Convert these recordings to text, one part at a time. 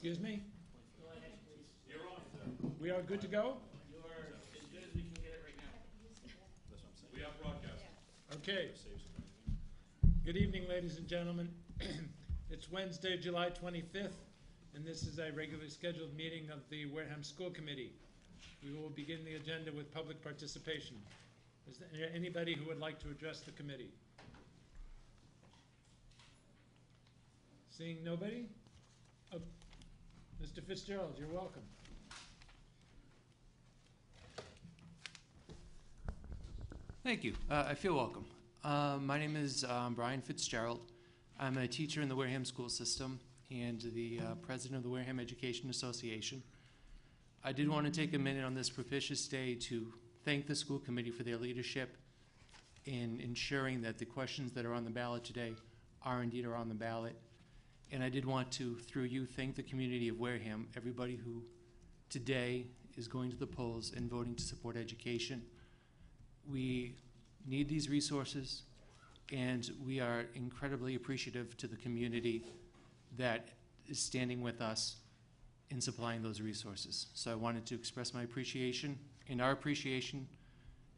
Excuse me? Go ahead, please. You're on. We are good to go? You are as good as we can get it right now. That's what I'm saying. We are broadcasting. Okay. Good evening, ladies and gentlemen. It's Wednesday, July 25th, and this is a regularly scheduled meeting of the Wareham School Committee. We will begin the agenda with public participation. Is there anybody who would like to address the committee? Seeing nobody? Oh, Mr. Fitzgerald, you're welcome. Thank you. I feel welcome. My name is Brian Fitzgerald. I'm a teacher in the Wareham school system and the president of the Wareham Education Association. I did want to take a minute on this propitious day to thank the school committee for their leadership in ensuring that the questions that are on the ballot today are indeed on the ballot. And I did want to, through you, thank the community of Wareham, everybody who today is going to the polls and voting to support education. We need these resources, and we are incredibly appreciative to the community that is standing with us in supplying those resources. So I wanted to express my appreciation and our appreciation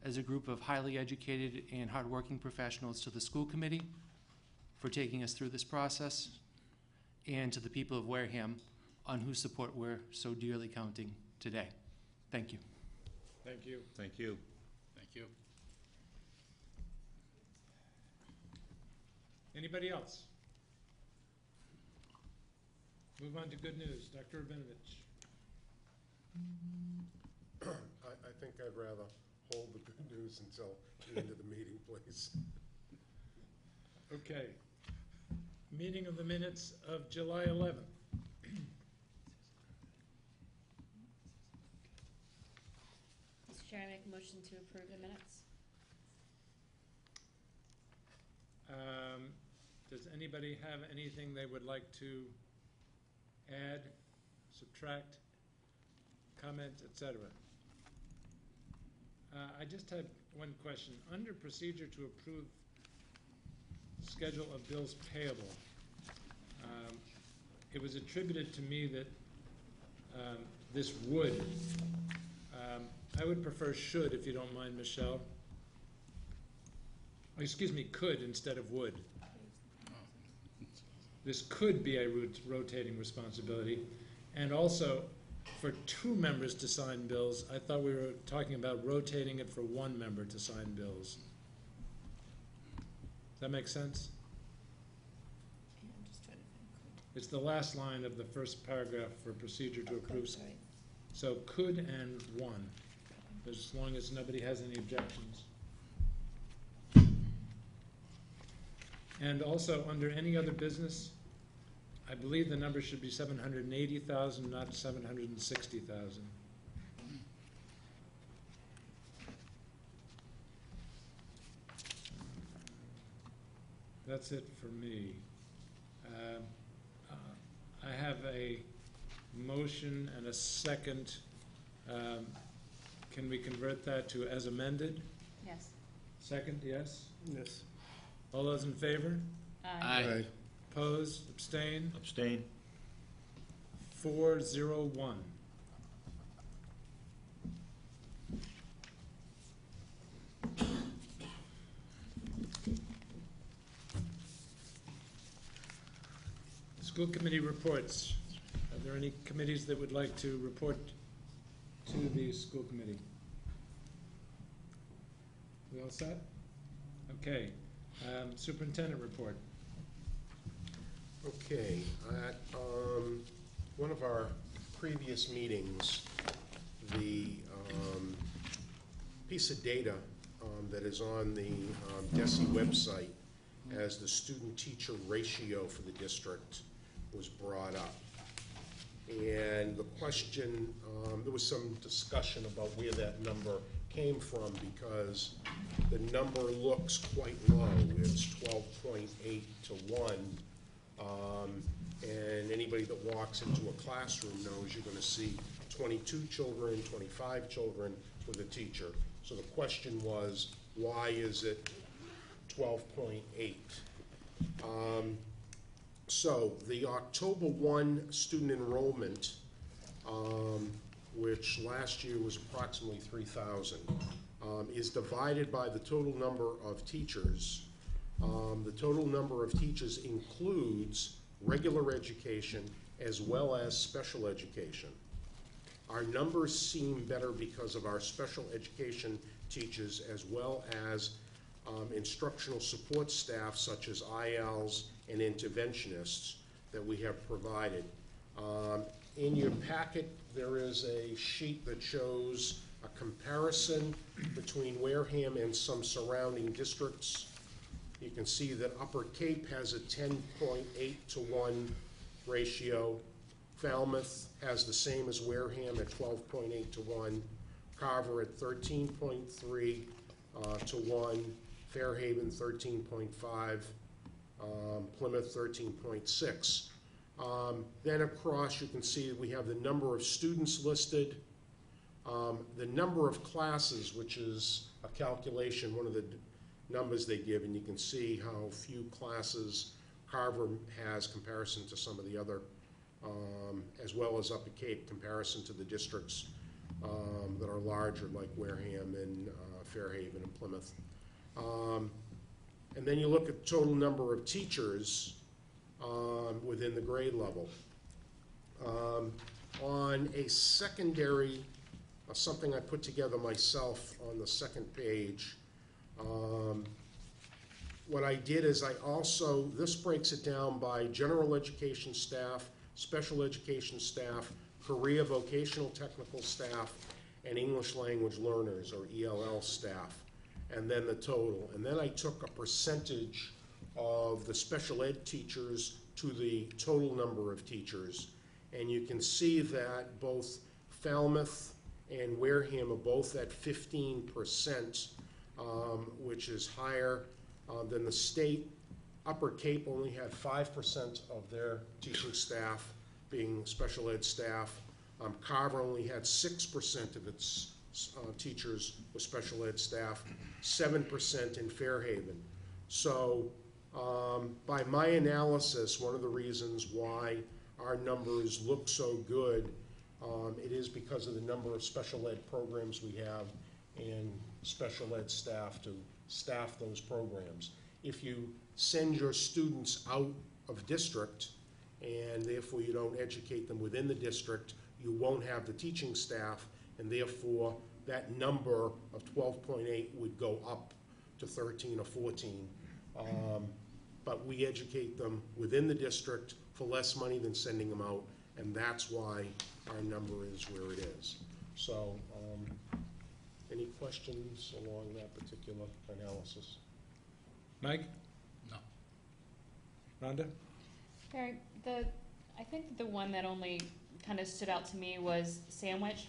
as a group of highly educated and hardworking professionals to the school committee for taking us through this process, and to the people of Wareham on whose support we're so dearly counting today. Thank you. Thank you. Thank you. Thank you. Anybody else? Move on to good news. Dr. Rabinovich. I think I'd rather hold the good news until the end of the meeting, please. Okay. Meeting of the minutes of July 11th. Mr. Chair, I make a motion to approve the minutes. Does anybody have anything they would like to add, subtract, comment, etc.? I just had one question. Under procedure to approve schedule of bills payable, it was attributed to me that this would. I would prefer should, if you don't mind, Michelle. Excuse me, could instead of would. This could be a rotating responsibility. And also, for 2 members to sign bills, I thought we were talking about rotating it for 1 member to sign bills. Does that make sense? Yeah, I'm just trying to think. It's the last line of the first paragraph for procedure to approve. Sorry. So could and 1, as long as nobody has any objections. And also, under any other business, I believe the number should be 780,000, not 760,000. That's it for me. I have a motion and a second. Can we convert that to as amended? Yes. Second, yes? Yes. All those in favor? Aye. Opposed? Abstain? Abstain. 401. School committee reports. Are there any committees that would like to report to the school committee? We all set? Okay. Superintendent report. Okay, at one of our previous meetings, the piece of data that is on the DESE website as the student-teacher ratio for the district was brought up. And the question, there was some discussion about where that number came from because the number looks quite low. It's 12.8 to 1. And anybody that walks into a classroom knows you're going to see 22 children, 25 children with a teacher. So the question was, why is it 12.8? So the October 1 student enrollment, which last year was approximately 3,000, is divided by the total number of teachers. The total number of teachers includes regular education as well as special education. Our numbers seem better because of our special education teachers as well as instructional support staff such as ILs and interventionists that we have provided. In your packet, there is a sheet that shows a comparison between Wareham and some surrounding districts. You can see that Upper Cape has a 10.8-to-1 ratio. Falmouth has the same as Wareham at 12.8-to-1. Carver at 13.3 to 1. Fairhaven 13.5. Plymouth 13.6. Then across you can see we have the number of students listed, the number of classes, which is a calculation, one of the numbers they give, and you can see how few classes Carver has comparison to some of the other, as well as Upper Cape comparison to the districts that are larger like Wareham and Fairhaven and Plymouth. And then you look at total number of teachers within the grade level. On a secondary, something I put together myself on the second page, what I did is this breaks it down by general education staff, special education staff, career vocational technical staff, and English language learners, or ELL staff, and then the total. And then I took a percentage of the special ed teachers to the total number of teachers. And you can see that both Falmouth and Wareham are both at 15%, which is higher than the state. Upper Cape only had 5% of their teaching staff being special ed staff. Carver only had 6% of its teachers with special ed staff, 7% in Fairhaven. So by my analysis, one of the reasons why our numbers look so good, it is because of the number of special ed programs we have and special ed staff to staff those programs. If you send your students out of district and therefore you don't educate them within the district, you won't have the teaching staff, and therefore that number of 12.8 would go up to 13 or 14. But we educate them within the district for less money than sending them out, and that's why our number is where it is. So, any questions along that particular analysis? Mike? No. Rhonda? Barry, I think the one that only kind of stood out to me was Sandwich.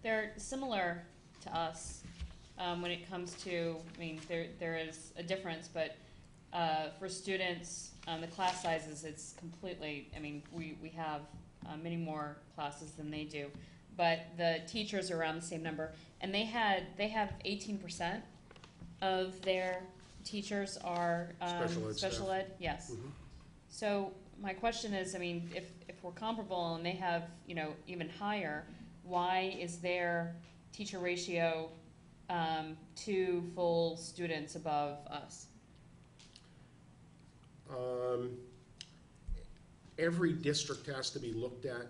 They're similar to us when it comes to, I mean, there is a difference, but for students, the class sizes, it's completely, I mean, we have many more classes than they do, but the teachers are around the same number, and they have 18% of their teachers are special ed. Yes. Mm-hmm. So my question is, I mean, if we're comparable and they have, you know, even higher, why is their teacher ratio 2 full students above us? Every district has to be looked at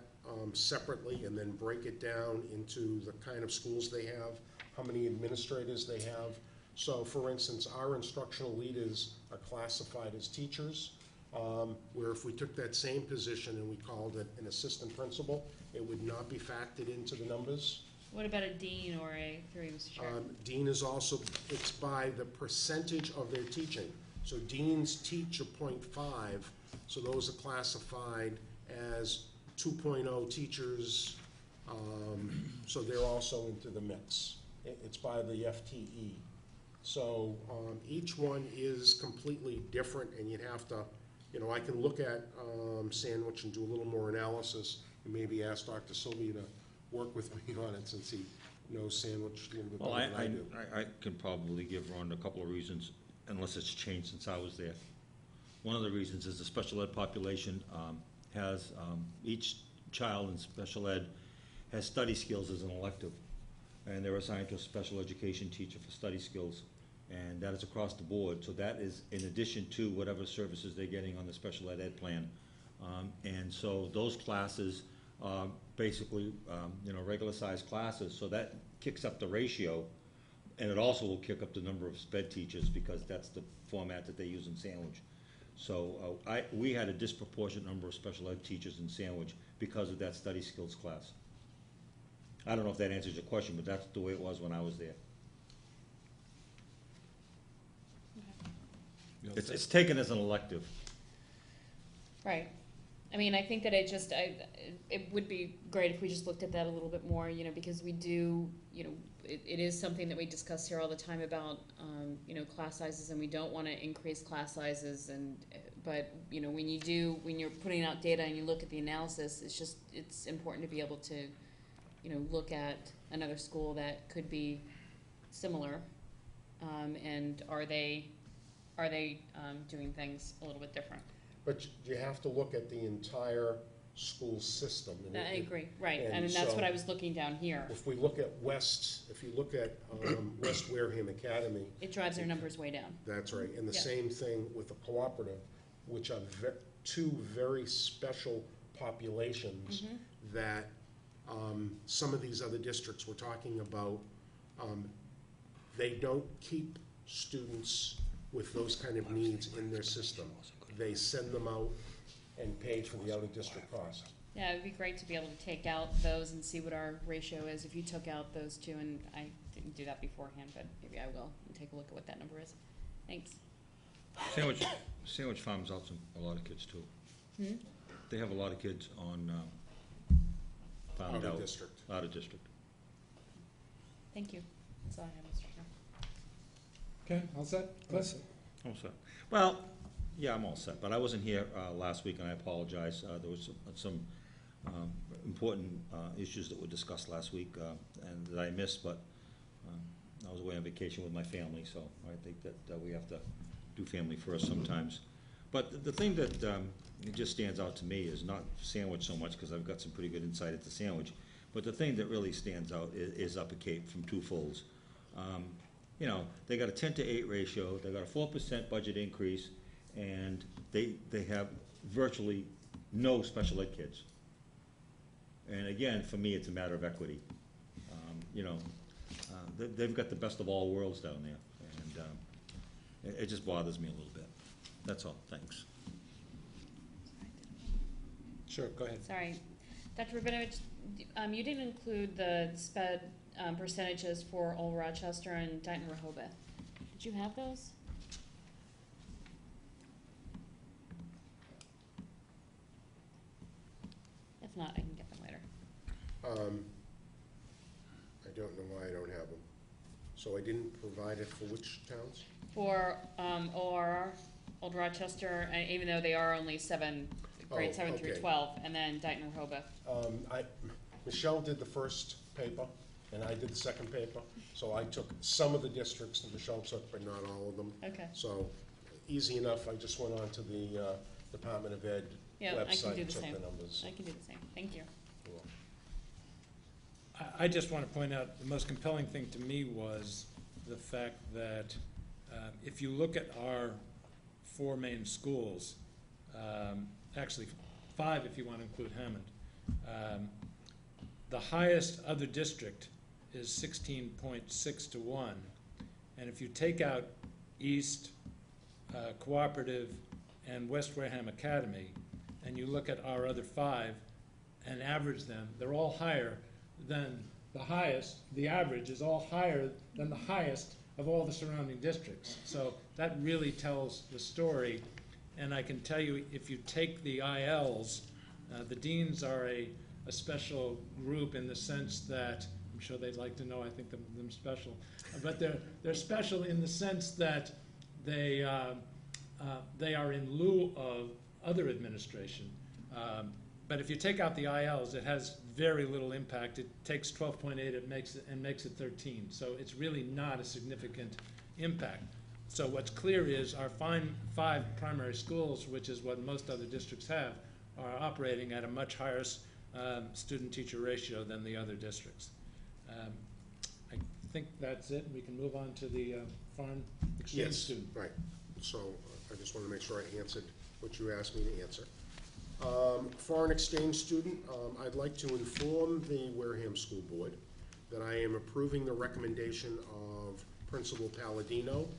separately and then break it down into the kind of schools they have, how many administrators they have. So for instance, our instructional leaders are classified as teachers, where if we took that same position and we called it an assistant principal, it would not be factored into the numbers. What about a dean or a, through Mr. Chair? Dean is also, it's by the percentage of their teaching. So deans teach a 0.5, so those are classified as 2.0 teachers, so they're also into the mix. It's by the FTE. So each one is completely different, and you'd have to, you know, I can look at Sandwich and do a little more analysis and maybe ask Dr. Sylvia to work with me on it since he knows Sandwich a little bit better than I do. I can probably give Ron a couple of reasons, unless it's changed since I was there. One of the reasons is the special ed population has, each child in special ed has study skills as an elective. And they're assigned to a special education teacher for study skills. And that is across the board. So that is in addition to whatever services they're getting on the special ed plan. And so those classes are basically, regular sized classes. So that kicks up the ratio. And it also will kick up the number of sped teachers because that's the format that they use in Sandwich. So we had a disproportionate number of special ed teachers in Sandwich because of that study skills class. I don't know if that answers your question, but that's the way it was when I was there. It's taken as an elective. Right. I mean, I think that it would be great if we just looked at that a little bit more, because we do, it is something that we discuss here all the time about, class sizes, and we don't want to increase class sizes, but when you're putting out data and you look at the analysis, it's important to be able to, look at another school that could be similar, and are they doing things a little bit different? But you have to look at the entire school system. And I agree, right, and and that's so what I was looking down here. If you look at West Wareham Academy, It drives their numbers way down. that's right, and the Yeah. same thing with the cooperative, which are two very special populations that some of these other districts we're talking about, they don't keep students with those kind of needs in their system. They send them out and pay for the out-of-district cost. Yeah, it'd be great to be able to take out those and see what our ratio is if you took out those two, and I didn't do that beforehand, but maybe I will, and take a look at what that number is. Thanks. Sandwich farms out a lot of kids too. Hmm? They have a lot of kids on farmed out. Out-of-district. Out of district. Thank you. That's all I have, Mr. Chair. Okay, all set? Cliff? All set. Well, yeah, I'm all set, but I wasn't here last week, and I apologize. There was some important issues that were discussed last week and that I missed, but I was away on vacation with my family, so I think that we have to do family first sometimes. But the thing that it just stands out to me is not Sandwich so much, because I've got some pretty good insight into Sandwich, but the thing that really stands out is Upper Cape from Two Folds. They got a 10-to-8 ratio, they got a 4% budget increase, and they have virtually no special ed kids. And again, for me, it's a matter of equity. They've got the best of all worlds down there, and it just bothers me a little bit. That's all. Thanks. Sure, go ahead. Sorry. Dr. Rabinovich, you didn't include the sped percentages for Old Rochester and Dighton Rehoboth. Did you have those? If not, I can get them later. I don't know why I don't have them. So I didn't provide it for which towns? For ORR, Old Rochester, even though they are only grade 7 through okay. 12, and then Dighton Rehoboth. Michelle did the first paper, and I did the second paper. So I took some of the districts that Michelle took, but not all of them. Okay. So easy enough. I just went on to the Department of Ed Yeah, I can website do and the took same. the numbers. I can do the same. Thank you. Cool. I just want to point out, the most compelling thing to me was the fact that if you look at our 4 main schools, actually 5 if you want to include Hammond, the highest other district is 16.6 to 1. And if you take out East, Cooperative, and West Wareham Academy, and you look at our other 5 and average them, they're all higher than the highest. The average is all higher than the highest of all the surrounding districts. So that really tells the story. And I can tell you, if you take the ILs, the deans are a special group in the sense that, I'm sure they'd like to know I think them special, but they're special in the sense that they are in lieu of other administration. But if you take out the ILs, it has very little impact. It takes 12.8 and makes it 13. So it's really not a significant impact. So what's clear is our five primary schools, which is what most other districts have, are operating at a much higher student-teacher ratio than the other districts. I think that's it. We can move on to the foreign exchange Yes, student. right. So I just want to make sure I answered what you asked me to answer. Foreign exchange student, I'd like to inform the Wareham School Board that I am approving the recommendation of Principal Palladino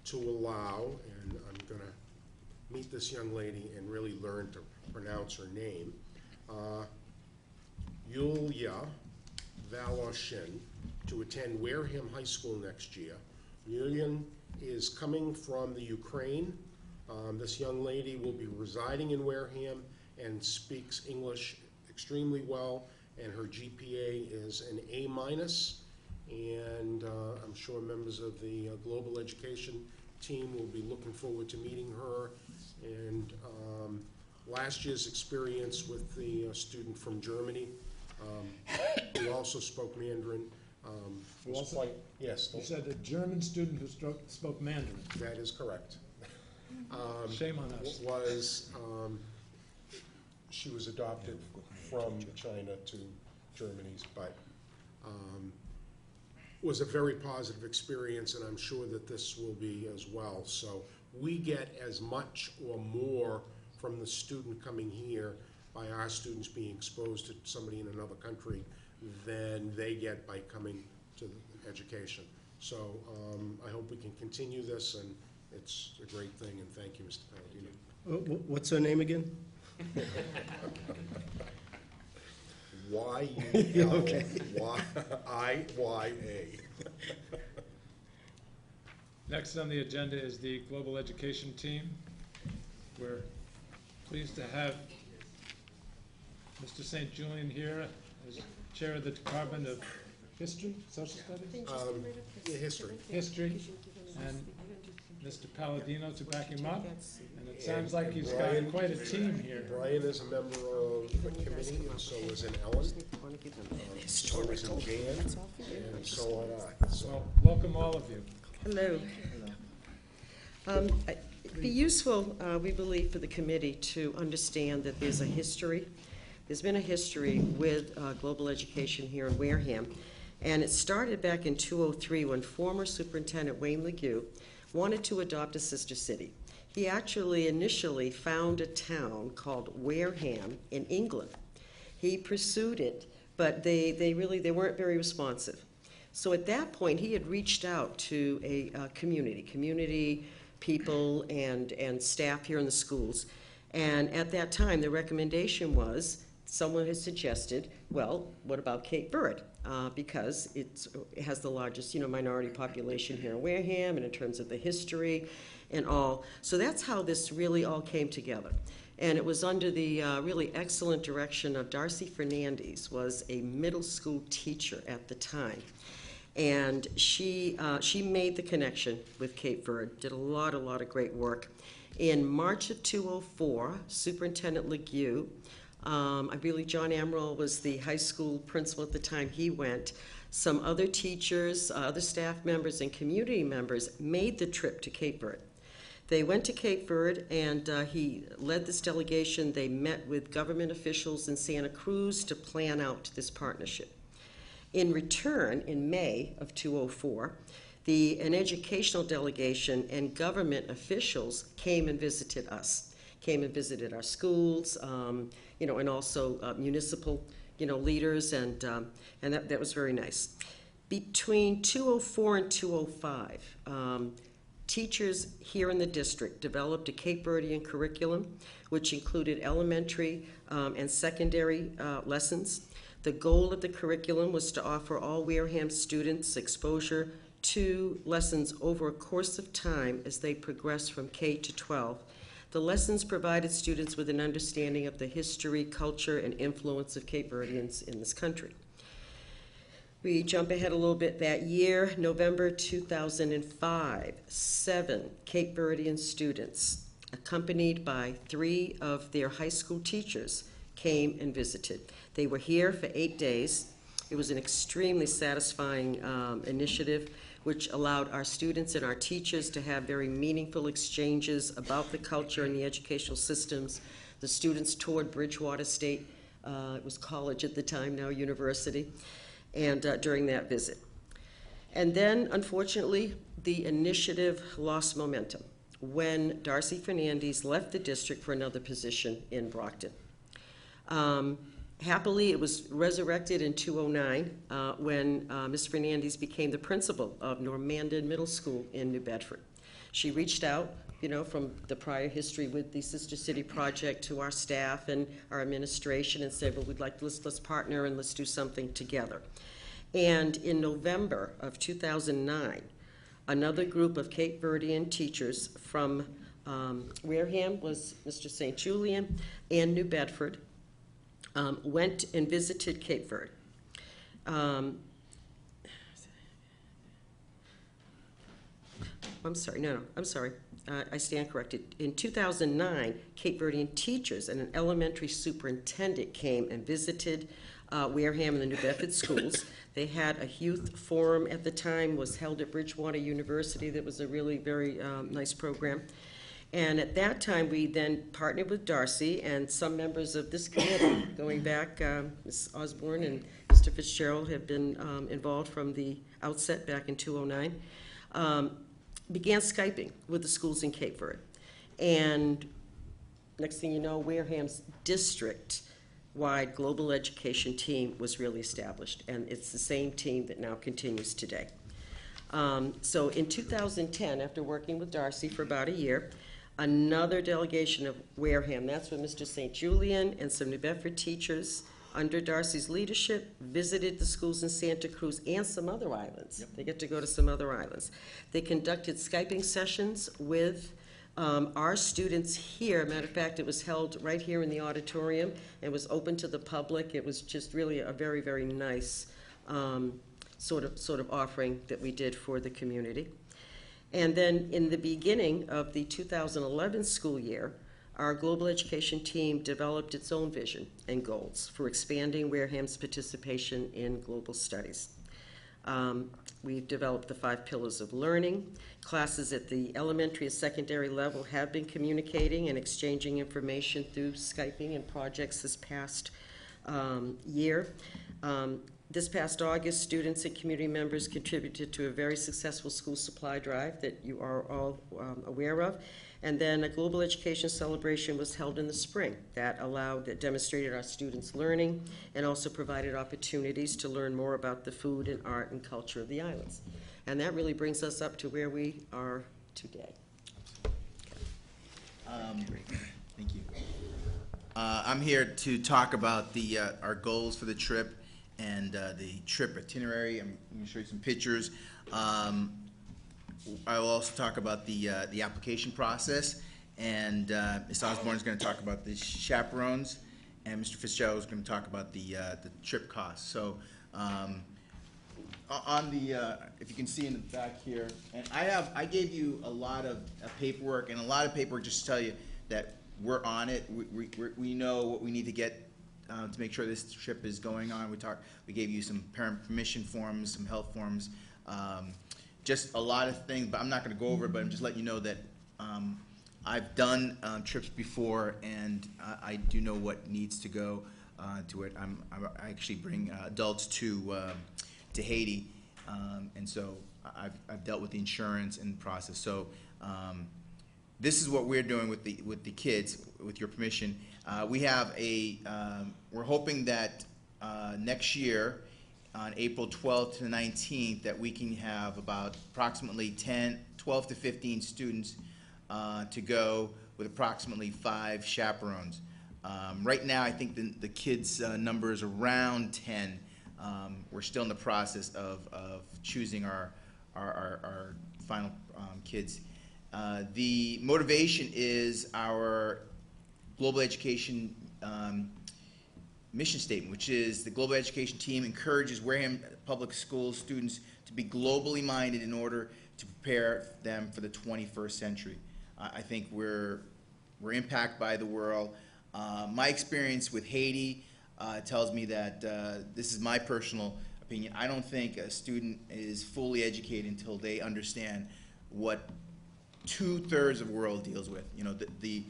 to allow, and I'm going to meet this young lady and really learn to pronounce her name, Yulia Valoshin, to attend Wareham High School next year. Yulian is coming from the Ukraine. This young lady will be residing in Wareham and speaks English extremely well, and her GPA is an A-, and I'm sure members of the Global Education team will be looking forward to meeting her. And last year's experience with the student from Germany, who also spoke Mandarin, Who was also- quite, yes, You said a German student who spoke Mandarin. that is correct. Shame on us. She was adopted from China to Germany's, but was a very positive experience, and I'm sure that this will be as well. So we get as much or more from the student coming here by our students being exposed to somebody in another country than they get by coming to education. So I hope we can continue this, and it's a great thing, and thank you, Mr. Palladino. What's her name again? Y-U-L-Y-I-Y-A. Next on the agenda is the Global Education team. We're pleased to have Mr. St. Julian here as chair of the Department of History, Social Studies? History, and Mr. Palladino to back him up. And it sounds like he's got quite a team here. Brian is a member of the committee, and so is an Ellen, so is an Jan, and so on I. So Well, welcome all of you. Hello. It'd be useful, we believe, for the committee to understand that there's a history. There's been a history with global education here in Wareham, and it started back in 2003 when former Superintendent Wayne Legue wanted to adopt a sister city. He actually initially found a town called Wareham in England. He pursued it, but they weren't very responsive. So at that point, he had reached out to a community people and staff here in the schools. And at that time, the recommendation was, someone had suggested, well, what about Cape Verde? Because it has the largest, minority population here in Wareham, and in terms of the history and all. So that's how this really all came together. And it was under the really excellent direction of Darcy Fernandez, was a middle school teacher at the time. And she made the connection with Cape Verde, did a lot of great work. In March of 2004, Superintendent Legue, I believe John Amaral was the high school principal at the time he went, some other teachers, other staff members, and community members made the trip to Cape Verde. They went to Cape Verde, and he led this delegation. They met with government officials in Santa Cruz to plan out this partnership. In return, in May of 2004, an educational delegation and government officials came and visited us, came and visited our schools, and also municipal, leaders, and that was very nice. Between 2004 and 2005, teachers here in the district developed a Cape Verdean curriculum, which included elementary and secondary lessons. The goal of the curriculum was to offer all Wareham students exposure to lessons over a course of time as they progress from K to 12. The lessons provided students with an understanding of the history, culture, and influence of Cape Verdeans in this country. We jump ahead a little bit. That year, November 2005, 7 Cape Verdean students, accompanied by 3 of their high school teachers, came and visited. They were here for 8 days. It was an extremely satisfying initiative. which allowed our students and our teachers to have very meaningful exchanges about the culture and the educational systems. The students toured Bridgewater State, it was college at the time, now university, and during that visit. And then, unfortunately, the initiative lost momentum when Darcy Fernandez left the district for another position in Brockton. Happily, it was resurrected in 2009 when Ms. Fernandez became the principal of Normandin Middle School in New Bedford. She reached out, from the prior history with the Sister City Project to our staff and our administration and said, well, let's partner and let's do something together. And in November of 2009, another group of Cape Verdean teachers from Wareham, was Mr. St. Julian, and New Bedford, went and visited Cape Verde. I'm sorry. I stand corrected. In 2009, Cape Verdean teachers and an elementary superintendent came and visited Wareham and the New Bedford schools. They had a youth forum at the time, was held at Bridgewater University. That was a really very nice program. And at that time, we then partnered with Darcy and some members of this committee, going back, Ms. Osborne and Mr. Fitzgerald have been involved from the outset back in 2009, began Skyping with the schools in Cape Verde. And next thing you know, Wareham's district-wide global education team was really established, and it's the same team that now continues today. So in 2010, after working with Darcy for about a year, another delegation of Wareham, that's when Mr. St. Julian and some New Bedford teachers under Darcy's leadership visited the schools in Santa Cruz and some other islands. Yep. They get to go to some other islands. They conducted Skyping sessions with our students here. Matter of fact, it was held right here in the auditorium. It was open to the public. It was just really a very, very nice sort of offering that we did for the community. And then in the beginning of the 2011 school year, our global education team developed its own vision and goals for expanding Wareham's participation in global studies. We've developed the 5 pillars of learning. Classes at the elementary and secondary level have been communicating and exchanging information through Skyping and projects this past year. This past August, students and community members contributed to a very successful school supply drive that you are all aware of. And then a global education celebration was held in the spring that demonstrated our students' learning and also provided opportunities to learn more about the food and art and culture of the islands. And that really brings us up to where we are today. Thank you. I'm here to talk about our goals for the trip and the trip itinerary. I'm going to show you some pictures. I will also talk about the application process, and Ms. Osborne is going to talk about the chaperones, and Mr. Fitzgerald is going to talk about the trip costs. So, on the if you can see in the back here, and I gave you a lot of paperwork, and a lot of paperwork just to tell you that we're on it. We know what we need to get to make sure this trip is going on. We gave you some parent permission forms, some health forms. Just a lot of things, but I'm not going to go over it, but I'm just letting you know that I've done trips before, and I do know what needs to go to it. I actually bring adults to Haiti, and so I've dealt with the insurance and the process. So this is what we're doing with the kids, with your permission. We have we're hoping that next year, on April 12th to the 19th, that we can have about approximately 12 to 15 students to go with approximately 5 chaperones. Right now, I think the kids' number is around 10. We're still in the process of choosing our final kids. The motivation is our global education mission statement, which is the global education team encourages Wareham Public Schools students to be globally minded in order to prepare them for the 21st century. I think we're impacted by the world. My experience with Haiti tells me that this is my personal opinion. I don't think a student is fully educated until they understand what 2/3 of the world deals with. You know, the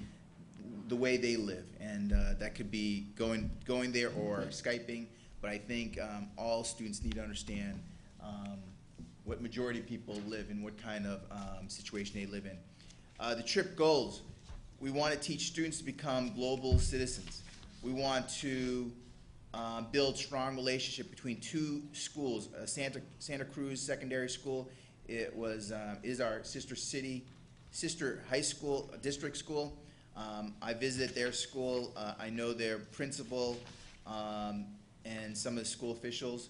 way they live, and that could be going there or Skyping. But I think all students need to understand what majority of people live in, what kind of situation they live in. The trip goals: we want to teach students to become global citizens. We want to build strong relationship between two schools. Santa Cruz Secondary School, is our sister high school, district school. I visited their school. I know their principal and some of the school officials.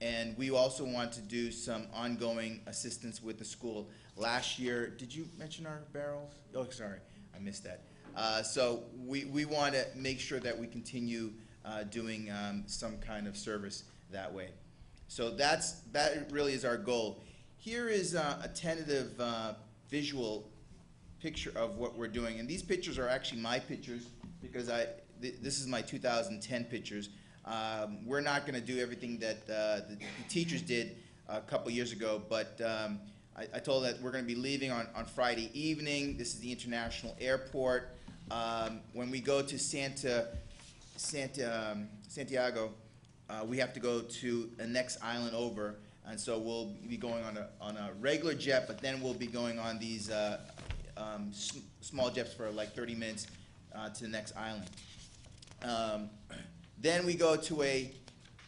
And we also want to do some ongoing assistance with the school. Last year, did you mention our barrels? Oh, sorry, I missed that. So we want to make sure that we continue doing some kind of service that way. So that really is our goal. Here is a tentative visual picture of what we're doing, and these pictures are actually my pictures because this is my 2010 pictures. We're not going to do everything that the teachers did a couple years ago, but I told that we're going to be leaving on Friday evening. This is the international airport. When we go to Santiago, we have to go to the next island over, and so we'll be going on a regular jet, but then we'll be going on these small jets for like 30 minutes to the next island. Then we go to a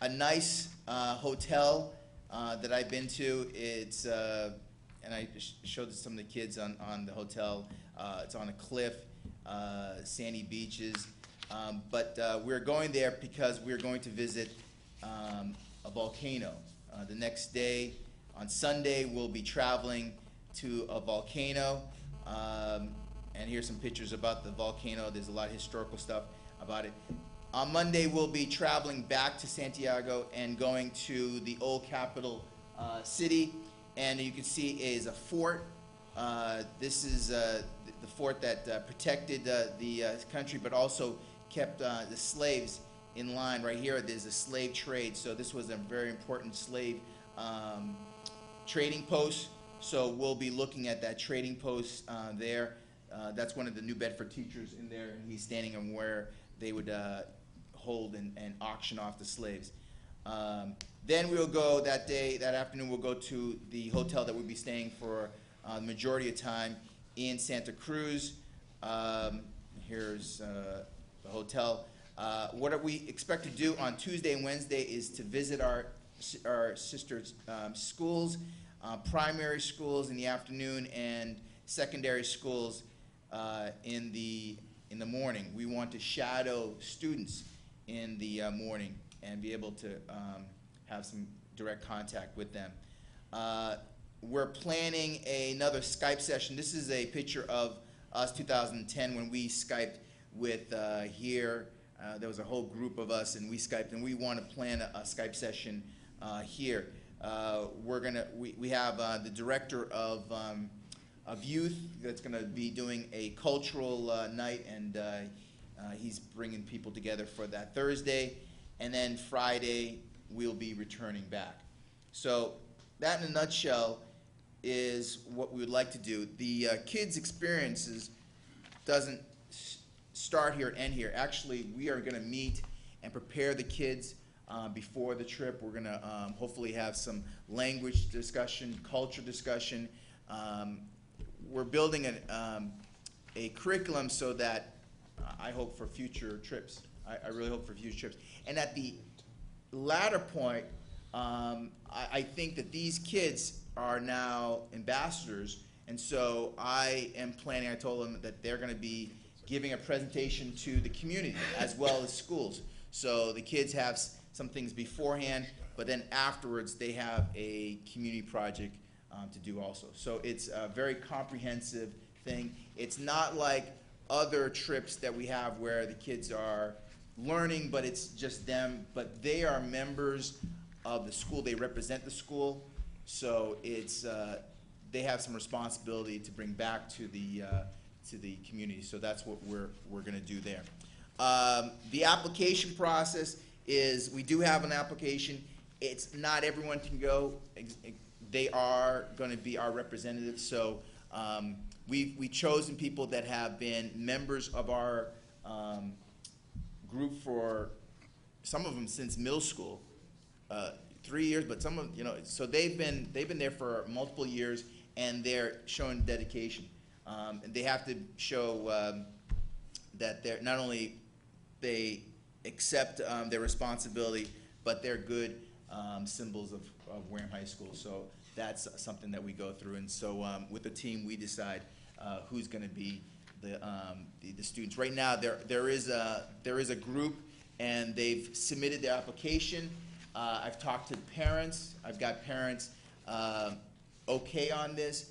nice hotel that I've been to. It's and I showed some of the kids on the hotel. It's on a cliff, sandy beaches. But we're going there because we're going to visit a volcano. The next day, on Sunday, we'll be traveling to a volcano. And here's some pictures about the volcano. There's a lot of historical stuff about it. On Monday, we'll be traveling back to Santiago and going to the old capital city. And you can see is a fort. This is the fort that protected the country, but also kept the slaves in line. Right here, there's a slave trade. So this was a very important slave trading post. So we'll be looking at that trading post there. That's one of the New Bedford teachers in there, and he's standing on where they would hold and auction off the slaves. Then we'll go that afternoon, we'll go to the hotel that we'll be staying for the majority of time in Santa Cruz. Here's the hotel. What we expect to do on Tuesday and Wednesday is to visit our sister schools, primary schools in the afternoon and secondary schools in the morning. We want to shadow students in the morning and be able to have some direct contact with them. We're planning another Skype session. This is a picture of us 2010 when we Skyped with here. There was a whole group of us, and we Skyped, and we want to plan a Skype session here. We have the director of youth that's going to be doing a cultural night, and he's bringing people together for that Thursday, and then Friday we'll be returning back. So that in a nutshell is what we would like to do. The kids' experiences doesn't start here and end here. Actually, we are going to meet and prepare the kids before the trip. We're going to hopefully have some language discussion, culture discussion. We're building a curriculum so that I hope for future trips. I really hope for future trips. And at the latter point, I think that these kids are now ambassadors, and so I am planning, I told them that they're going to be giving a presentation to the community as well as schools. So the kids have some things beforehand, but then afterwards they have a community project to do also. So it's a very comprehensive thing. It's not like other trips that we have where the kids are learning, but it's just them, but they are members of the school. They represent the school, so it's they have some responsibility to bring back to the community. So that's what we're going to do there. The application process is we do have an application. It's not everyone can go. They are going to be our representatives. So we've chosen people that have been members of our group for some of them since middle school, 3 years. But some of so they've been there for multiple years, and they're showing dedication. And they have to show that they're not only they accept their responsibility, but they're good symbols of Wareham High School. So that's something that we go through. And so with the team, we decide who's going to be the students. Right now, there is a group, and they've submitted their application. I've talked to parents. I've got parents okay on this.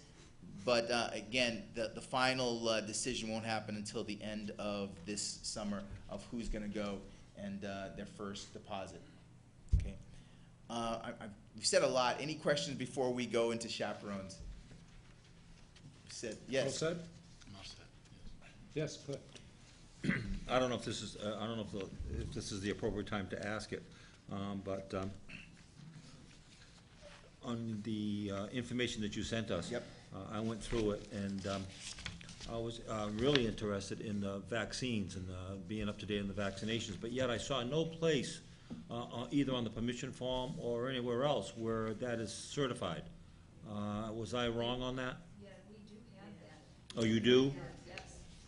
But again, the final decision won't happen until the end of this summer of who's going to go and their first deposit. Okay. We've said a lot. Any questions before we go into chaperones? Yes. All set? Yes, Cliff. I don't know if this is, I don't know if this is the appropriate time to ask it, but on the information that you sent us. Yep. I went through it, and I was really interested in the vaccines and being up to date on the vaccinations, but yet I saw no place, either on the permission form or anywhere else, where that is certified. Was I wrong on that? Yeah, we do have that. Oh, you do? Yes,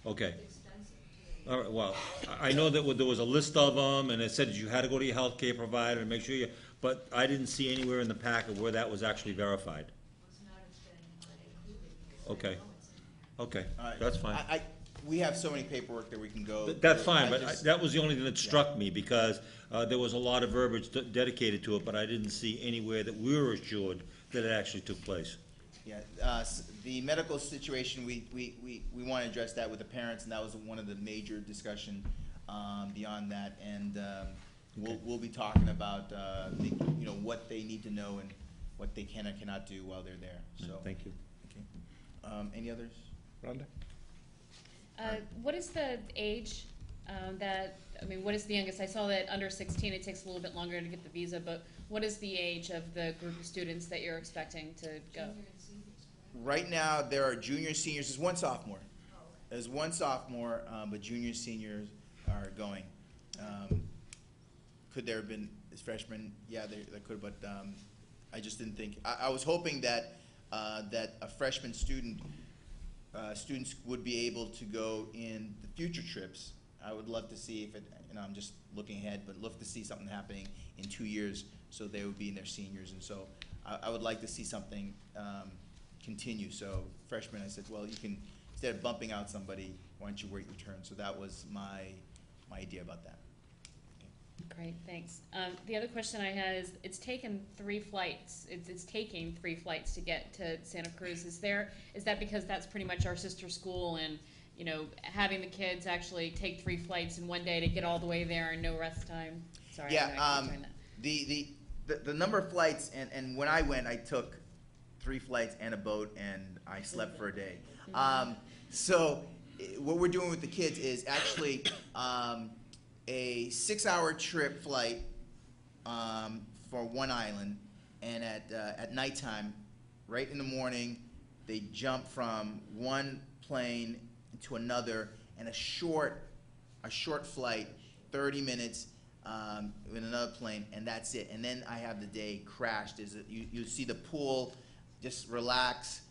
Okay. extensive too. All right, well, I know that there was a list of them, and it said that you had to go to your healthcare provider and make sure you, but I didn't see anywhere in the packet where that was actually verified. Was not been included here. So Okay. I know it's in there. Okay, All right. that's fine. We have so many paperwork that we can go. That's through. fine, I but just- that was the only thing that struck me, because there was a lot of verbiage dedicated to it, but I didn't see anywhere that we were assured that it actually took place. Yeah, the medical situation, we want to address that with the parents, and that was one of the major discussion beyond that. And we'll be talking about what they need to know and what they can or cannot do while they're there. So Thank you. Okay. Any others? Rhonda? What is the age what is the youngest? I saw that under 16 it takes a little bit longer to get the visa, but what is the age of the group of students that you're expecting to go? Junior and seniors, correct? Right now, there are junior, seniors. There's one sophomore. Oh, okay. There's one sophomore, but junior, seniors are going. Could there have been freshmen? Yeah, there could, but I just didn't think. I was hoping that that a freshman students would be able to go in the future trips. I would love to see if it. I'm just looking ahead, but love to see something happening in 2 years, so they would be in their seniors, and so I would like to see something continue. So freshmen, I said, well, you can, instead of bumping out somebody, why don't you wait your turn? So that was my idea about that. Great, thanks. The other question I had is, it's taken 3 flights. It's taking 3 flights to get to Santa Cruz. Is that because that's pretty much our sister school, and having the kids actually take 3 flights in one day to get all the way there and no rest time? Sorry, I know I keep doing that. The number of flights, and when I went, I took 3 flights and a boat, and I slept for a day. So what we're doing with the kids is actually a 6-hour trip flight for one island, and at nighttime, right in the morning, they jump from one plane to another, and a short flight, 30 minutes in another plane, and that's it. And then I have the day crashed. You see the pool, just relax.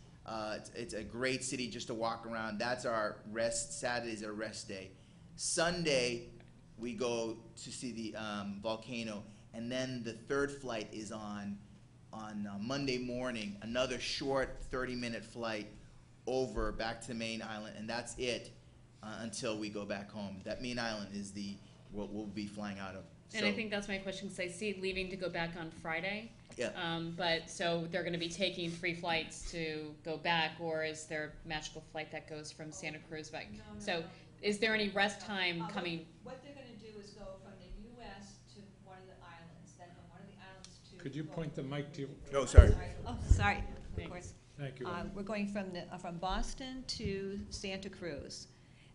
It's a great city just to walk around. That's our rest. Saturday's our rest day. Sunday, we go to see the volcano, and then the 3rd flight is on Monday morning, another short 30-minute flight over back to the main island, and that's it until we go back home. That main island is what we'll be flying out of. And I think that's my question, because I see leaving to go back on Friday. Yeah. But so they're going to be taking 3 flights to go back, or is there a magical flight that goes from Santa Cruz back? No, So no. is there any rest time coming? What they're gonna do is go from the US to one of the islands, then from one of the islands to. Could you point the mic to you? Oh, sorry. Oh, sorry, of Thanks. course. Thank you. We're going from Boston to Santa Cruz.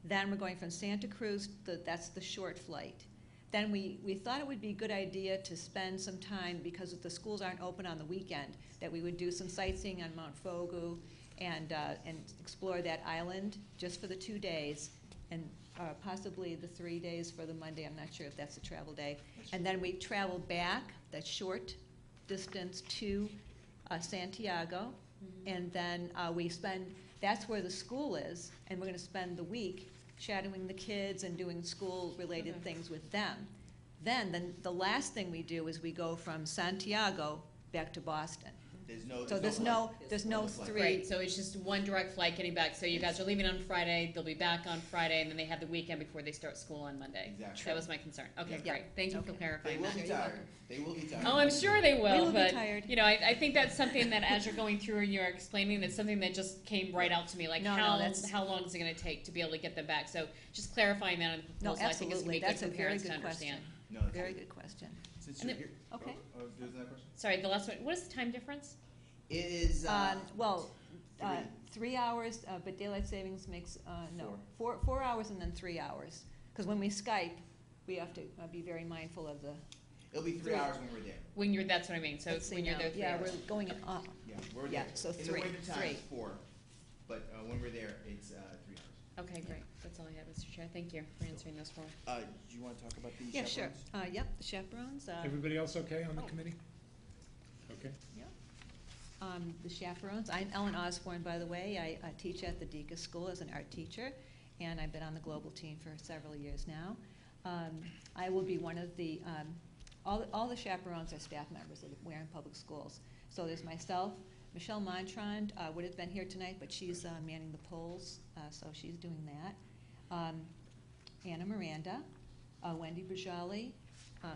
Then we're going from Santa Cruz, that's the short flight. then we thought it would be a good idea to spend some time, because if the schools aren't open on the weekend, that we would do some sightseeing on Mount Fogu and explore that island just for the 2 days, and possibly the 3 days for the Monday. I'm not sure if that's a travel day. And then we travel back that short distance to Santiago, and then that's where the school is, and we're gonna spend the week shadowing the kids and doing school-related things with them. Then the last thing we do is we go from Santiago back to Boston. So there's no three. Right, so it's just one direct flight getting back. So you guys are leaving on Friday, they'll be back on Friday, and then they have the weekend before they start school on Monday. Exactly. That was my concern. Okay, Yeah. great. Thank you for Okay. They clarifying will that. be tired. They will be tired. Oh, I'm sure they We will, will be but, tired. you know, I think that's something that as you're going through and you're explaining, that's something that just came right out to me, like No, that's- how long is it gonna take to be able to get them back? So just clarifying that on the No, proposal, I think is gonna absolutely. be good That's for a very parents to good question. understand. No, it's Very good. good question. Since And you're then- here. Okay. There's another question? Sorry, the last one, what is the time difference? It is, Well, 3. 3 hours, but daylight savings makes, no, 4. 4 hours and then 3 hours. Because when we Skype, we have to be very mindful of the. It'll be 3 hours when we're there. That's what I mean, so let's see when you're now. there 3 Yeah, hours. we're going up. Yeah, we're Yeah, there. so In the three, winter time, three. it's 4, but when we're there, it's 3 hours. Okay, great. That's all I have, Mr. Chair. Thank you for answering those for me. Do you want to talk about the Yeah, sure. chaperones? Yep, the chaperones. Everybody else okay on the committee? Okay. The chaperones. I'm Ellen Osborne, by the way. I teach at the Deacon School as an art teacher, and I've been on the global team for several years now. I will be one of the, all the chaperones are staff members of the Wareham Public Schools. So there's myself, Michelle Montrond would have been here tonight, but she's manning the polls, so she's doing that. Anna Miranda, Wendy Bajali,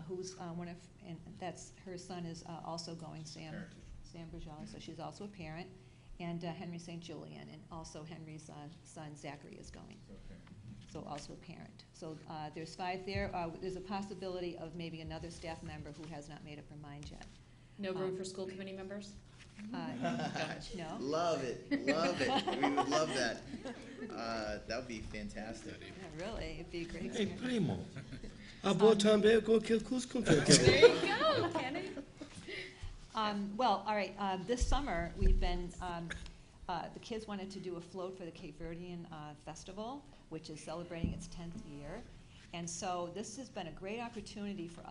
who's one of, and that's, her son is also going, Sam Bajali, so she's also a parent, and Henry St. Julian, and also Henry's son Zachary is going, so also a parent. So there's 5 there. There's a possibility of maybe another staff member who has not made up her mind yet. No room for school committee members? No? Love it, love it. We would love that. That would be fantastic. Yeah, really, it'd be a great Hey, experience. primo. About time they go kill Cusco. There you go, Kenny. Well, all right, this summer, we've been, the kids wanted to do a float for the Cape Verdean Festival, which is celebrating its 10th year. And so this has been a great opportunity for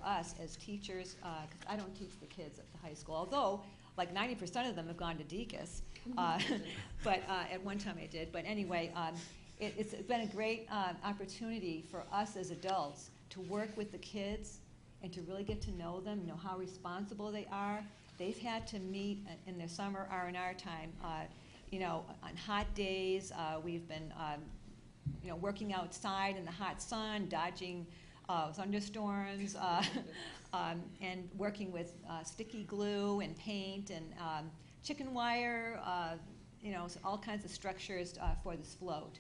us as teachers, 'cause I don't teach the kids at the high school, although like 90% of them have gone to Deaconess, but at one time I did. But anyway, it's been a great opportunity for us as adults to work with the kids and to really get to know them, know how responsible they are. They've had to meet in their summer R&R time, on hot days. We've been working outside in the hot sun, dodging thunderstorms, and working with sticky glue and paint and chicken wire, so all kinds of structures for this float.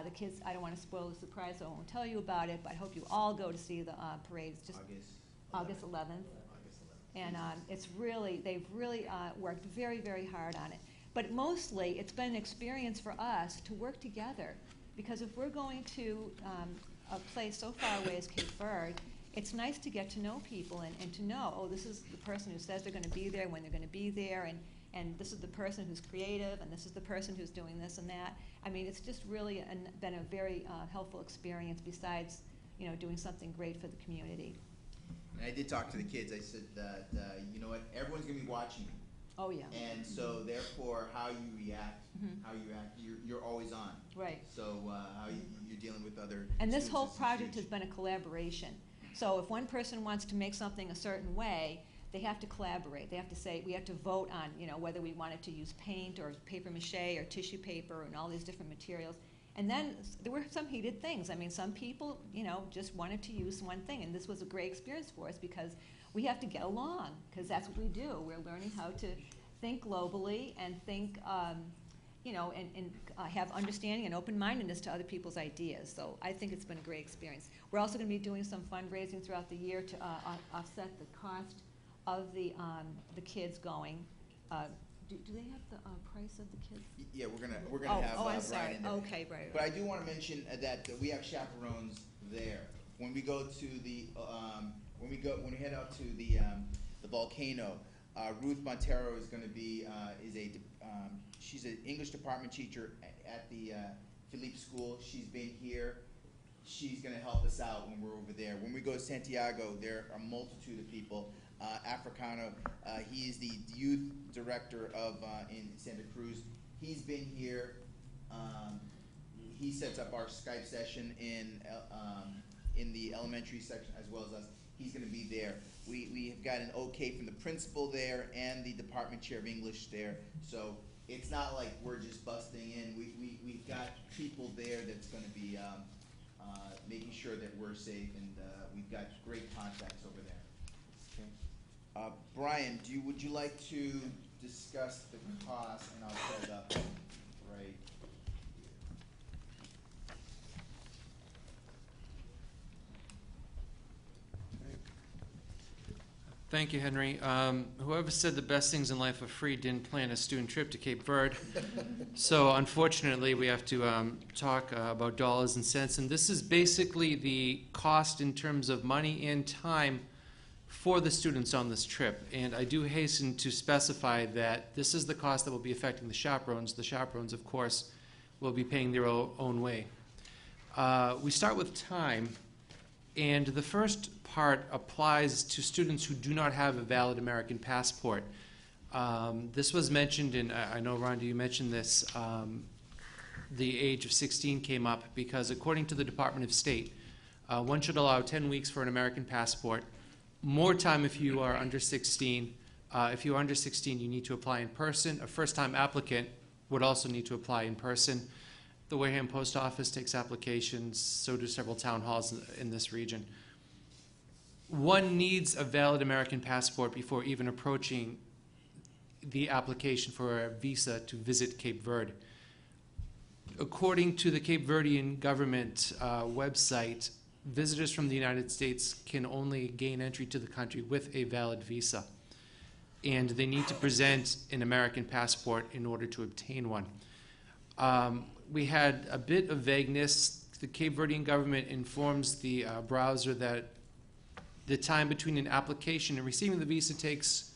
The kids, I don't want to spoil the surprise, so I won't tell you about it, but I hope you all go to see the parade. It's just August 11th. And they've really worked very, very hard on it. But mostly, it's been an experience for us to work together. Because if we're going to a place so far away as Cape Verde, it's nice to get to know people and to know, oh, this is the person who says they're going to be there when they're going to be there, and this is the person who's creative, and this is the person who's doing this and that. I mean, it's just really been a very helpful experience besides, doing something great for the community. And I did talk to the kids. I said that, you know what, everyone's going to be watching you. Oh, yeah. And so therefore, how you react, you're always on. Right. So how you're dealing with other And this students whole is project huge. has been a collaboration. So if one person wants to make something a certain way, they have to collaborate. They have to say, we have to vote on, whether we wanted to use paint or paper mache or tissue paper and all these different materials. And then there were some heated things. I mean, some people, just wanted to use one thing. And this was a great experience for us because we have to get along, because that's what we do. We're learning how to think globally and think, and have understanding and open-mindedness to other people's ideas. So I think it's been a great experience. We're also going to be doing some fundraising throughout the year to offset the cost of the kids going. Do they have the price of the kids? Yeah, we're gonna have I'm Brian sorry. in there. Okay, right. But I do want to mention that we have chaperones there when we go to when we head out to the volcano, Ruth Montero is going to be she's an English department teacher at the Philippe School. She's been here. She's going to help us out when we're over there. When we go to Santiago, there are a multitude of people. Africano, he is the youth director in Santa Cruz. He's been here. He sets up our Skype session in the elementary section as well as us. He's going to be there. We have got an okay from the principal there and the department chair of English there. So it's not like we're just busting in. We've got people there that's going to be making sure that we're safe, and we've got great contacts over there. Okay. Brian, would you like to discuss the cost? And I'll put it up right. Thank you, Henry. Whoever said the best things in life are free didn't plan a student trip to Cape Verde. So unfortunately, we have to talk about dollars and cents. And this is basically the cost in terms of money and time for the students on this trip. And I do hasten to specify that this is the cost that will be affecting the chaperones. The chaperones, of course, will be paying their own way. We start with time. And the first part applies to students who do not have a valid American passport. This was mentioned, and I know, Rhonda, you mentioned this, the age of 16 came up because according to the Department of State, one should allow 10 weeks for an American passport, more time if you are under 16. If you're under 16, you need to apply in person. A first-time applicant would also need to apply in person. The Wareham Post Office takes applications, so do several town halls in this region. One needs a valid American passport before even approaching the application for a visa to visit Cape Verde. According to the Cape Verdean government website, visitors from the United States can only gain entry to the country with a valid visa, and they need to present an American passport in order to obtain one. We had a bit of vagueness. The Cape Verdean government informs the browser that the time between an application and receiving the visa takes,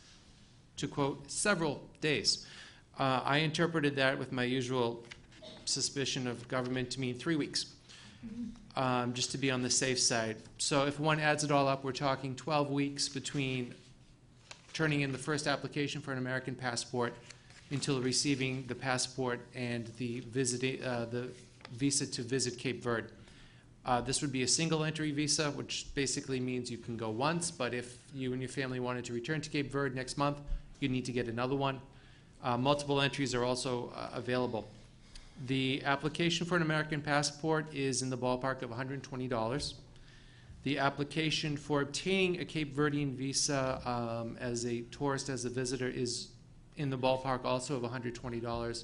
to quote, several days. I interpreted that with my usual suspicion of government to mean 3 weeks, just to be on the safe side. So if one adds it all up, we're talking 12 weeks between turning in the first application for an American passport until receiving the passport and the visa to visit Cape Verde. This would be a single entry visa, which basically means you can go once, but if you and your family wanted to return to Cape Verde next month, you need to get another one. Multiple entries are also available. The application for an American passport is in the ballpark of $120. The application for obtaining a Cape Verdean visa as a tourist, as a visitor, is in the ballpark also of $120.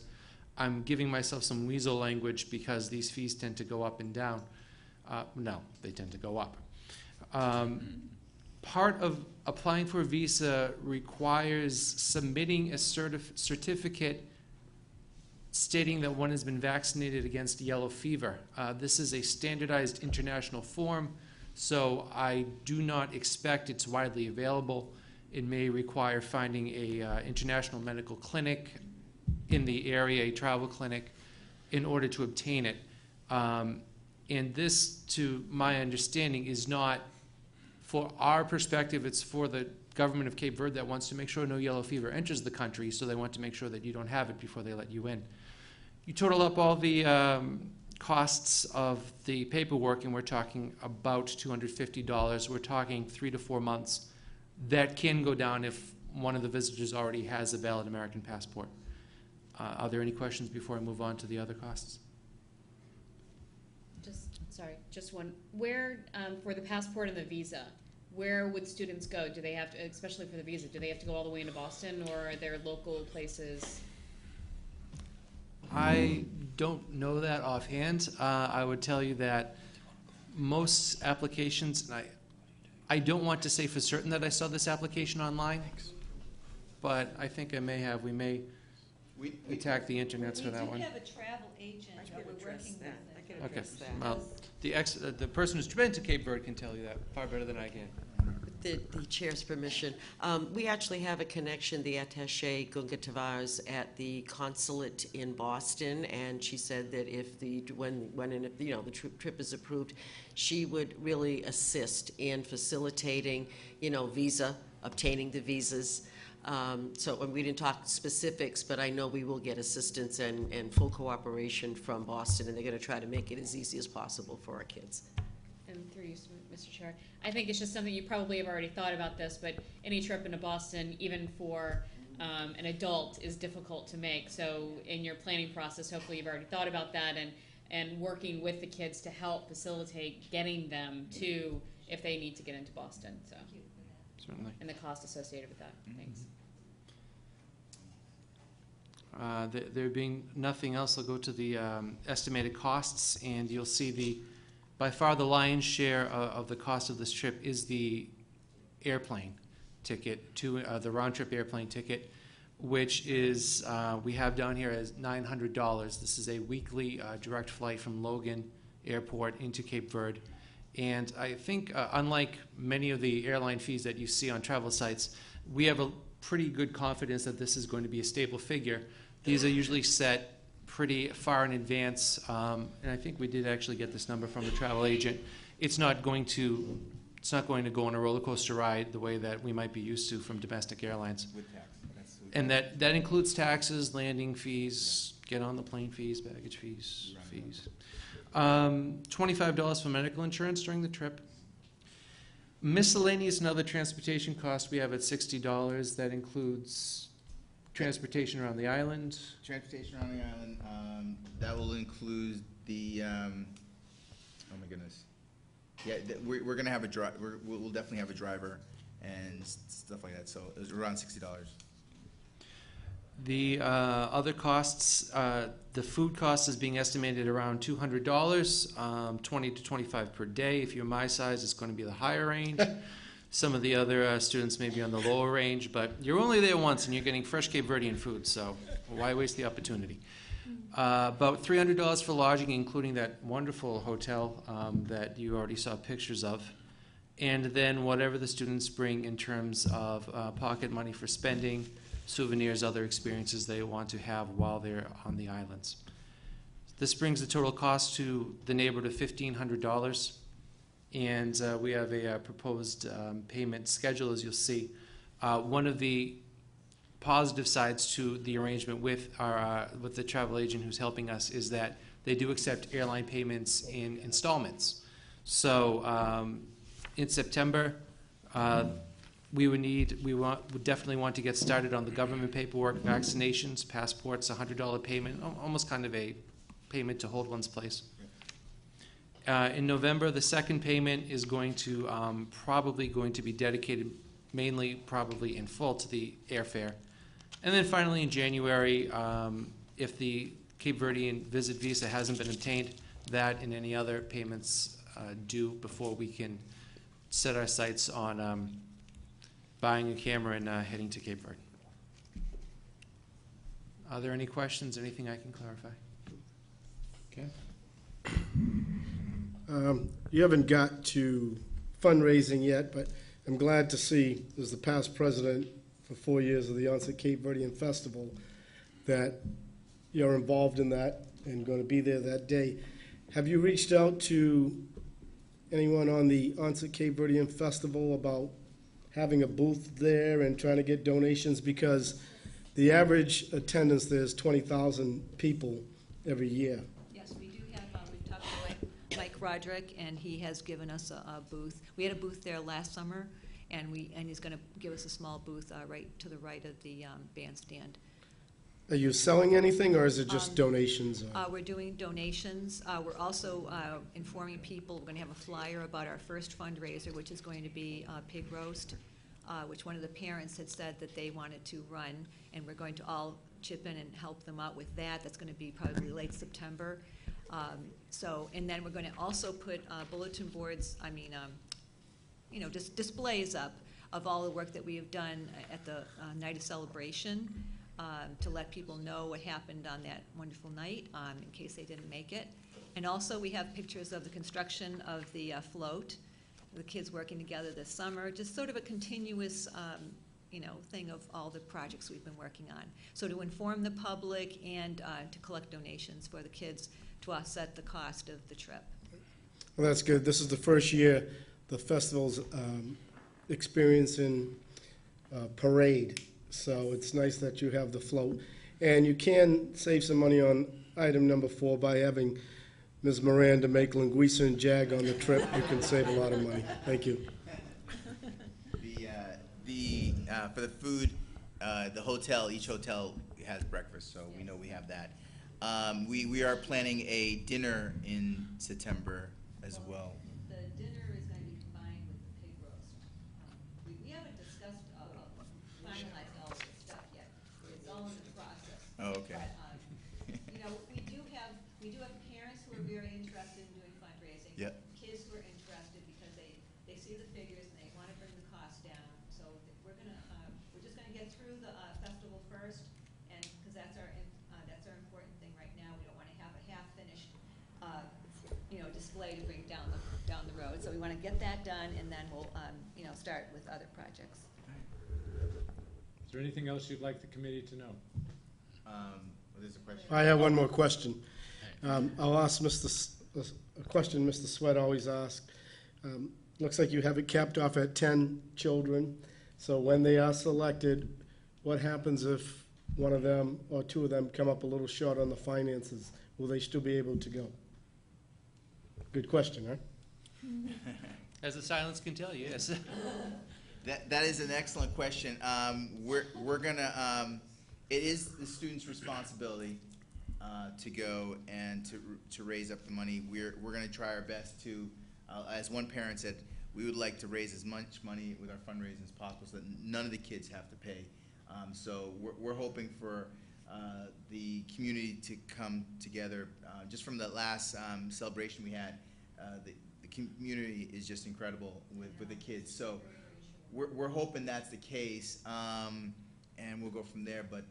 I'm giving myself some weasel language because these fees tend to go up and down. No, they tend to go up. Part of applying for a visa requires submitting a certificate stating that one has been vaccinated against yellow fever. This is a standardized international form, so I do not expect it's widely available. It may require finding a international medical clinic in the area, a travel clinic, in order to obtain it. And this, to my understanding, is not for our perspective. It's for the government of Cape Verde that wants to make sure no yellow fever enters the country, so they want to make sure that you don't have it before they let you in. You total up all the costs of the paperwork, and we're talking about $250. We're talking 3 to 4 months. That can go down if one of the visitors already has a valid American passport. Are there any questions before I move on to the other costs? Just one. Where, for the passport and the visa, where would students go? Do they have to, especially for the visa, do they have to go all the way into Boston, or are there local places? I don't know that offhand. I would tell you that most applications, and I don't want to say for certain that I saw this application online, but I think I may have. We may We tacked the internets for that We one. do have a travel agent I that can we're address working that. with. I can Okay, address that. well, the person who's been to Cape Verde can tell you that far better than I can. With the chair's permission, we actually have a connection, the attaché Gunga Tavares at the consulate in Boston, and she said that if when and if, you know, the trip is approved, she would really assist in facilitating, you know, obtaining the visas. And we didn't talk specifics, but I know we will get assistance and full cooperation from Boston, and they're going to try to make it as easy as possible for our kids. And through you, Mr. Chair, I think it's just something you probably have already thought about this, but any trip into Boston, even for an adult, is difficult to make. So in your planning process, hopefully you've already thought about that and working with the kids to help facilitate getting them to, if they need to get into Boston. So, Certainly. and the cost associated with that. Thanks. There being nothing else, I'll go to the estimated costs, and you'll see by far the lion's share of the cost of this trip is the airplane ticket, the round-trip airplane ticket, which is, we have down here as $900. This is a weekly direct flight from Logan Airport into Cape Verde. And I think, unlike many of the airline fees that you see on travel sites, we have a pretty good confidence that this is going to be a stable figure. These are usually set pretty far in advance, and I think we did actually get this number from the travel agent. It's not going to go on a roller coaster ride the way that we might be used to from domestic airlines. With tax. And that includes taxes, landing fees, get on the plane fees, baggage fees, $25 for medical insurance during the trip. Miscellaneous and other transportation costs we have at $60. That includes transportation around the island. Transportation around the island, that will include the, oh my goodness. Yeah, we're gonna have we'll definitely have a driver and stuff like that, so it was around $60. The other costs, the food cost is being estimated around $200, 20 to 25 per day. If you're my size, it's going to be the higher range. Some of the other students may be on the lower range, but you're only there once and you're getting fresh Cape Verdean food, so why waste the opportunity? About $300 for lodging, including that wonderful hotel that you already saw pictures of. And then whatever the students bring in terms of pocket money for spending, souvenirs, other experiences they want to have while they're on the islands. This brings the total cost to the neighborhood of $1,500. And we have a proposed payment schedule, as you'll see. One of the positive sides to the arrangement with the travel agent who's helping us is that they do accept airline payments in installments. So in September, we would definitely want to get started on the government paperwork, vaccinations, passports, $100 payment, almost kind of a payment to hold one's place. In November, the second payment is going to probably going to be dedicated mainly, probably in full, to the airfare. And then finally in January, if the Cape Verdean visit visa hasn't been obtained, that and any other payments due before we can set our sights on buying a camera and heading to Cape Verde. Are there any questions, anything I can clarify? Okay. You haven't got to fundraising yet, but I'm glad to see, as the past president for 4 years of the Onset Cape Verdean Festival, that you're involved in that and going to be there that day. Have you reached out to anyone on the Onset Cape Verdean Festival about having a booth there and trying to get donations? Because the average attendance there is 20,000 people every year. Yes, we do have, we've talked to Mike Roderick, and he has given us a booth. We had a booth there last summer, and he's going to give us a small booth right to the right of the bandstand. Are you selling anything, or is it just donations? We're doing donations. We're also informing people. We're going to have a flyer about our first fundraiser, which is going to be pig roast, which one of the parents had said that they wanted to run, and we're going to all chip in and help them out with that. That's going to be probably late September. And then we're going to also put bulletin boards, just displays up of all the work that we have done at the Night of Celebration. to let people know what happened on that wonderful night, in case they didn't make it. And also, we have pictures of the construction of the float, the kids working together this summer, just sort of a continuous, thing of all the projects we've been working on. So to inform the public and to collect donations for the kids to offset the cost of the trip. Well, that's good. This is the first year the festival's experiencing parade, so it's nice that you have the float. And you can save some money on item number 4 by having Ms. Miranda make linguiça and jag on the trip. You can save a lot of money. Thank you. For the food, the hotel, each hotel has breakfast, so we know we have that. We are planning a dinner in September as well. The dinner is going to be combined with the pig roast. We haven't discussed, finalized all of this stuff yet. It's all in the process. Oh, okay. But, we do have parents who are very interested in doing fundraising. Yep. Kids who are interested because they see the figures and they want to bring the cost down. So we're just gonna get through the festival first, and because that's our important thing right now. We don't want to have a half-finished display to bring down the road. So we want to get that done, and then we'll start with other projects. Is there anything else you'd like the committee to know? There's a question. I have one more question. I'll ask a question Mr. Sweat always asks. Looks like you have it capped off at 10 children. So when they are selected, what happens if one of them or 2 of them come up a little short on the finances? Will they still be able to go? Good question, huh? As the silence can tell you, yes. That is an excellent question. We're gonna. It is the student's responsibility to go and to raise up the money. We're gonna try our best to, as one parent said, we would like to raise as much money with our fundraising as possible so that none of the kids have to pay. So we're hoping for the community to come together. Just from the last celebration we had, the community is just incredible with the kids. So we're hoping that's the case, and we'll go from there. But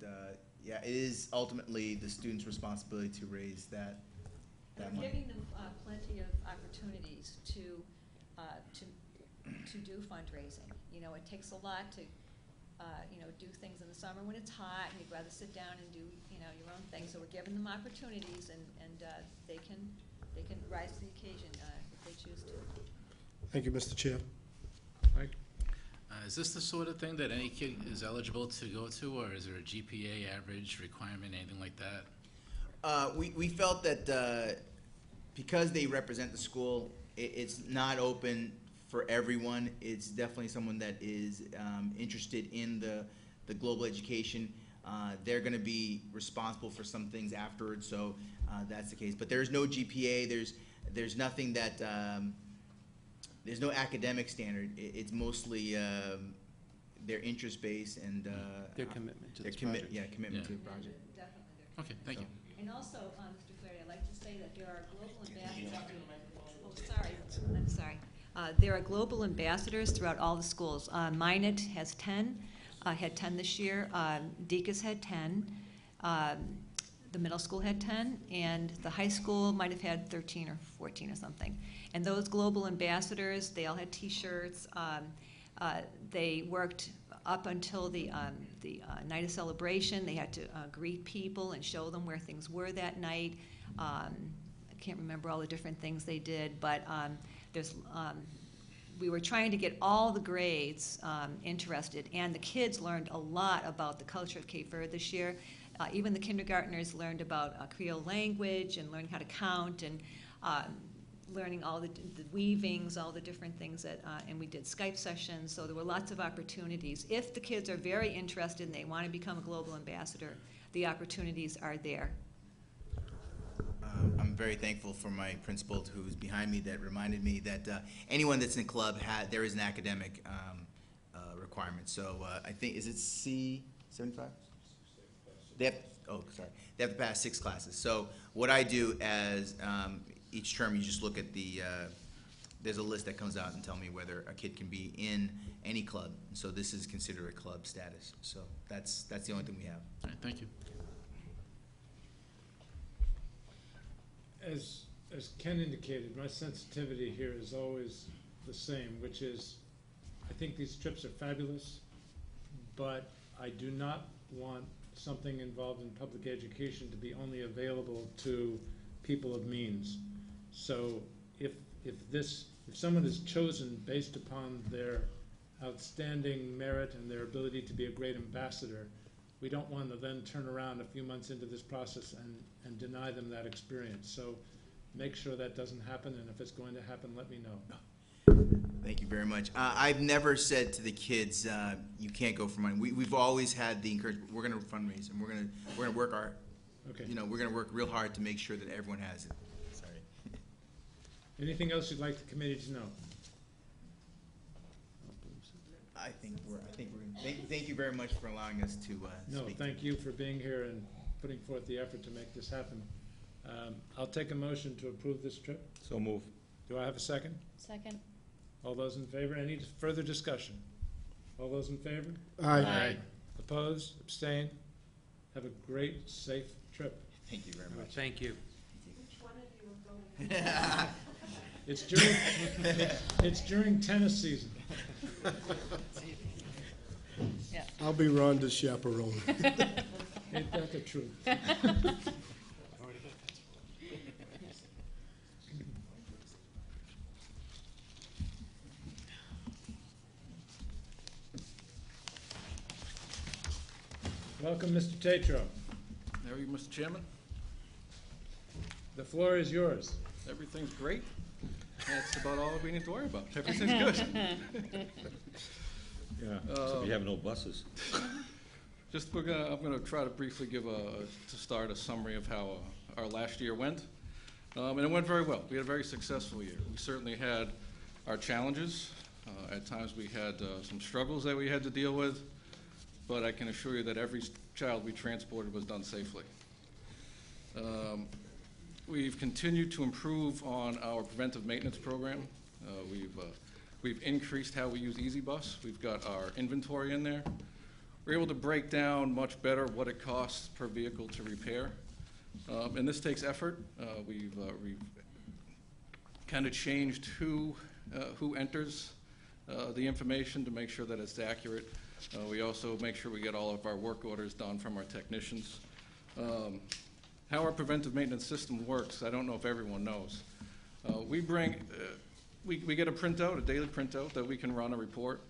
yeah, it is ultimately the student's responsibility to raise that We're money. giving them plenty of opportunities to do fundraising. It takes a lot to do things in the summer when it's hot and you'd rather sit down and do your own thing. So we're giving them opportunities, and they can rise to the occasion if they choose to. Thank you, Mr. Chair. Mike? Is this the sort of thing that any kid is eligible to go to, or is there a GPA average requirement, anything like that? We felt that because they represent the school, it's not open for everyone. It's definitely someone that is interested in the global education. They're going to be responsible for some things afterwards, so that's the case. But there's no GPA. There's nothing that there's no academic standard. It's mostly their interest base and Their commitment to their this commitment. project. Yeah, commitment Yeah. to the project. Definitely. Okay, thank you. And also, Mr. Flaherty, I'd like to say that there are global ambassadors. I'm sorry. There are global ambassadors throughout all the schools. Minot has 10, had 10 this year. Deacon's had 10. The middle school had 10, and the high school might have had 13 or 14 or something. And those global ambassadors, they all had T-shirts. They worked up until the night of celebration. They had to greet people and show them where things were that night. I can't remember all the different things they did, but we were trying to get all the grades interested, and the kids learned a lot about the culture of Cape Verde this year. Even the kindergartners learned about Creole language and learning how to count and learning all the weavings, all the different things and we did Skype sessions, so there were lots of opportunities. If the kids are very interested and they want to become a global ambassador, the opportunities are there. I'm very thankful for my principal who's behind me that reminded me that anyone that's in the club, there is an academic requirement. So I think, is it C75? They have to pass 6 classes. So what I do as each term, you just look at the there's a list that comes out and tell me whether a kid can be in any club. So this is considered a club status. So that's the only thing we have. All right, thank you. As Ken indicated, my sensitivity here is always the same, which is, I think these trips are fabulous, but I do not want something involved in public education to be only available to people of means. So if someone is chosen based upon their outstanding merit and their ability to be a great ambassador, we don't want to then turn around a few months into this process and deny them that experience. So make sure that doesn't happen, and if it's going to happen, let me know. Thank you very much. I've never said to the kids, you can't go for money. We've always had the encouragement, we're going to fundraise, and we're going to work Okay. we're going to work real hard to make sure that everyone has it. Sorry. Anything else you'd like the committee to know? Thank you very much for allowing us to No, speak. thank you for being here and putting forth the effort to make this happen. I'll take a motion to approve this trip. So move. Do I have a second? Second. All those in favor? Any further discussion? All those in favor? Aye. Opposed? Abstained? Have a great, safe trip. Thank you very much. Thank you. It's during tennis season. Yeah. I'll be Rhonda's chaperone. Ain't that the truth? Welcome, Mr. Tatro. How are you, Mr. Chairman? The floor is yours. Everything's great. That's about all we need to worry about. Everything's good. Yeah, so we have no buses. I'm gonna try to briefly give to start a summary of how our last year went. And it went very well. We had a very successful year. We certainly had our challenges. At times we had some struggles that we had to deal with, but I can assure you that every child we transported was done safely. We've continued to improve on our preventive maintenance program. We've increased how we use Easy Bus. We've got our inventory in there. We're able to break down much better what it costs per vehicle to repair. And this takes effort. We've kind of changed who enters the information to make sure that it's accurate. We also make sure we get all of our work orders done from our technicians. How our preventive maintenance system works, I don't know if everyone knows. We get a printout, a daily printout that we can run a report,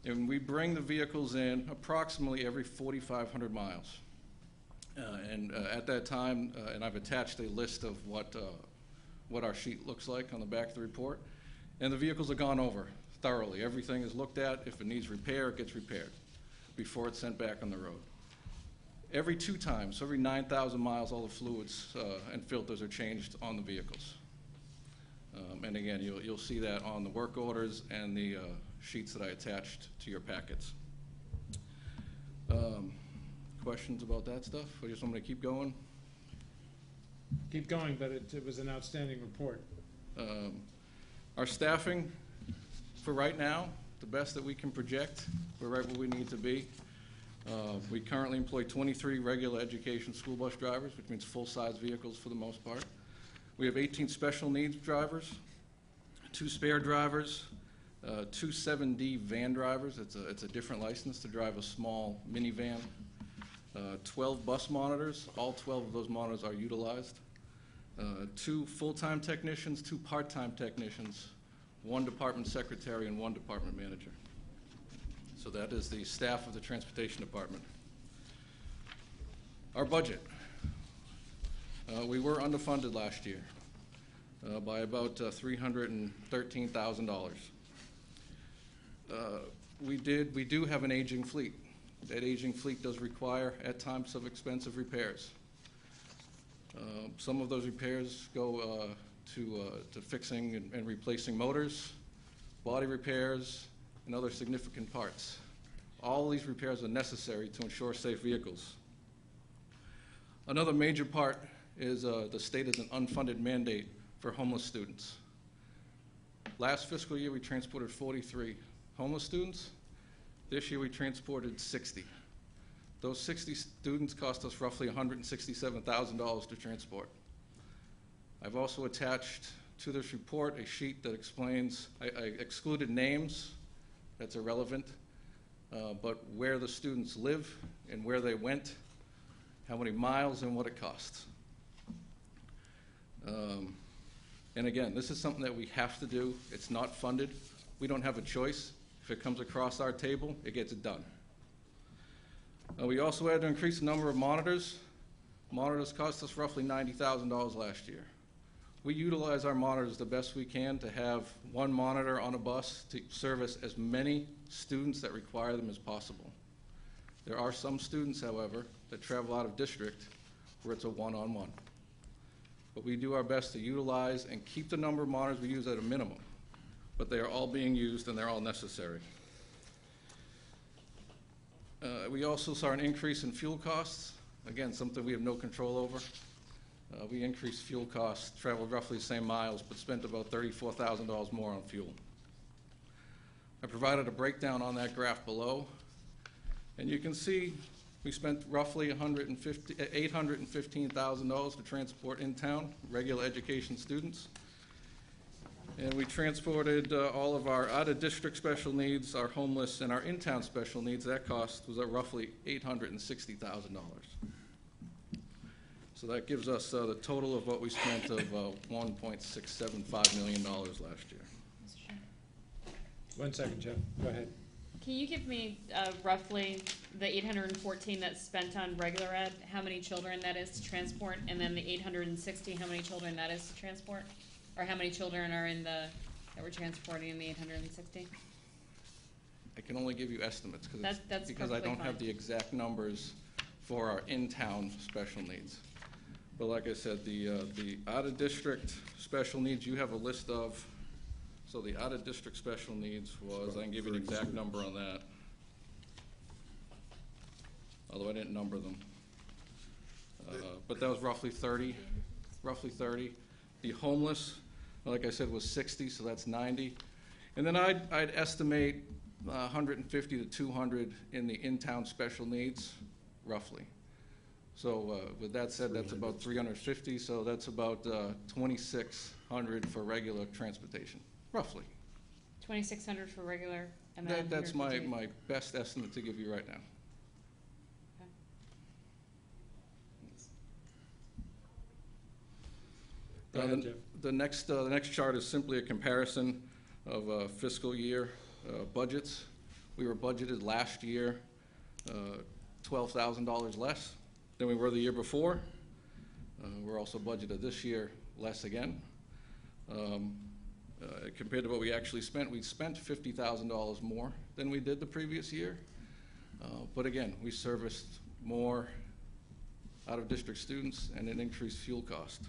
and we bring the vehicles in approximately every 4,500 miles. At that time, and I've attached a list of what our sheet looks like on the back of the report, and the vehicles are gone over thoroughly. Everything is looked at. If it needs repair, it gets repaired before it's sent back on the road. Every 2 times, so every 9,000 miles, all the fluids and filters are changed on the vehicles. And again, you'll see that on the work orders and the sheets that I attached to your packets. Questions about that stuff? Or just want me to keep going? Keep going, but it was an outstanding report. Our staffing, for right now, the best that we can project, we're right where we need to be. We currently employ 23 regular education school bus drivers, which means full-size vehicles for the most part. We have 18 special needs drivers, 2 spare drivers, 2 7D van drivers. It's a different license to drive a small minivan. 12 bus monitors. All 12 of those monitors are utilized. 2 full-time technicians, 2 part-time technicians, 1 department secretary, and 1 department manager. So that is the staff of the transportation department. Our budget. We were underfunded last year by about $313,000. We do have an aging fleet. That aging fleet does require, at times, some expensive repairs. Some of those repairs go to fixing and replacing motors, body repairs, and other significant parts. All these repairs are necessary to ensure safe vehicles. Another major part is the state has an unfunded mandate for homeless students. Last fiscal year, we transported 43 homeless students. This year, we transported 60. Those 60 students cost us roughly $167,000 to transport. I've also attached to this report a sheet that explains, I excluded names, that's irrelevant, but where the students live and where they went, how many miles, and what it costs. And again, this is something that we have to do. It's not funded. We don't have a choice. If it comes across our table, it gets it done. We also had to increase the number of monitors. Monitors cost us roughly $90,000 last year. We utilize our monitors the best we can to have one monitor on a bus to service as many students that require them as possible. There are some students, however, that travel out of district where it's a one-on-one. But we do our best to utilize and keep the number of monitors we use at a minimum. But they are all being used and they're all necessary. We also saw an increase in fuel costs. Again, something we have no control over. We increased fuel costs, traveled roughly the same miles, but spent about $34,000 more on fuel. I provided a breakdown on that graph below. And you can see we spent roughly $815,000 to transport in-town regular education students. And we transported all of our out-of-district special needs, our homeless, and our in-town special needs. That cost was roughly $860,000. So that gives us the total of what we spent of $1.675 million last year. Mr. Chair. 1 second, Jeff. Go ahead. Can you give me roughly the 814 that's spent on regular ed, how many children that is to transport, and then the 860, how many children that is to transport? Or how many children are in the, that we're transporting in the 860? I can only give you estimates That's because I don't have the exact numbers for our in-town special needs. But like I said, the out-of-district special needs, you have a list of. So the out-of-district special needs was, I can give you an exact number on that, although I didn't number them. But that was roughly 30. The homeless, like I said, was 60, so that's 90. And then I'd estimate 150 to 200 in the in-town special needs, roughly. So with that said, that's about 350, so that's about 2,600 for regular transportation. Roughly. 2,600 for regular, and then That's my 150. best estimate to give you right now. Go ahead, Jeff. The next chart is simply a comparison of fiscal year budgets. We were budgeted last year $12,000 less than we were the year before. We're also budgeted this year less again. Compared to what we actually spent, we spent $50,000 more than we did the previous year. But again, we serviced more out-of-district students and an increased fuel cost.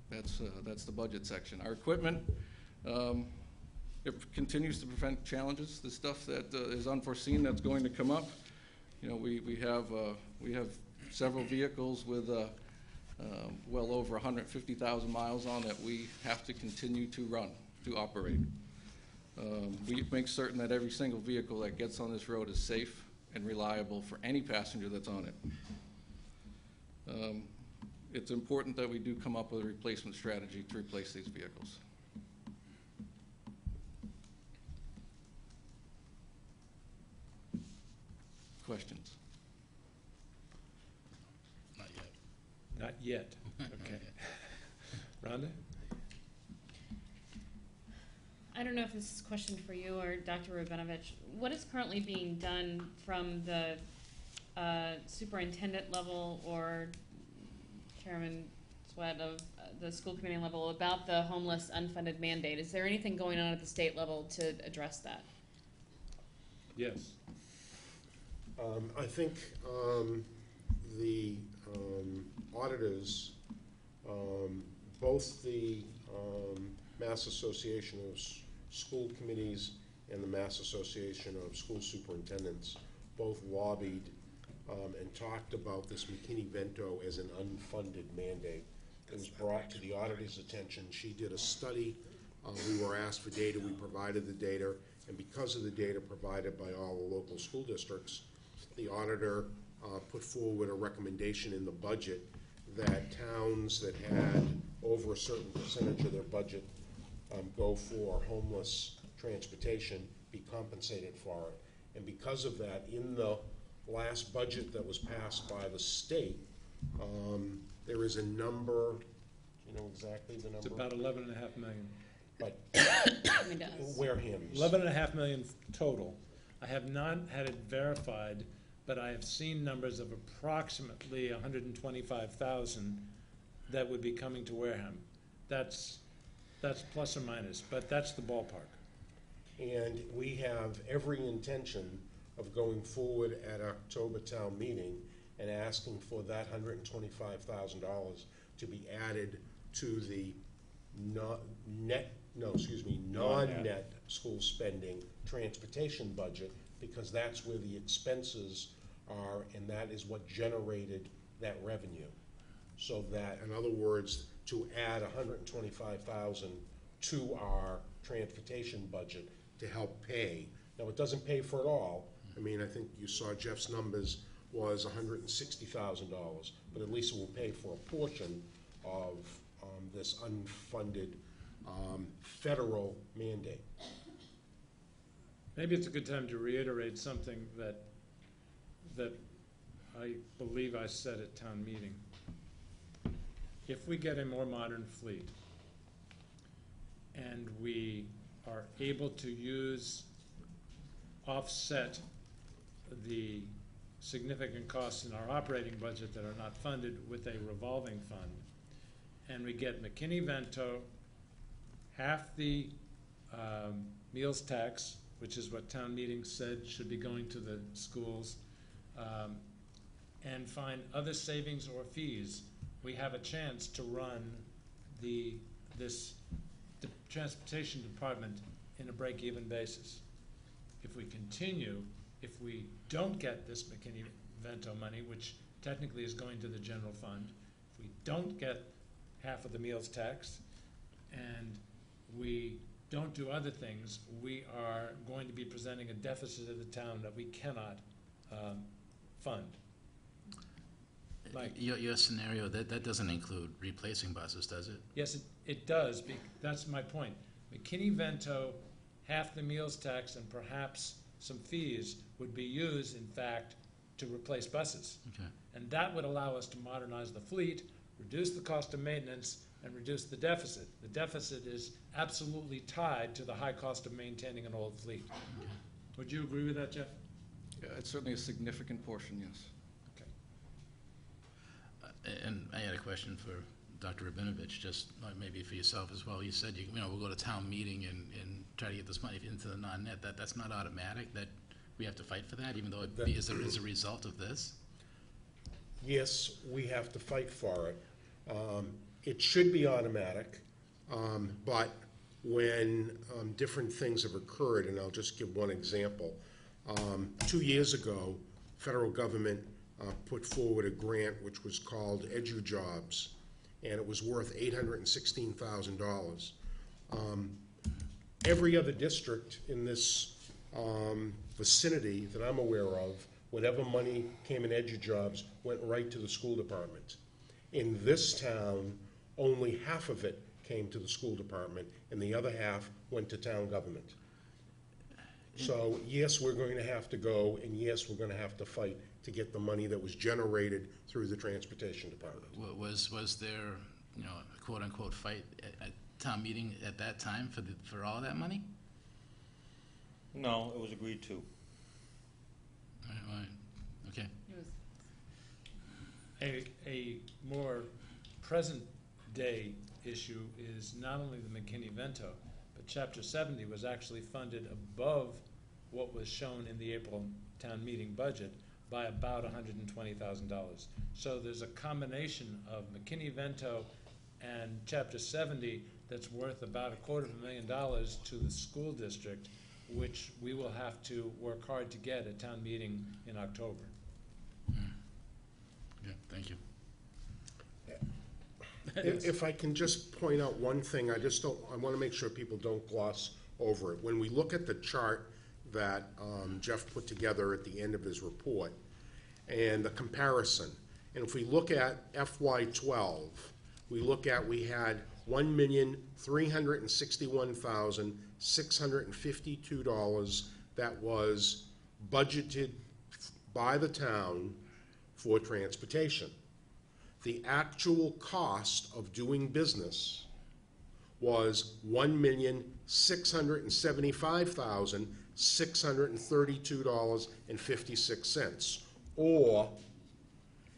That's the budget section. Our equipment, it continues to prevent challenges. The stuff that is unforeseen that's going to come up. You know, we have several vehicles with well over 150,000 miles on that we have to continue to run, to operate. We make certain that every single vehicle that gets on this road is safe and reliable for any passenger that's on it. It's important that we do come up with a replacement strategy to replace these vehicles. Questions? Not yet. Not yet. Okay. Rhonda? I don't know if this is a question for you or Dr. Rabinovich. What is currently being done from the superintendent level or Chairman Sweat of the school committee level about the homeless unfunded mandate? Is there anything going on at the state level to address that? Yes. I think the auditors, both the Mass Association of School Committees and the Mass Association of School Superintendents, both lobbied and talked about this McKinney-Vento as an unfunded mandate. It was brought to the auditor's attention. She did a study. We were asked for data. We provided the data. And because of the data provided by all the local school districts, the auditor put forward a recommendation in the budget that towns that had over a certain percentage of their budget go for homeless transportation be compensated for it. And because of that, in the last budget that was passed by the state, there is a number, do you know exactly the number? It's about 11.5 million. But It does. Wareham's. 11.5 million total. I have not had it verified, but I have seen numbers of approximately 125,000 that would be coming to Wareham. That's plus or minus, but that's the ballpark. And we have every intention of going forward at October town meeting and asking for that $125,000 to be added to the non-net school spending transportation budget, because that's where the expenses are, and that is what generated that revenue. So that, in other words, to add $125,000 to our transportation budget to help pay. Now, it doesn't pay for it all. I mean, I think you saw Jeff's numbers was $160,000, but at least it will pay for a portion of this unfunded federal mandate. Maybe it's a good time to reiterate something that I believe I said at town meeting. If we get a more modern fleet and we are able to offset the significant costs in our operating budget that are not funded with a revolving fund, and we get McKinney-Vento, half the meals tax, which is what town meeting said should be going to the schools, and find other savings or fees, we have a chance to run the transportation department in a break-even basis. If we continue, if we don't get this McKinney-Vento money, which technically is going to the general fund, if we don't get half of the meals tax, and we don't do other things, we are going to be presenting a deficit of the town that we cannot fund. Mike? Your scenario, that doesn't include replacing buses, does it? Yes, it does. That's my point. McKinney-Vento, half the meals tax, and perhaps some fees would be used, in fact, to replace buses. Okay. And that would allow us to modernize the fleet, reduce the cost of maintenance, and reduce the deficit. The deficit is absolutely tied to the high cost of maintaining an old fleet. Okay. Would you agree with that, Jeff? Yeah, it's certainly a significant portion, yes. And I had a question for Dr. Rabinovich, just maybe for yourself as well. You said, we'll go to town meeting and try to get this money into the non-net. That's not automatic, that we have to fight for that, even though it is a result of this? Yes, we have to fight for it. It should be automatic, but when different things have occurred, and I'll just give one example. 2 years ago, federal government put forward a grant which was called EduJobs, and it was worth $816,000. Every other district in this vicinity that I'm aware of, whatever money came in EduJobs went right to the school department. In this town, only half of it came to the school department, and the other half went to town government. So yes, we're going to have to go, and yes, we're going to have to fight to get the money that was generated through the transportation department. Was there, a quote-unquote fight at town meeting at that time for all that money? No, it was agreed to. All right. Okay. A more present-day issue is not only the McKinney-Vento, but Chapter 70 was actually funded above what was shown in the April town meeting budget by about $120,000. So there's a combination of McKinney-Vento and Chapter 70 that's worth about $250,000 to the school district, which we will have to work hard to get at town meeting in October. Yeah, thank you. If I can just point out one thing, I want to make sure people don't gloss over it. When we look at the chart that Jeff put together at the end of his report, and the comparison, and if we look at FY12, we had $1,361,652 that was budgeted by the town for transportation. The actual cost of doing business was $1,675,632.56, or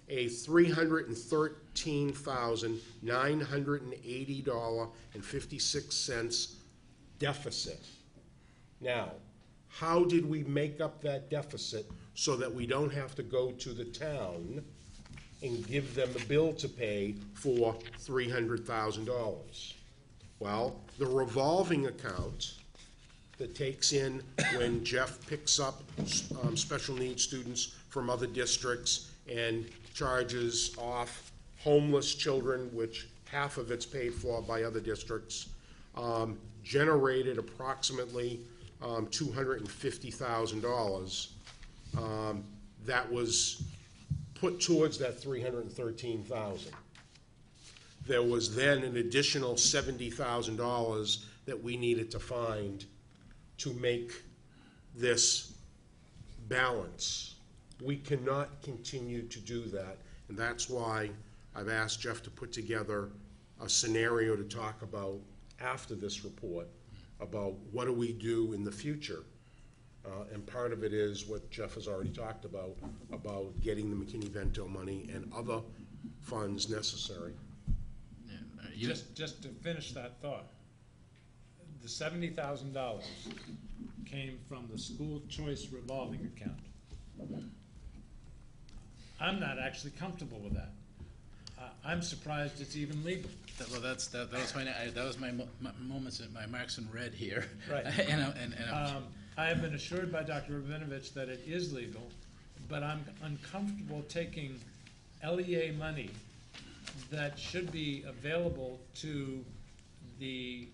a $313,980.56 deficit. Now, how did we make up that deficit so that we don't have to go to the town and give them a bill to pay for $300,000? Well, the revolving account that takes in when Jeff picks up special needs students from other districts and charges off homeless children, which half of it's paid for by other districts, generated approximately $250,000 that was put towards that $313,000. There was then an additional $70,000 that we needed to find to make this balance. We cannot continue to do that, and that's why I've asked Jeff to put together a scenario to talk about after this report about what do we do in the future. And part of it is what Jeff has already talked about getting the McKinney-Vento money and other funds necessary. Just to finish that thought, the $70,000 came from the school choice revolving account. I'm not actually comfortable with that. I'm surprised it's even legal. Well, that was my moments, my marks in red here. Right. and I have been assured by Dr. Rabinovich that it is legal, but I'm uncomfortable taking LEA money that should be available to the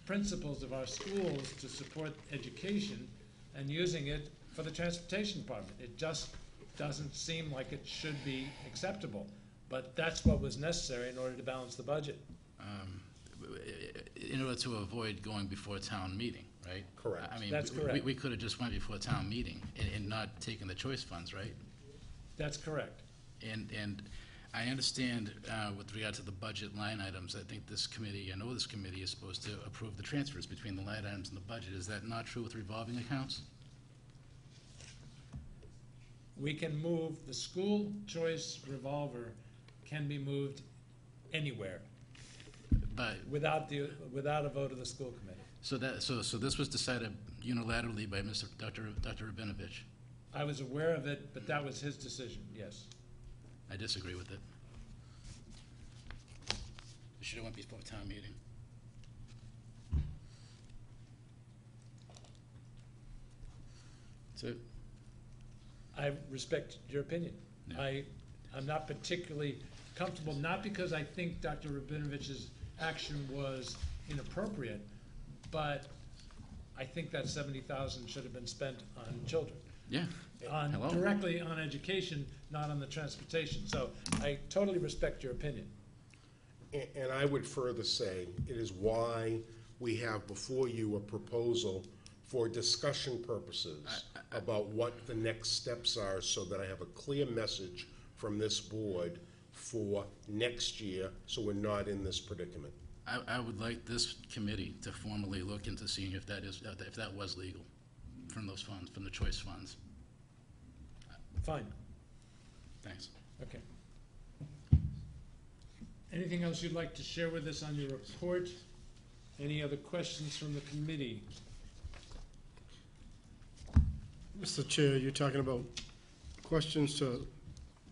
principals of our schools to support education and using it for the transportation department. It just doesn't seem like it should be acceptable, but that's what was necessary in order to balance the budget. In order to avoid going before a town meeting, right? Correct. I mean, That's correct. we could have just went before a town meeting and not taken the choice funds, right? That's correct. And I understand with regard to the budget line items, I think this committee, I know this committee is supposed to approve the transfers between the line items and the budget. Is that not true with revolving accounts? We can move, the school choice revolver can be moved anywhere But without a vote of the school committee. so this was decided unilaterally by Dr. Rabinovich. I was aware of it, but that was his decision, yes. I disagree with it. We should have went before town meeting. That's it. I respect your opinion. Yeah. I'm not particularly comfortable, not because I think Dr. Rabinovich's action was inappropriate, but I think that $70,000 should have been spent on children. Yeah. Hello. Directly on education, not on the transportation. So I totally respect your opinion. And I would further say, it is why we have before you a proposal for discussion purposes about what the next steps are, so that I have a clear message from this board for next year, so we're not in this predicament. I would like this committee to formally look into seeing if that was legal from those funds, from the choice funds. Fine, Thanks. okay. Anything else you'd like to share with us on your report? Any other questions from the committee? Mr. Chair, you're talking about questions to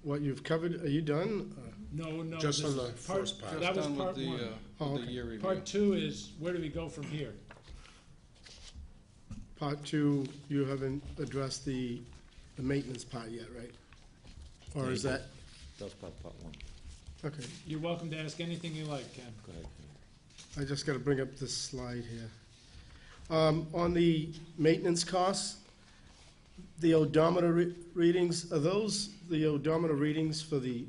what you've covered. Are you done? No. Just this on the is part- first part. That was Done with part the, one. Oh, with the okay. year review. Part two is, where do we go from here? Part two, you haven't addressed the maintenance part yet, right? Or is that, That was part one. Okay, You're welcome to ask anything you like, Ken. Go ahead. I just gotta bring up this slide here. On the maintenance costs, the odometer readings, are those the odometer readings for the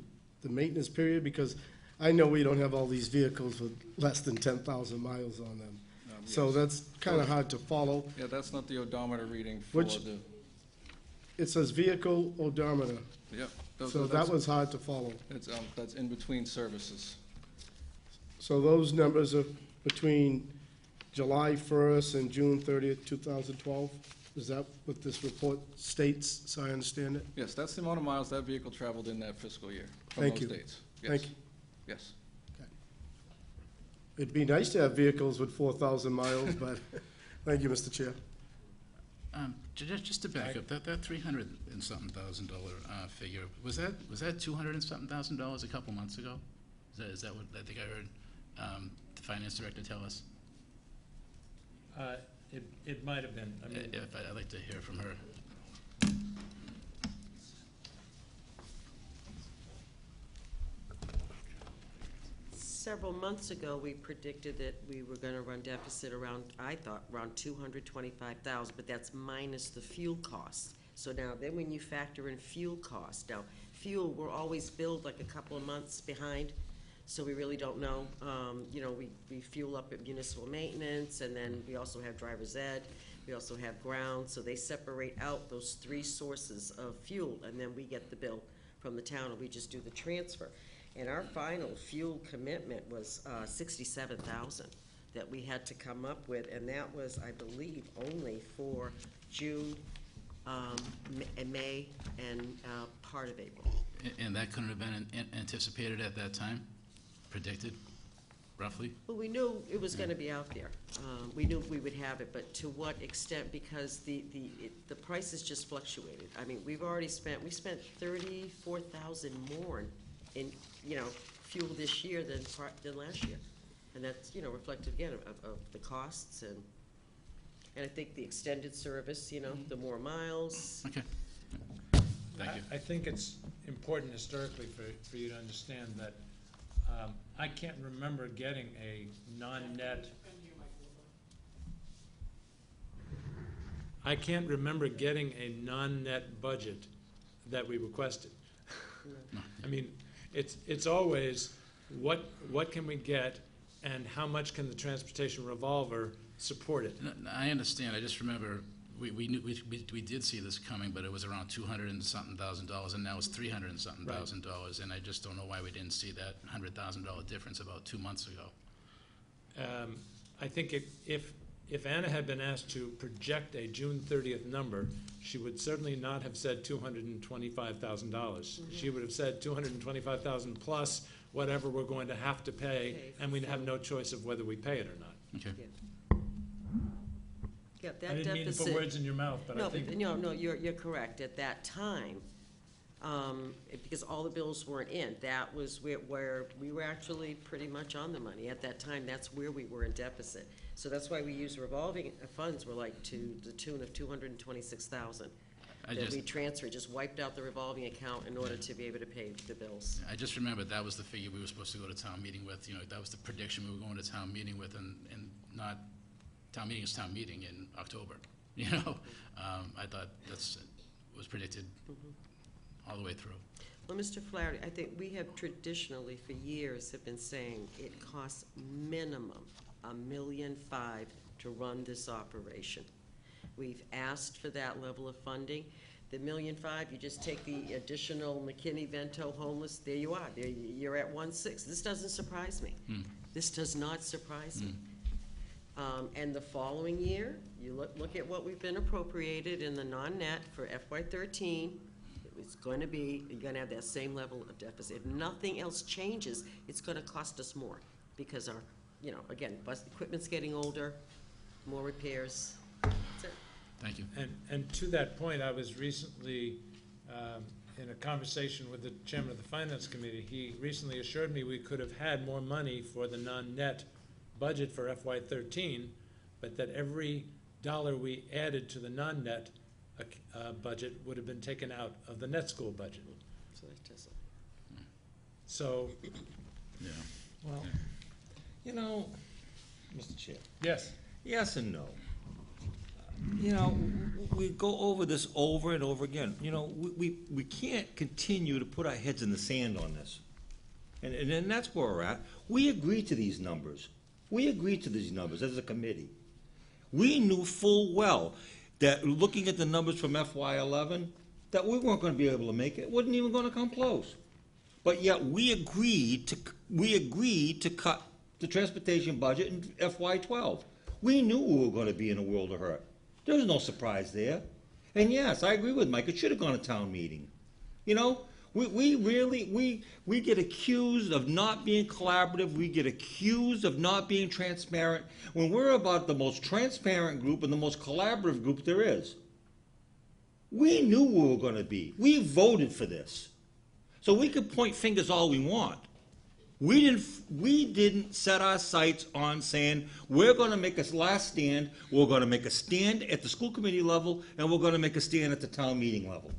maintenance period? Because I know we don't have all these vehicles with less than 10,000 miles on them. So Yes. that's kinda hard to follow. Yeah, that's not the odometer reading for Which- the, It says vehicle odometer, yep. those so are- that that's- was hard to follow. That's in between services. So those numbers are between July 1st and June 30th, 2012? Is that what this report states, so I understand it? Yes, that's the amount of miles that vehicle traveled in that fiscal year from Thank those you. dates. Thank Yes. you. Yes. It'd be nice to have vehicles with 4,000 miles, but, thank you, Mr. Chair. Just to back up, that $300 and something thousand figure, was that $200 and something thousand a couple months ago? Is that what I think I heard the finance director tell us? It might have been. I mean, I'd like to hear from her. Several months ago, we predicted that we were gonna run deficit around, I thought, around 225,000, but that's minus the fuel costs. So now, then when you factor in fuel costs, now, fuel, we're always billed like a couple of months behind, so we really don't know. You know, we fuel up at municipal maintenance, and then we also have driver's ed, we also have ground, so they separate out those three sources of fuel, and then we get the bill from the town, and we just do the transfer. And our final fuel commitment was 67,000 that we had to come up with, and that was, I believe, only for June, May, and part of April. And that couldn't have been anticipated at that time? Predicted, roughly? Well, we knew it was gonna be out there. We knew we would have it, but to what extent, because the prices just fluctuated. I mean, we spent 34,000 more in, you know, fuel this year than last year. And that's, you know, reflective again of the costs and I think the extended service, you know, the more miles. Okay. Thank you. I think it's important historically for you to understand that I can't remember getting a non-net. I can't remember getting a non-net budget that we requested. I mean, it's always what can we get and how much can the transportation revolver support it? I understand. I just remember we did see this coming, but it was around $200 and something thousand, and now it's $300 and something Right. thousand, and I just don't know why we didn't see that $100,000 difference about 2 months ago. I think if Anna had been asked to project a June 30th number, she would certainly not have said $225,000. She would have said $225,000 plus whatever we're going to have to pay, and we'd have no choice of whether we pay it or not. Okay. Yeah, I that didn't mean to put deficit. words in your mouth, but I No, think. but, no, you're correct. At that time, because all the bills weren't in, that was where we were actually pretty much on the money. At that time, that's where we were in deficit. So that's why we use revolving funds were like to the tune of 226,000. That we transferred, just wiped out the revolving account in order to be able to pay the bills. I just remember that was the figure we were supposed to go to town meeting with, that was the prediction we were going to town meeting with, and not, town meeting is town meeting in October, I thought was predicted all the way through. Well, Mr. Flaherty, I think we have traditionally, for years, have been saying it costs minimum $1.5 million to run this operation. We've asked for that level of funding. The $1.5 million, you just take the additional McKinney-Vento homeless, there you are. There you're at 1.6. This doesn't surprise me. This does not surprise me. And the following year, you look at what we've been appropriated in the non-net for FY13. It's going to be, you're going to have that same level of deficit. If nothing else changes, it's going to cost us more because our, again, bus equipment's getting older, more repairs. That's it. Thank you. And to that point, I was recently in a conversation with the chairman of the finance committee. He recently assured me we could have had more money for the non-net budget for FY13, but that every dollar we added to the non-net budget would have been taken out of the net school budget. So that doesn't. So, Yeah. Well, you know, Mr. Chair, yes, yes and no. You know, we go over this over and over again. You know, we can't continue to put our heads in the sand on this. And that's where we're at. We agreed to these numbers. We agreed to these numbers as a committee. We knew full well that looking at the numbers from FY11, that we weren't going to be able to make it. It wasn't even going to come close. But yet we agreed to cut the transportation budget in FY12. We knew we were going to be in a world of hurt. There was no surprise there. And yes, I agree with Mike. It should have gone to town meeting. You know, we really get accused of not being collaborative. We get accused of not being transparent when we're about the most transparent group and the most collaborative group there is. We knew we were going to be. We voted for this. So we could point fingers all we want. We didn't set our sights on saying, we're going to make a last stand, we're going to make a stand at the school committee level, and we're going to make a stand at the town meeting level.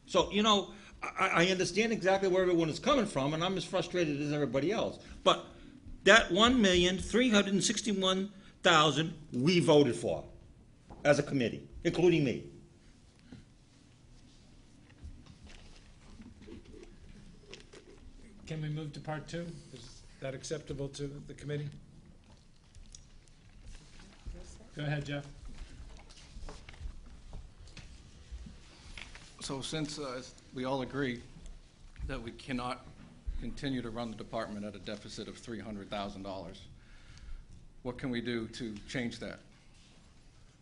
So, you know, I understand exactly where everyone is coming from, and I'm as frustrated as everybody else. But that $1,361,000 we voted for as a committee, including me. can we move to part two? Is that acceptable to the committee? Go ahead, Jeff. So since we all agree that we cannot continue to run the department at a deficit of $300,000, what can we do to change that?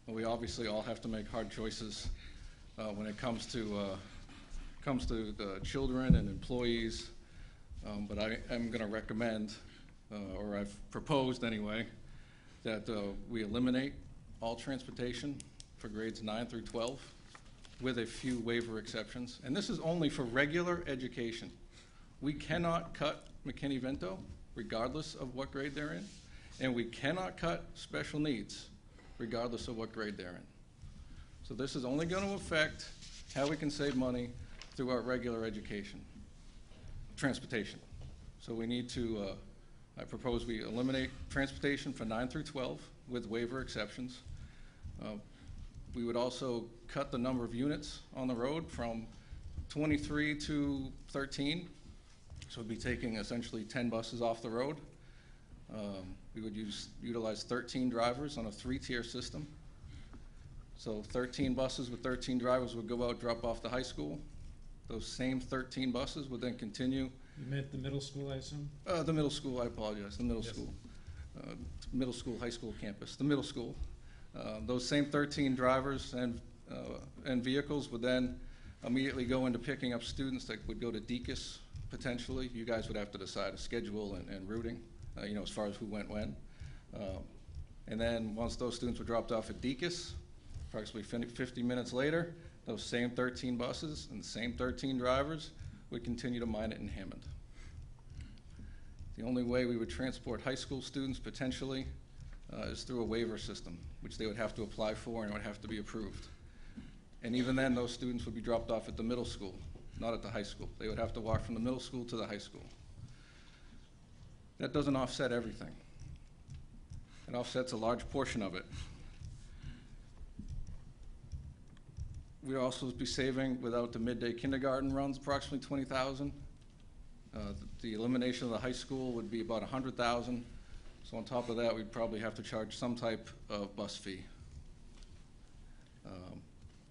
Well, we obviously all have to make hard choices when it comes to the children and employees, but I am going to recommend, or I've proposed anyway, that we eliminate all transportation for grades 9 through 12 with a few waiver exceptions. And this is only for regular education. We cannot cut McKinney-Vento regardless of what grade they're in, and we cannot cut special needs regardless of what grade they're in. So this is only going to affect how we can save money through our regular education, transportation. So we need to, I propose we eliminate transportation for 9 through 12 with waiver exceptions. We would also cut the number of units on the road from 23 to 13. So we'd be taking essentially 10 buses off the road. We would utilize 13 drivers on a 3-tier system. So 13 buses with 13 drivers would go out, drop off the high school. Those same 13 buses would then continue. You meant the middle school, I assume? The middle school, I apologize, the middle Yes. school. Middle school, high school campus, the middle school. Those same 13 drivers and vehicles would then immediately go into picking up students that would go to Deacon's potentially. You guys would have to decide a schedule and routing, you know, as far as who went when. And then once those students were dropped off at Deacon's, approximately 50 minutes later, those same 13 buses and the same 13 drivers would continue to mine it in Hammond. The only way we would transport high school students potentially is through a waiver system, which they would have to apply for and would have to be approved. And even then, those students would be dropped off at the middle school, not at the high school. They would have to walk from the middle school to the high school. That doesn't offset everything. It offsets a large portion of it. We'd also be saving, without the midday kindergarten runs, approximately $20,000. The elimination of the high school would be about $100,000. So on top of that, we'd probably have to charge some type of bus fee.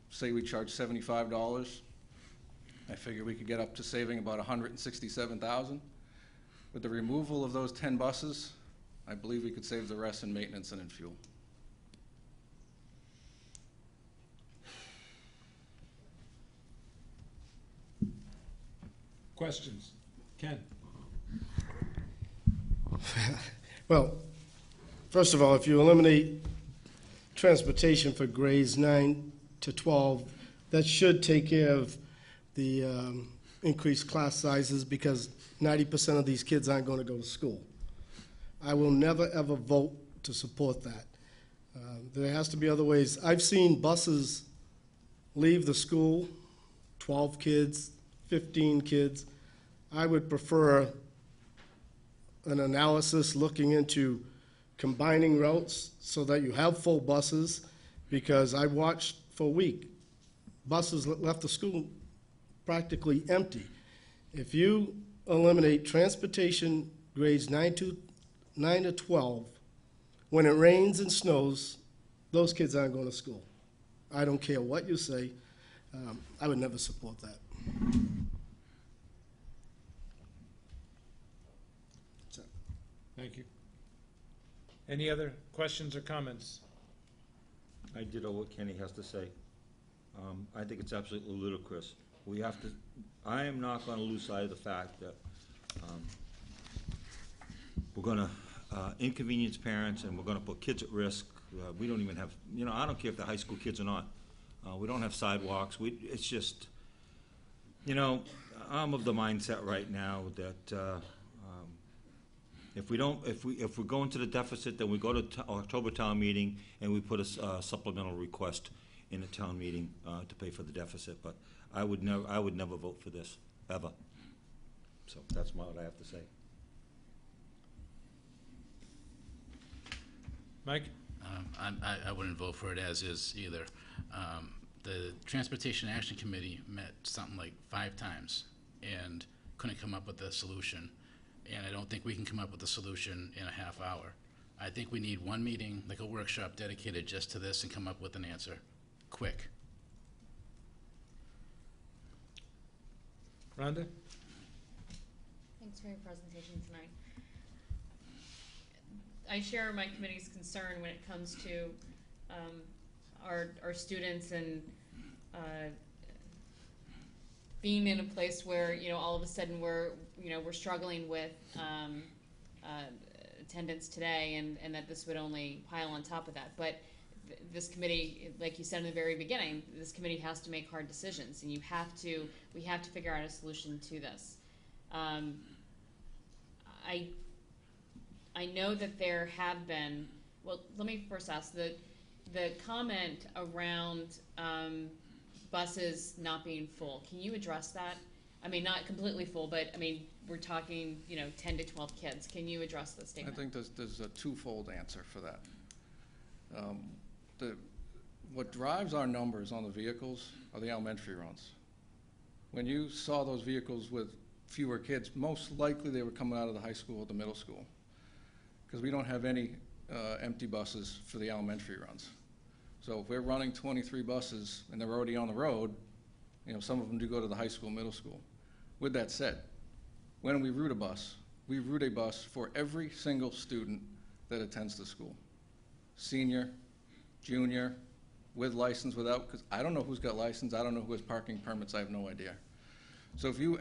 Say we charge $75. I figure we could get up to saving about $167,000. With the removal of those 10 buses, I believe we could save the rest in maintenance and in fuel. Questions? Ken? Well, first of all, if you eliminate transportation for grades 9 to 12, that should take care of the increased class sizes because 90% of these kids aren't going to go to school. I will never, ever vote to support that. There has to be other ways. I've seen buses leave the school, 12 kids, 15 kids. I would prefer an analysis looking into combining routes so that you have full buses, because I watched for a week, buses left the school practically empty. If you eliminate transportation grades 9 to 12, when it rains and snows, those kids aren't going to school. I don't care what you say. I would never support that. Thank you. Any other questions or comments? I ditto what Kenny has to say. I think it's absolutely ludicrous. We have to, I am not gonna lose sight of the fact that, we're gonna, inconvenience parents and we're gonna put kids at risk. We don't even have, I don't care if they're high school kids or not. We don't have sidewalks. It's just, I'm of the mindset right now that, if we go into the deficit, then we go to October town meeting and we put a supplemental request in the town meeting to pay for the deficit. But I would never vote for this, ever. So that's what I have to say. Mike? I wouldn't vote for it as is either. The Transportation Action Committee met something like 5 times and couldn't come up with a solution. And I don't think we can come up with a solution in a half hour. I think we need one meeting, like a workshop dedicated just to this, and come up with an answer, quick. Rhonda? Thanks for your presentation tonight. I share my committee's concern when it comes to our students and being in a place where all of a sudden we're struggling with attendance today, and that this would only pile on top of that. But this committee, like you said in the very beginning, this committee has to make hard decisions, and we have to figure out a solution to this. I know that there have been. Well, let me first ask the comment around buses not being full. Can you address that? I mean, not completely full, but I mean, we're talking 10 to 12 kids. Can you address the statement? I think there's a twofold answer for that. What drives our numbers on the vehicles are the elementary runs. When you saw those vehicles with fewer kids, most likely they were coming out of the high school or the middle school, because we don't have any empty buses for the elementary runs. So if we're running 23 buses and they're already on the road, some of them do go to the high school, middle school. With that said, when we route a bus for every single student that attends the school. Senior, junior, with license, without, because I don't know who's got license, I don't know who has parking permits, I have no idea. So if you,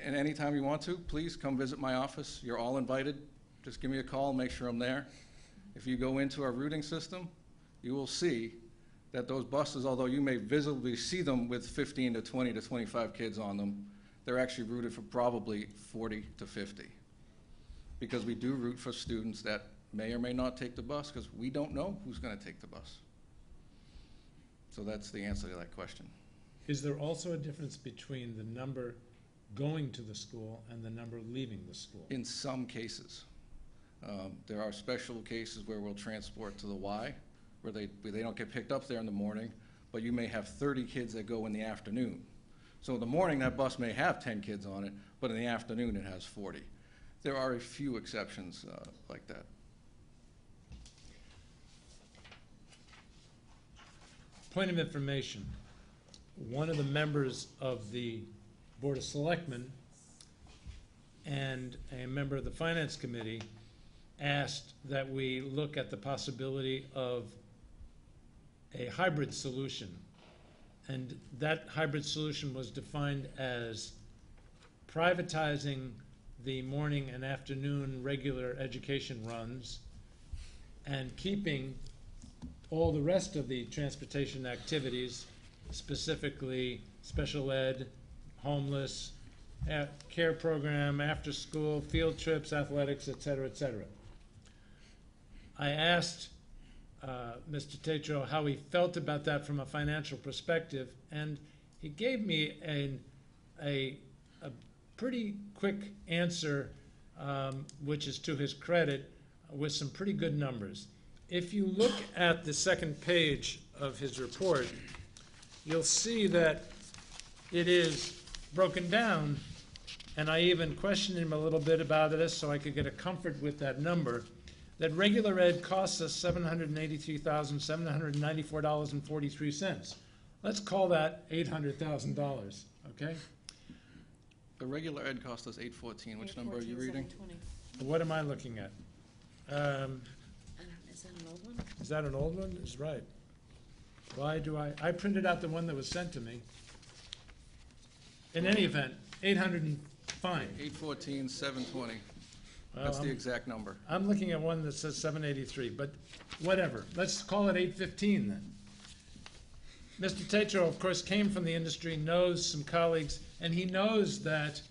and anytime you want to, please come visit my office. You're all invited. Just give me a call, make sure I'm there. If you go into our routing system, you will see that those buses, although you may visibly see them with 15 to 20 to 25 kids on them, they're actually routed for probably 40 to 50. Because we do route for students that may or may not take the bus, because we don't know who's going to take the bus. So that's the answer to that question. Is there also a difference between the number going to the school and the number leaving the school? In some cases. There are special cases where we'll transport to the Y, where they don't get picked up there in the morning, but you may have 30 kids that go in the afternoon. So in the morning, that bus may have 10 kids on it, but in the afternoon, it has 40. There are a few exceptions like that. Point of information. One of the members of the Board of Selectmen and a member of the Finance Committee asked that we look at the possibility of a hybrid solution. And that hybrid solution was defined as privatizing the morning and afternoon regular education runs and keeping all the rest of the transportation activities, specifically special ed, homeless, care program, after school, field trips, athletics, et cetera, et cetera. I asked Mr. Tatro how he felt about that from a financial perspective, and he gave me a pretty quick answer, which is to his credit, with some pretty good numbers. If you look at the second page of his report, you'll see that it is broken down, and I even questioned him a little bit about this so I could get a comfort with that number, that regular ed costs us $783,794.43. Let's call that $800,000, okay? The regular ed cost us $814. Which number are you reading? What am I looking at? Is that an old one? Is that an old one? Is right. Why do I printed out the one that was sent to me. In any event, 800 and fine. 814, 720. Well, That's the exact number. I'm looking at one that says 783, but whatever. Let's call it 815 then. Mr. Tetro, of course, came from the industry, knows some colleagues, and he knows that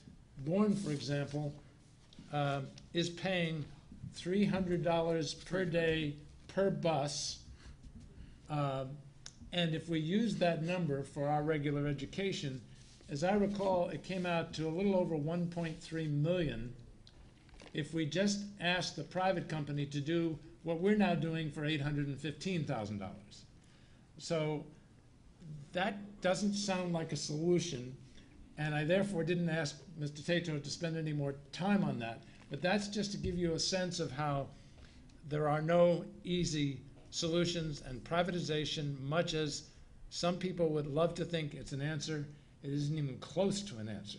Bourne, for example, is paying $300 per day per bus. And if we use that number for our regular education, as I recall, it came out to a little over 1.3 million if we just asked the private company to do what we're now doing for $815,000. So that doesn't sound like a solution, and I therefore didn't ask Mr. Tato to spend any more time on that. But that's just to give you a sense of how there are no easy solutions, and privatization, much as some people would love to think it's an answer, it isn't even close to an answer.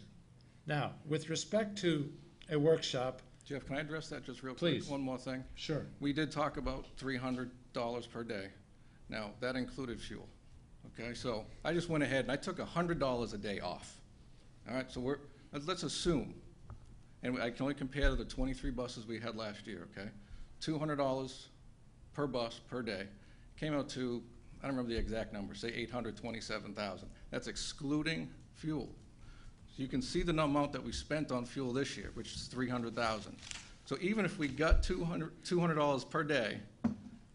Now, with respect to a workshop, Jeff, can I address that just real Please. quick? One more thing. sure. We did talk about $300 per day. Now, that included fuel, okay? So I just went ahead and I took $100 a day off. All right, so let's assume, and I can only compare to the 23 buses we had last year, okay? $200 per bus per day came out to, I don't remember the exact number, say 827,000. That's excluding fuel. So you can see the amount that we spent on fuel this year, which is 300,000. So even if we got $200 per day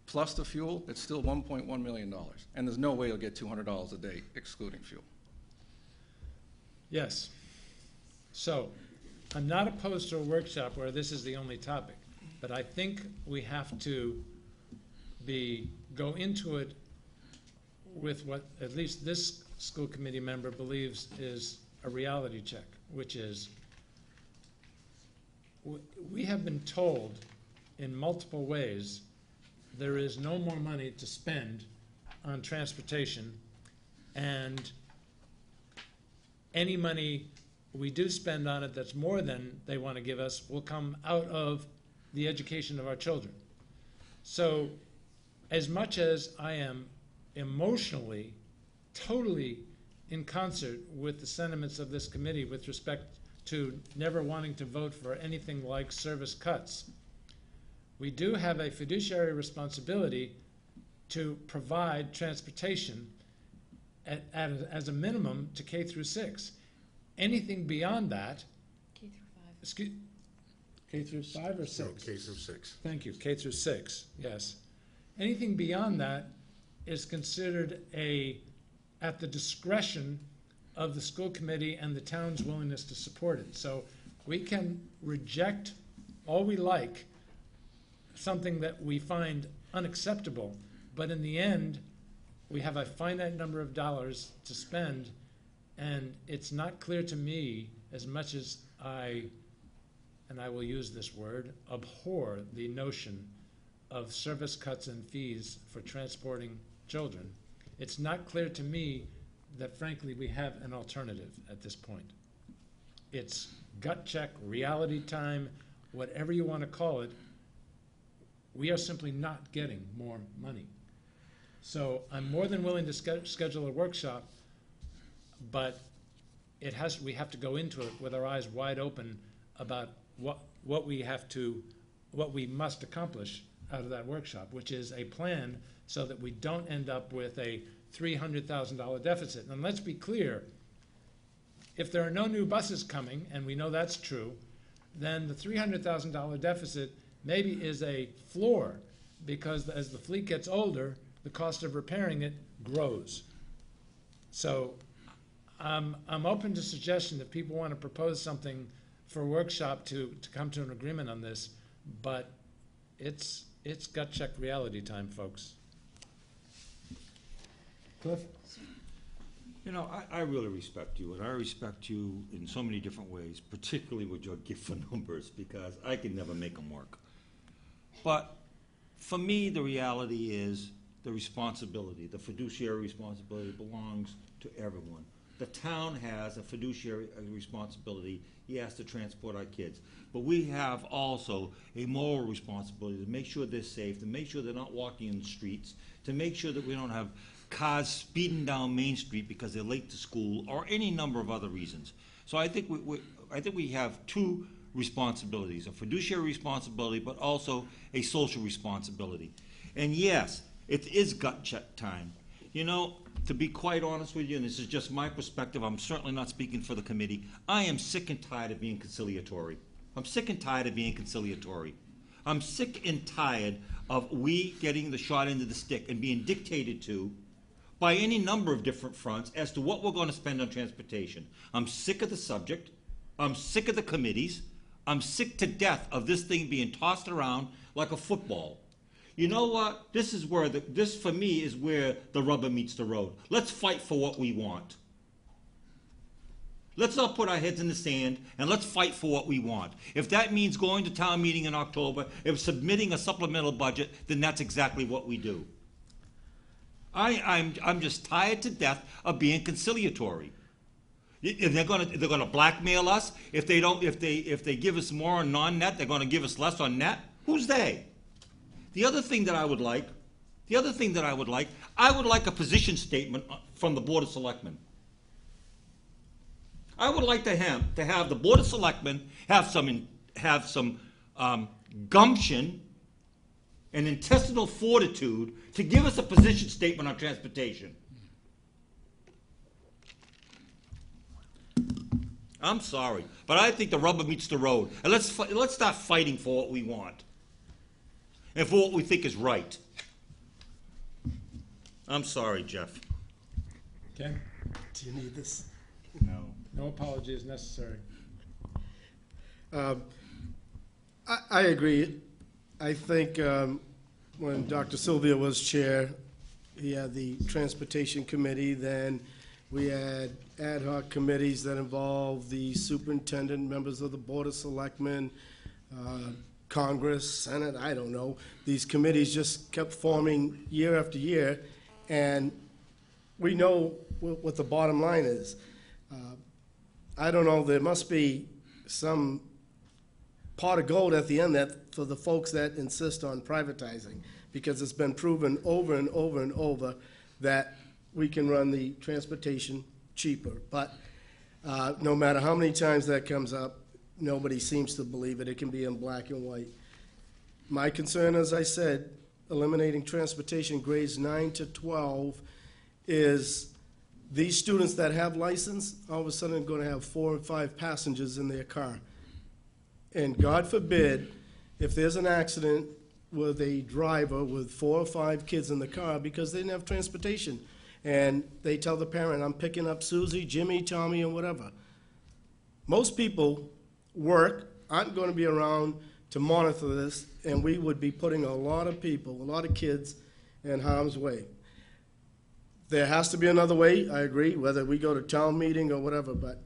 plus the fuel, it's still $1.1 million. And there's no way you'll get $200 a day excluding fuel. Yes. So, I'm not opposed to a workshop where this is the only topic, but I think we have to go into it with what at least this school committee member believes is a reality check, which is we have been told in multiple ways there is no more money to spend on transportation, and any money we do spend on it that's more than they want to give us will come out of the education of our children. So as much as I am emotionally totally in concert with the sentiments of this committee with respect to never wanting to vote for anything like service cuts, we do have a fiduciary responsibility to provide transportation as a minimum to K through 6. Anything beyond that, K through 5. excuse, K through 5 or 6? No, K through 6. Thank you, K through 6, yes. Anything beyond that is considered at the discretion of the school committee and the town's willingness to support it. So we can reject all we like, something that we find unacceptable, but in the end, we have a finite number of dollars to spend, and it's not clear to me, as much as and I will use this word, abhor the notion of service cuts and fees for transporting children. It's not clear to me that, frankly, we have an alternative at this point. It's gut check, reality time, whatever you want to call it. We are simply not getting more money. So I'm more than willing to schedule a workshop, but we have to go into it with our eyes wide open about what we must accomplish out of that workshop, which is a plan so that we don't end up with a $300,000 deficit. And let's be clear, if there are no new buses coming, and we know that's true, then the $300,000 deficit maybe is a floor, because as the fleet gets older, the cost of repairing it grows. So I'm open to suggestion if people want to propose something for a workshop to come to an agreement on this, but it's gut check reality time, folks. Cliff? You know, I really respect you, and I respect you in so many different ways, particularly with your gift for numbers, because I can never make them work. But for me, the reality is the responsibility, the fiduciary responsibility belongs to everyone. The town has a fiduciary responsibility, yes, to transport our kids. But we have also a moral responsibility to make sure they're safe, to make sure they're not walking in the streets, to make sure that we don't have cars speeding down Main Street because they're late to school, or any number of other reasons. So I think we have two responsibilities, a fiduciary responsibility, but also a social responsibility. And yes, it is gut check time. You know, to be quite honest with you, and this is just my perspective, I'm certainly not speaking for the committee, I am sick and tired of being conciliatory. I'm sick and tired of being conciliatory. I'm sick and tired of we getting the short end of the stick and being dictated to by any number of different fronts as to what we're going to spend on transportation. I'm sick of the subject. I'm sick of the committees. I'm sick to death of this thing being tossed around like a football. You know what? This is where this for me is where the rubber meets the road. Let's fight for what we want. Let's not put our heads in the sand, and let's fight for what we want. If that means going to town meeting in October, if submitting a supplemental budget, then that's exactly what we do. I'm just tired to death of being conciliatory. If they're gonna blackmail us, if they give us more on non-net, they're gonna give us less on net. Who's they? The other thing that I would like, I would like a position statement from the Board of Selectmen. I would like to have the Board of Selectmen have some gumption and intestinal fortitude to give us a position statement on transportation. I'm sorry, but I think the rubber meets the road. And let's start fighting for what we want and for what we think is right. I'm sorry, Jeff. Ken? Do you need this? No. No apology is necessary. I agree. I think when Dr. Sylvia was chair, he had the Transportation Committee, then we had ad hoc committees that involved the superintendent, members of the Board of Selectmen, Congress, Senate, I don't know. These committees just kept forming year after year, and we know what the bottom line is. I don't know, there must be some pot of gold at the end that for the folks that insist on privatizing, because it's been proven over and over and over that we can run the transportation cheaper. But no matter how many times that comes up, nobody seems to believe it. It can be in black and white. My concern, as I said, eliminating transportation grades 9 to 12 is these students that have license, all of a sudden are going to have 4 or 5 passengers in their car. And God forbid, if there's an accident with a driver with 4 or 5 kids in the car because they didn't have transportation, and they tell the parent, I'm picking up Susie, Jimmy, Tommy, and whatever. Most people aren't going to be around to monitor this, and we would be putting a lot of people, a lot of kids in harm's way. There has to be another way, I agree, whether we go to town meeting or whatever, but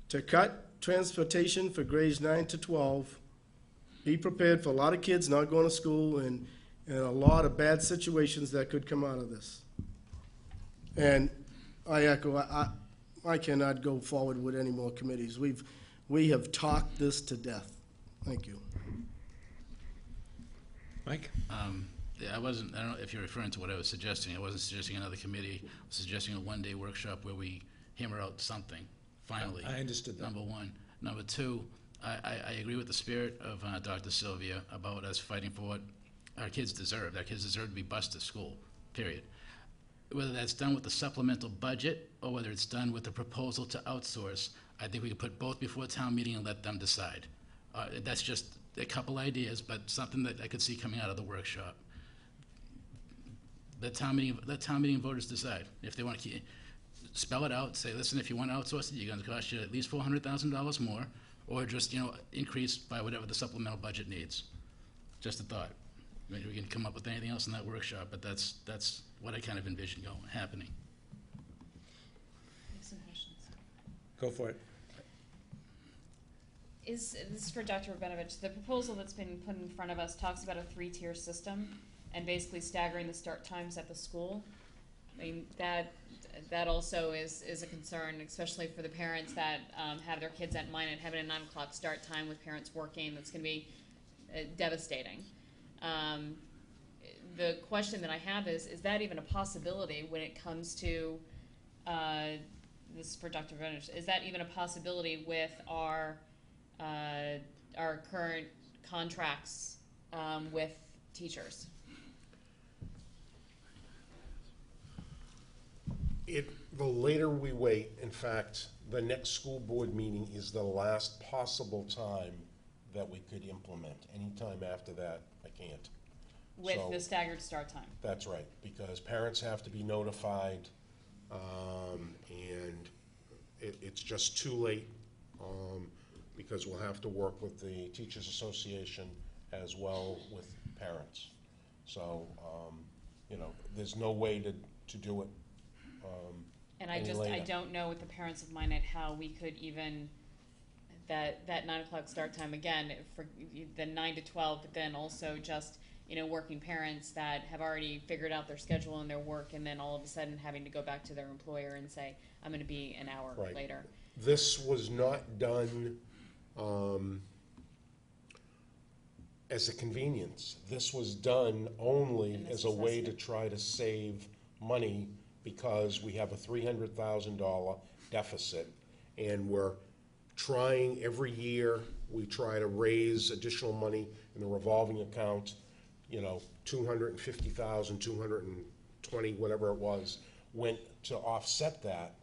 to cut transportation for grades 9 to 12, be prepared for a lot of kids not going to school and a lot of bad situations that could come out of this. And I echo, I cannot go forward with any more committees. We have talked this to death. Thank you. Mike? Yeah, I don't know if you're referring to what I was suggesting. I wasn't suggesting another committee. I was suggesting a one-day workshop where we hammer out something, finally. I understood that. Number one. Number two, I agree with the spirit of Dr. Sylvia about us fighting for what our kids deserve. Our kids deserve to be bused to school, period. Whether that's done with the supplemental budget or whether it's done with the proposal to outsource, I think we could put both before town meeting and let them decide. That's just a couple ideas, but something that I could see coming out of the workshop. Let town meeting voters decide if they want to keep. spell it out, say, listen, if you want to outsource it, you're going to cost you at least $400,000 more, or just, increase by whatever the supplemental budget needs. Just a thought. Maybe we can come up with anything else in that workshop, but that's what I kind of envision happening. I have some questions. Go for it. This is for Dr. Rabinovich. The proposal that's been put in front of us talks about a 3-tier system and basically staggering the start times at the school. I mean, that also is a concern, especially for the parents that have their kids at mine and having a 9 o'clock start time with parents working. That's going to be devastating. The question that I have is that even a possibility when it comes to, this is for Dr. Rabinovich, is that even a possibility with our current contracts with teachers? The later we wait, in fact, the next school board meeting is the last possible time that we could implement. Anytime after that, I can't. With So- the staggered start time. That's right, because parents have to be notified, and it's just too late, because we'll have to work with the Teachers Association as well with parents. So, there's no way to do it And any I later. don't know with the parents of mine at how we could even, that 9 o'clock start time, again, for the 9 to 12, but then also just, working parents that have already figured out their schedule and their work, and then all of a sudden having to go back to their employer and say, I'm gonna be an hour Right. later. This was not done as a convenience. This was done only And as a way to necessity. try to save money because we have a $300,000 deficit, and we're trying every year, we try to raise additional money in the revolving account, 250,000, 220, whatever it was, went to offset that,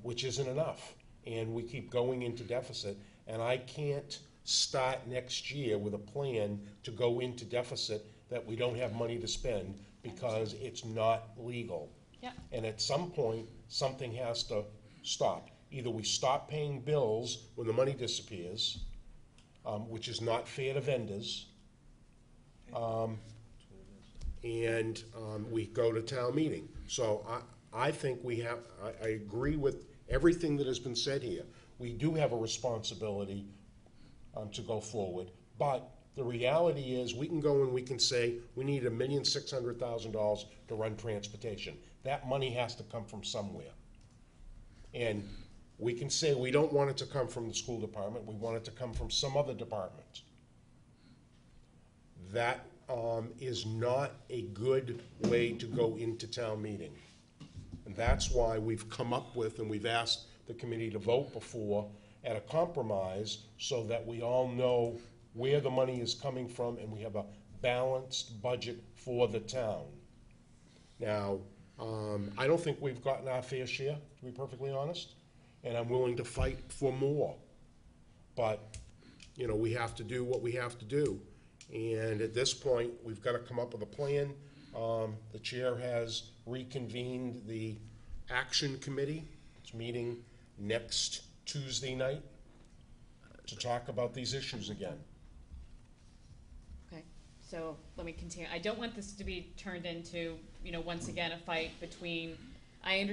which isn't enough. And we keep going into deficit, and I can't start next year with a plan to go into deficit that we don't have money to spend because it's not legal. Yeah. And at some point, something has to stop. Either we stop paying bills when the money disappears, which is not fair to vendors, and we go to town meeting. So I think I agree with everything that has been said here. We do have a responsibility to go forward, but the reality is we can go and we can say we need $1,600,000 to run transportation. That money has to come from somewhere. And we can say we don't want it to come from the school department, we want it to come from some other department. That is not a good way to go into town meeting. And that's why we've come up with, and we've asked the committee to vote before, at a compromise, so that we all know where the money is coming from and we have a balanced budget for the town. Now, I don't think we've gotten our fair share, to be perfectly honest, and I'm willing to fight for more. But, we have to do what we have to do. And at this point, we've got to come up with a plan. The chair has reconvened the action committee. It's meeting next Tuesday night to talk about these issues again. Okay, so let me continue. I don't want this to be turned into, once again, a fight between, I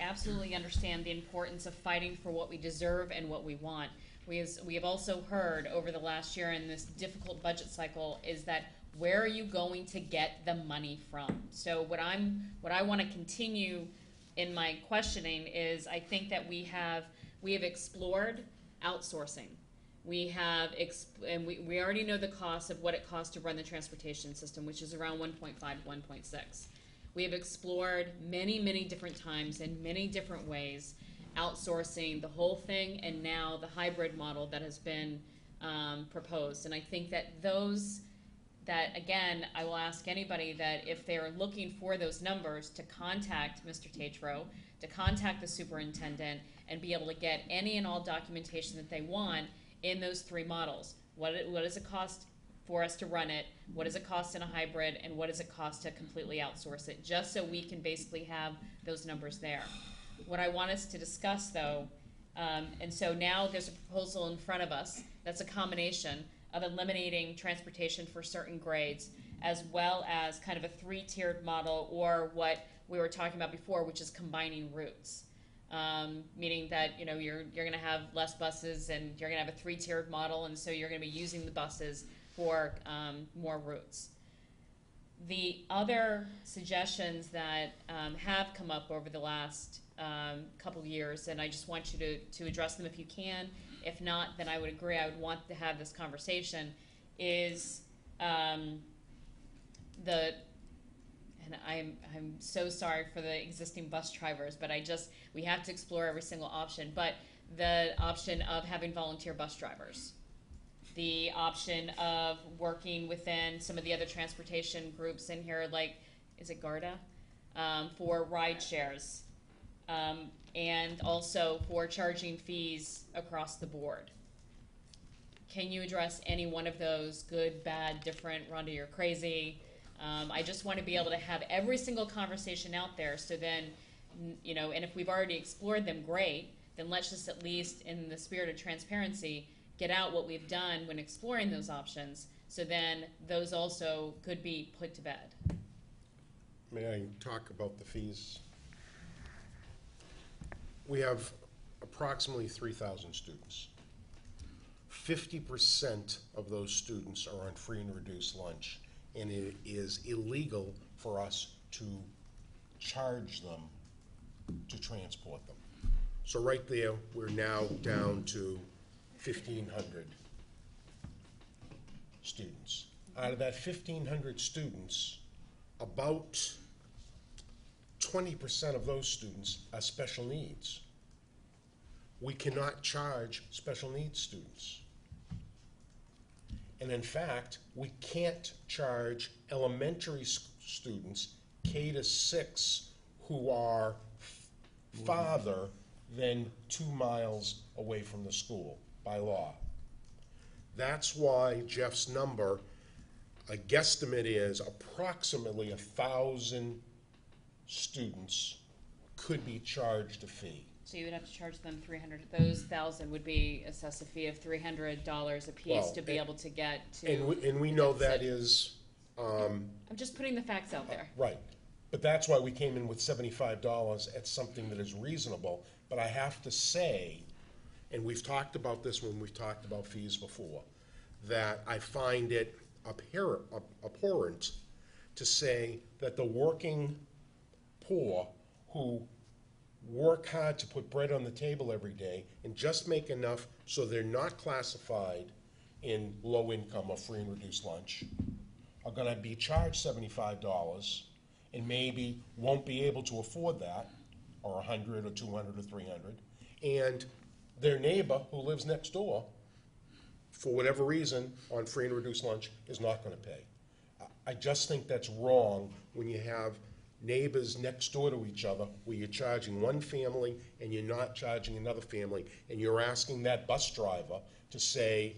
absolutely understand the importance of fighting for what we deserve and what we want. We have also heard over the last year in this difficult budget cycle is that where are you going to get the money from? So what I want to continue in my questioning is I think that we have explored outsourcing. We have, and we already know the cost of what it costs to run the transportation system, which is around 1.5, 1.6. We have explored many, many different times in many different ways, outsourcing the whole thing, and now the hybrid model that has been proposed. And I think that again, I will ask anybody that if they're looking for those numbers to contact Mr. Tatro, to contact the superintendent, and be able to get any and all documentation that they want in those 3 models. What does it cost for us to run it? What does it cost in a hybrid? And what does it cost to completely outsource it? Just so we can basically have those numbers there. What I want us to discuss, though, and so now there's a proposal in front of us that's a combination of eliminating transportation for certain grades, as well as kind of a three-tiered model, or what we were talking about before, which is combining routes. Meaning that, you know, you're going to have less buses, and you're going to have a three-tiered model, and so you're going to be using the buses for more routes. The other suggestions that have come up over the last couple of years, and I just want you to address them if you can. If not, then I would agree. I would want to have this conversation. Is and I'm so sorry for the existing bus drivers, but we have to explore every single option. But the option of having volunteer bus drivers, the option of working within some of the other transportation groups in here, like, is it Garda, for ride shares, and also for charging fees across the board. Can you address any one of those? Good, bad, different? Rhonda, you're crazy. I just want to be able to have every single conversation out there, so then, you know, and if we've already explored them, great, then let's just, at least in the spirit of transparency, get out what we've done when exploring those options, so then those also could be put to bed. May I talk about the fees? We have approximately 3,000 students. 50% of those students are on free and reduced lunch, and it is illegal for us to charge them to transport them. So right there, we're now down to 1,500 students. Out of that 1,500 students, about 20% of those students are special needs. We cannot charge special needs students. And in fact, we can't charge elementary students, K to 6, who are farther than 2 miles away from the school by law. That's why Jeff's number, a guesstimate, is approximately 1,000 students could be charged a fee. So you would have to charge them $300. Those 1,000 would be assessed a fee of $300 a piece, Well, to be able to get to. And we know that is, I'm just putting the facts out there. right. But that's why we came in with $75 at something that is reasonable. But I have to say, and we've talked about this when we've talked about fees before, that I find it abhorrent to say that the working poor who work hard to put bread on the table every day and just make enough so they're not classified in low income or free and reduced lunch are going to be charged $75 and maybe won't be able to afford that, or 100 or 200 or 300, and their neighbor who lives next door, for whatever reason, on free and reduced lunch is not going to pay. I just think that's wrong when you have neighbors next door to each other, where you're charging one family and you're not charging another family, and you're asking that bus driver to say,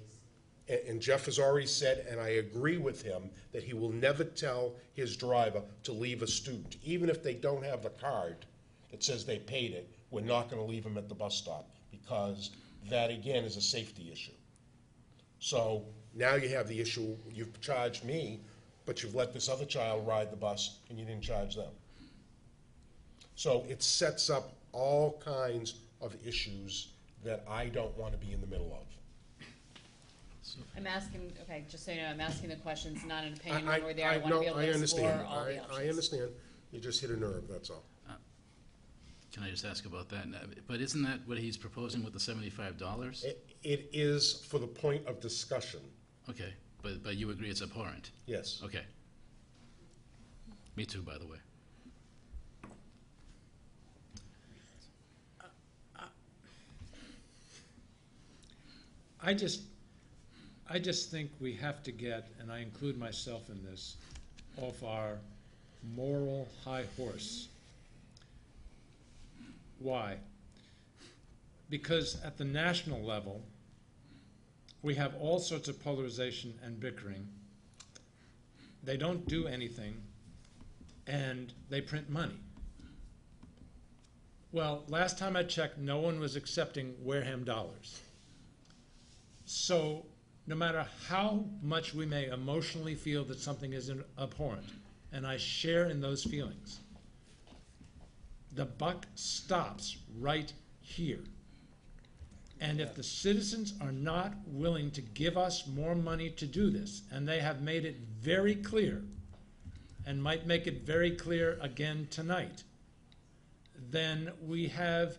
and Jeff has already said, and I agree with him, that he will never tell his driver to leave a student. Even if they don't have the card that says they paid it, we're not going to leave them at the bus stop, because that, again, is a safety issue. So now you have the issue, you've charged me, but you've let this other child ride the bus and you didn't charge them. So it sets up all kinds of issues that I don't want to be in the middle of. I'm asking, okay, just so you know, I'm asking the questions, not an opinion one way or the other. I want to be able to explore all the options. I understand. You just hit a nerve, that's all. Can I just ask about that? But isn't that what he's proposing with the $75? It is for the point of discussion. Okay, but you agree it's abhorrent? Yes. Okay. Me too, by the way. I just think we have to get, and I include myself in this, off our moral high horse. Why? Because at the national level, we have all sorts of polarization and bickering. They don't do anything, and they print money. Well, last time I checked, no one was accepting Wareham dollars. So no matter how much we may emotionally feel that something is abhorrent, and I share in those feelings, the buck stops right here. And if the citizens are not willing to give us more money to do this, and they have made it very clear, and might make it very clear again tonight, then we have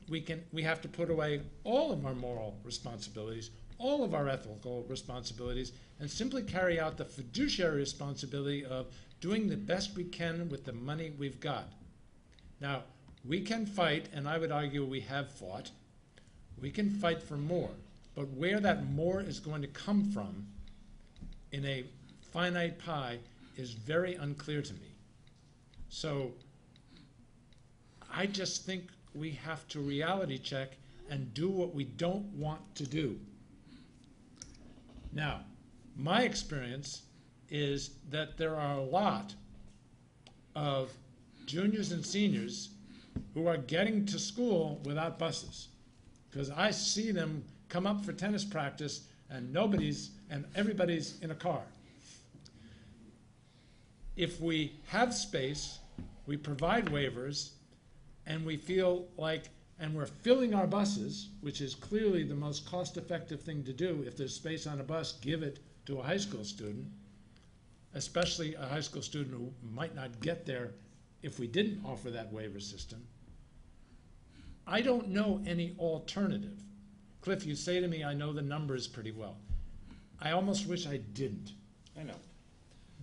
to put away all of our moral responsibilities, all of our ethical responsibilities, and simply carry out the fiduciary responsibility of doing the best we can with the money we've got. Now, we can fight, and I would argue we have fought. We can fight for more, but where that more is going to come from in a finite pie is very unclear to me. So I just think we have to reality check and do what we don't want to do. Now, my experience is that there are a lot of juniors and seniors who are getting to school without buses. Because I see them come up for tennis practice and everybody's in a car. If we have space, we provide waivers, and we feel like, and we're filling our buses, which is clearly the most cost-effective thing to do. If there's space on a bus, give it to a high school student, especially a high school student who might not get there if we didn't offer that waiver system. I don't know any alternative. Cliff, you say to me, I know the numbers pretty well. I almost wish I didn't. I know.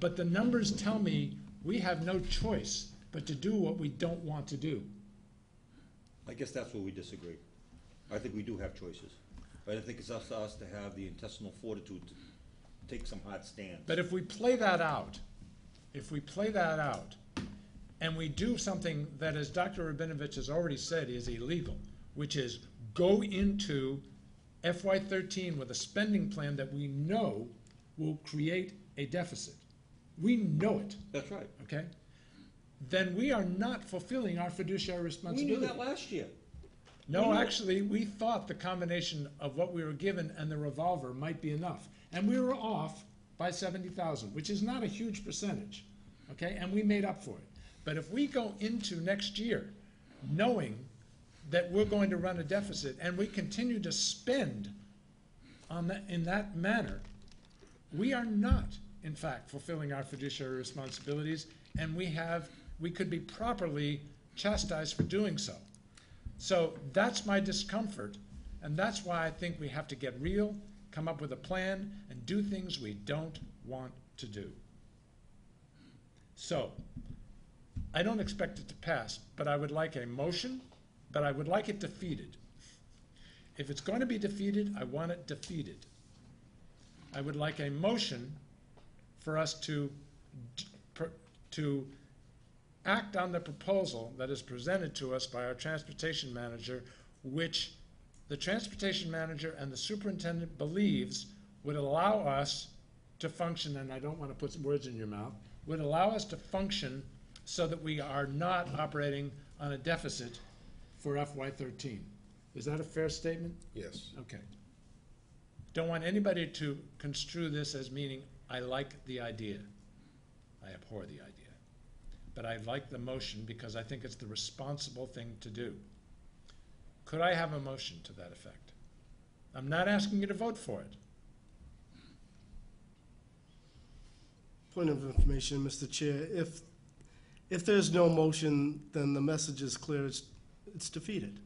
But the numbers tell me we have no choice but to do what we don't want to do. I guess that's where we disagree. I think we do have choices. But I think it's up to us to have the intestinal fortitude to take some hard stands. But if we play that out, and we do something that, as Dr. Rabinovich has already said, is illegal, which is go into FY13 with a spending plan that we know will create a deficit. We know it. That's right. Okay? Then we are not fulfilling our fiduciary We responsibility. knew that last year. No, actually, we thought the combination of what we were given and the revolver might be enough. And we were off by 70,000, which is not a huge percentage. Okay? And we made up for it. But if we go into next year knowing that we're going to run a deficit and we continue to spend in that manner, we are not, in fact, fulfilling our fiduciary responsibilities, and we could be properly chastised for doing so. So that's my discomfort, and that's why I think we have to get real, come up with a plan, and do things we don't want to do. So I don't expect it to pass, but I would like a motion, but I would like it defeated. If it's going to be defeated, I want it defeated. I would like a motion for us to act on the proposal that is presented to us by our transportation manager, which the transportation manager and the superintendent believes would allow us to function, and I don't want to put some words in your mouth, would allow us to function so that we are not operating on a deficit for FY13. Is that a fair statement? Yes. Okay. Don't want anybody to construe this as meaning I like the idea. I abhor the idea. But I like the motion because I think it's the responsible thing to do. Could I have a motion to that effect? I'm not asking you to vote for it. Point of information, Mr. Chair. If there's no motion, then the message is clear, it's defeated.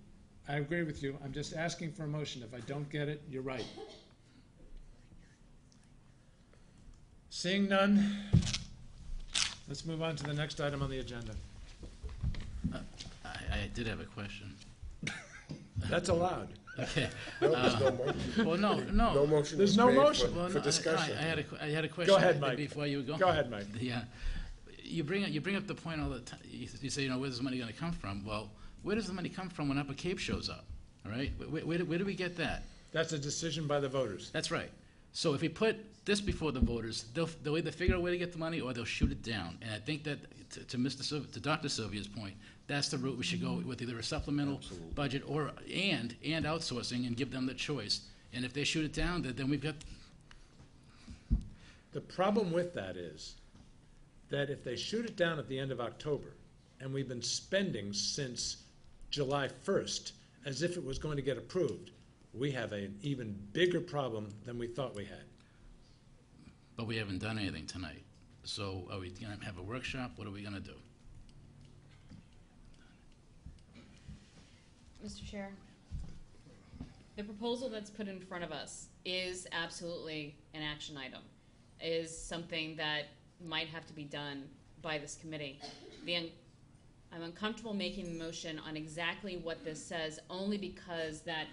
I agree with you. I'm just asking for a motion. If I don't get it, you're right. Seeing none, let's move on to the next item on the agenda. I did have a question. That's allowed. Okay. No, there's no motion. Well, no. No motion There's is no made motion. Well, for no, discussion. I had a question. Go ahead, Mike. Before you go. Go ahead, Mike. Yeah. You bring up the point all the time. You say, where's the money going to come from? Well, where does the money come from when Upper Cape shows up? All right. Where do we get that? That's a decision by the voters. That's right. So if we put this before the voters, they'll either figure out a way to get the money or they'll shoot it down. And I think that, to Dr. Sylvia's point, that's the route we should go with, either a supplemental Absolutely. budget or, and outsourcing, and give them the choice. And if they shoot it down, then we've got, The problem with that is that if they shoot it down at the end of October, and we've been spending since July 1st as if it was going to get approved, we have an even bigger problem than we thought we had. but we haven't done anything tonight. So are we gonna have a workshop? What are we gonna do? Mr. Chair, the proposal that's put in front of us is absolutely an action item, is something that might have to be done by this committee. I'm uncomfortable making the motion on exactly what this says, only because that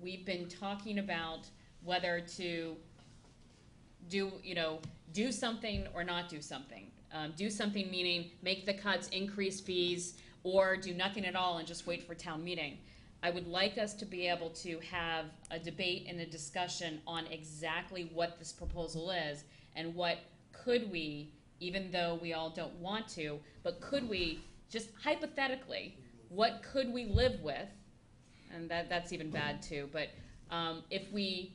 we've been talking about whether to do something or not do something. Do something meaning make the cuts, increase fees, or do nothing at all and just wait for town meeting. I would like us to be able to have a debate and a discussion on exactly what this proposal is and what could we, even though we all don't want to, but could we, just hypothetically, what could we live with? And that's even bad too, but if we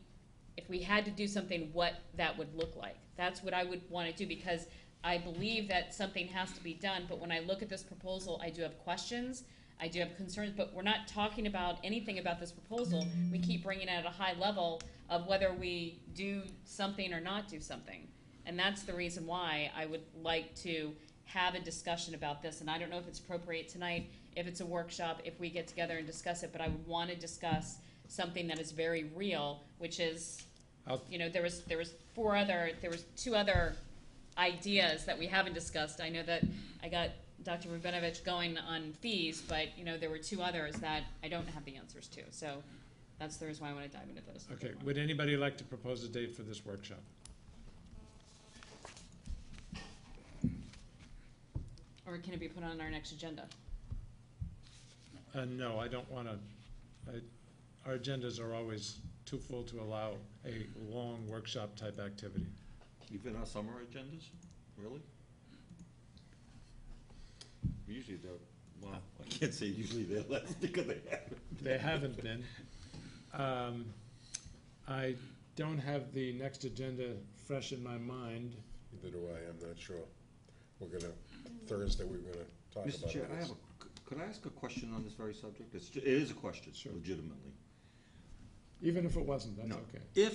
had to do something, what that would look like. That's what I would want to do, because I believe that something has to be done, but when I look at this proposal, I do have questions, I do have concerns, but we're not talking about anything about this proposal. We keep bringing it at a high level of whether we do something or not do something. And that's the reason why I would like to have a discussion about this, and I don't know if it's appropriate tonight, if it's a workshop, if we get together and discuss it, but I would want to discuss something that is very real, which is, there was two other ideas that we haven't discussed. I know that I got Dr. Rabinovich going on fees, but there were two others that I don't have the answers to. So that's the reason why I want to dive into those. Okay, would anybody like to propose a date for this workshop? Or can it be put on our next agenda? No, I don't want to. Our agendas are always too full to allow a long workshop type activity. Even our summer agendas, really? Usually they're, well, I can't say usually they're less because they haven't. They haven't been. I don't have the next agenda fresh in my mind. Neither do I, I'm not sure. Thursday, we're gonna talk about it. Mr. Chair, could I ask a question on this very subject? It is a question, Sure. legitimately. Even if it wasn't, that's No. okay.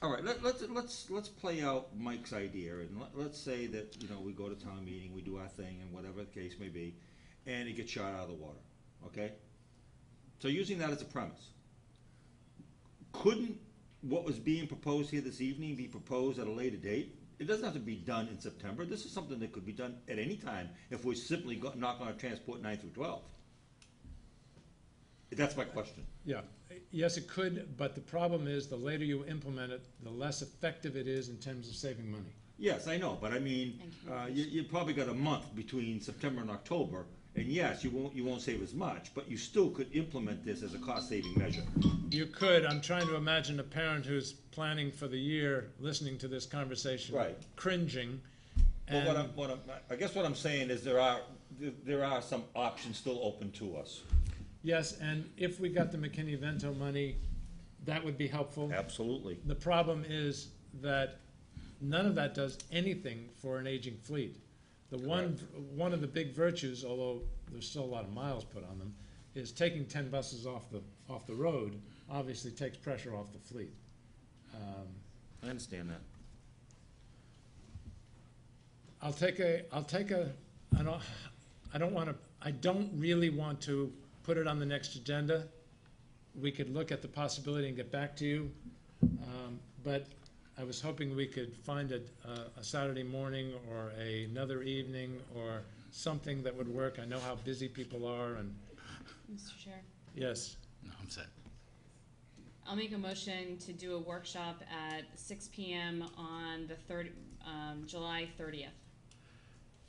All right, let's play out Mike's idea, and let's say that, we go to town meeting, we do our thing, and whatever the case may be, and it gets shot out of the water, okay? So using that as a premise, couldn't what was being proposed here this evening be proposed at a later date? It doesn't have to be done in September. This is something that could be done at any time if we're simply not gonna transport 9 through 12. That's my question. Yeah, yes, it could, but the problem is the later you implement it, the less effective it is in terms of saving money. Yes, I know, but I mean, you probably got a month between September and October, and yes, you won't save as much, but you still could implement this as a cost-saving measure. You could. I'm trying to imagine a parent who's planning for the year, listening to this conversation, Right. cringing. Well, I guess what I'm saying is there are some options still open to us. Yes, and if we got the McKinney-Vento money, that would be helpful. Absolutely. The problem is that none of that does anything for an aging fleet. The one of the big virtues, although there's still a lot of miles put on them, is taking 10 buses off the road obviously takes pressure off the fleet. I understand that. I don't really want to put it on the next agenda. We could look at the possibility and get back to you, but I was hoping we could find a Saturday morning or another evening or something that would work. I know how busy people are, and Mr. Chair, Yes. No, I'm set. I'll make a motion to do a workshop at 6 p.m. on the July 30th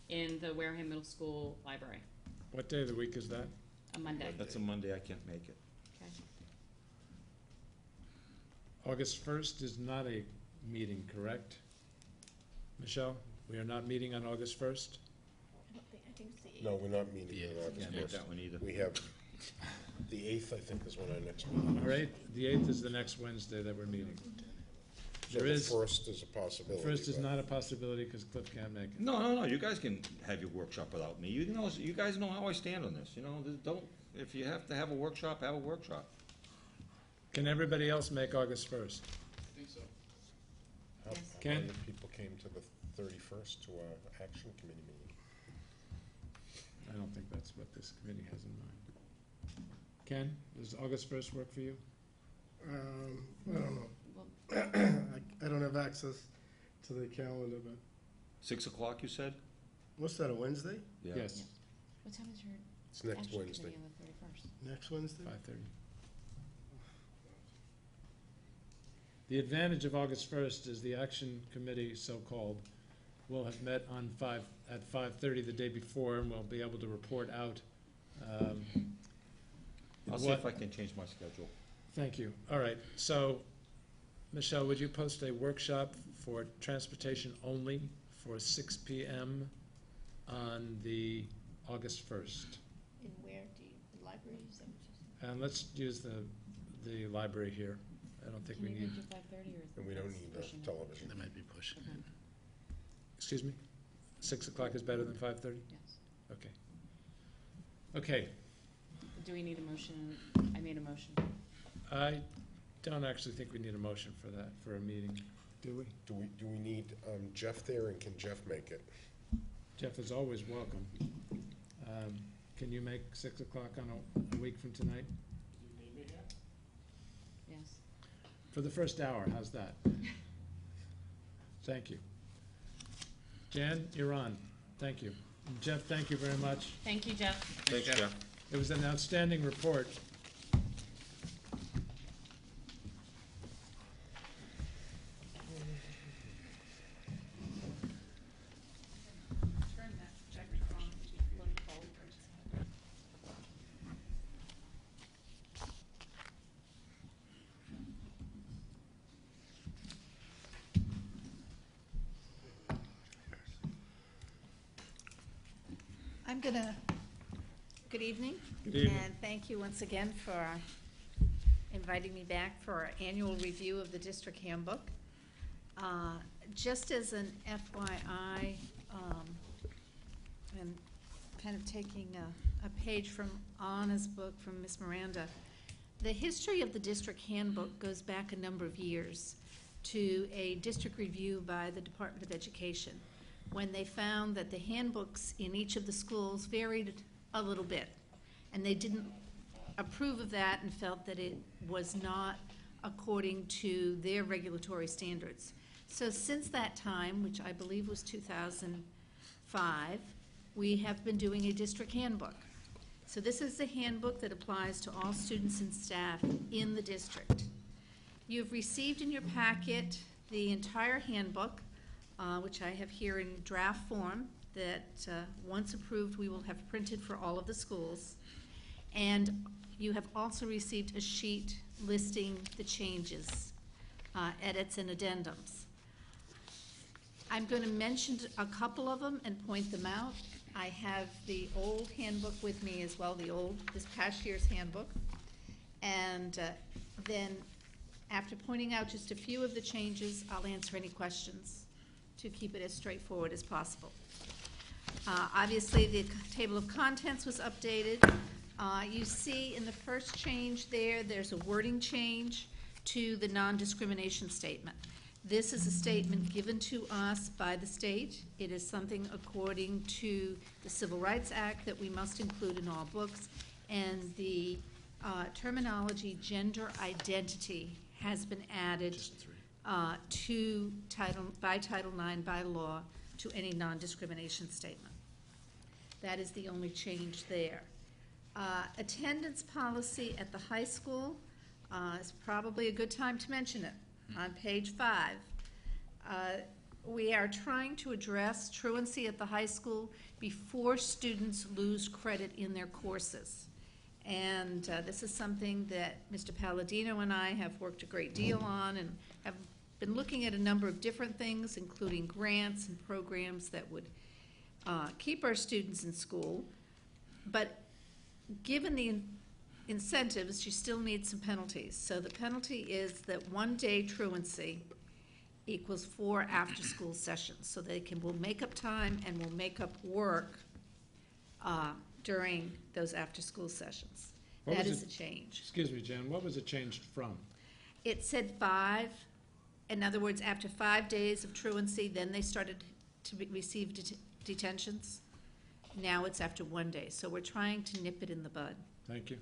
in the Wareham Middle School Library, what day of the week is that? a Monday. That's a Monday, I can't make it. August 1st is not a meeting, correct? Michelle, we are not meeting on August 1st? I think it's the No, we're not meeting Yeah, on August Can't make 1st. that one either. We have, the 8th, I think, is when our next meeting is. All right, the 8th is the next Wednesday that we're meeting. So There the is, 1st is a possibility. first is but- not a possibility because Cliff can't make it. No, you guys can have your workshop without me. You guys know how I stand on this, don't, if you have to have a workshop, have a workshop. Can everybody else make August 1st? I think so. How Yes. Ken? many people came to the 31st to our action committee meeting? I don't think that's what this committee has in mind. Ken, does August 1st work for you? I don't know. I don't have access to the calendar, but 6 o'clock, you said? what's that, a Wednesday? Yeah. Yes, What time is your It's next action Wednesday. committee on the 31st? Next Wednesday? 5:30. The advantage of August 1st is the action committee, so-called, will have met at 5:30 the day before, and we'll be able to report out. I'll see what- if I can change my schedule. Thank you. All right, so, Michelle, would you post a workshop for transportation only for 6 PM on the August 1st? And where the library, is that what you said? And let's use the library here. I don't think we Can you need, make it 5:30 or is And we don't that's need pushing a it? television. They might be pushing it. excuse me? 6 o'clock is better than 5:30? Yes. Okay. Okay, Do we need a motion? I made a motion. I don't actually think we need a motion for that, for a meeting, do we? Do we need Jeff there, and can Jeff make it? Jeff is always welcome. Can you make 6 o'clock on a week from tonight? Yes. For the first hour, how's that? Thank you. Jan, you're on. Thank you. And Jeff, thank you very much. Thank you, Jeff. Thanks, Jeff. It was an outstanding report. I'm gonna, good evening. Good evening. And thank you once again for inviting me back for our annual review of the district handbook. Just as an FYI, and kind of taking a page from Anna's book from Miss Miranda, the history of the district handbook goes back a number of years to a district review by the Department of Education, when they found that the handbooks in each of the schools varied a little bit. And they didn't approve of that and felt that it was not according to their regulatory standards. So since that time, which I believe was 2005, we have been doing a district handbook. So this is the handbook that applies to all students and staff in the district. You've received in your packet the entire handbook, which I have here in draft form, that once approved, we will have printed for all of the schools. And you have also received a sheet listing the changes, edits, and addendums. I'm going to mention a couple of them and point them out. I have the old handbook with me as well, this past year's handbook. And then, after pointing out just a few of the changes, I'll answer any questions to keep it as straightforward as possible. Obviously, the table of contents was updated. You see in the first change there's a wording change to the non-discrimination statement. This is a statement given to us by the state. It is something according to the Civil Rights Act that we must include in all books, and the terminology gender identity has been added to Title IX by law to any non-discrimination statement. That is the only change there. Attendance policy at the high school is probably a good time to mention it. On page 5, we are trying to address truancy at the high school before students lose credit in their courses. And this is something that Mr. Palladino and I have worked a great deal on and have been looking at a number of different things, including grants and programs that would keep our students in school. But given the incentives, you still need some penalties. So the penalty is that 1 day truancy equals 4 after-school sessions. So will make up time and will make up work during those after-school sessions. That is a change. Excuse me, Jan, what was it changed from? It said 5. In other words, after 5 days of truancy, then they started to receive detentions. Now it's after 1 day. So we're trying to nip it in the bud. Thank you.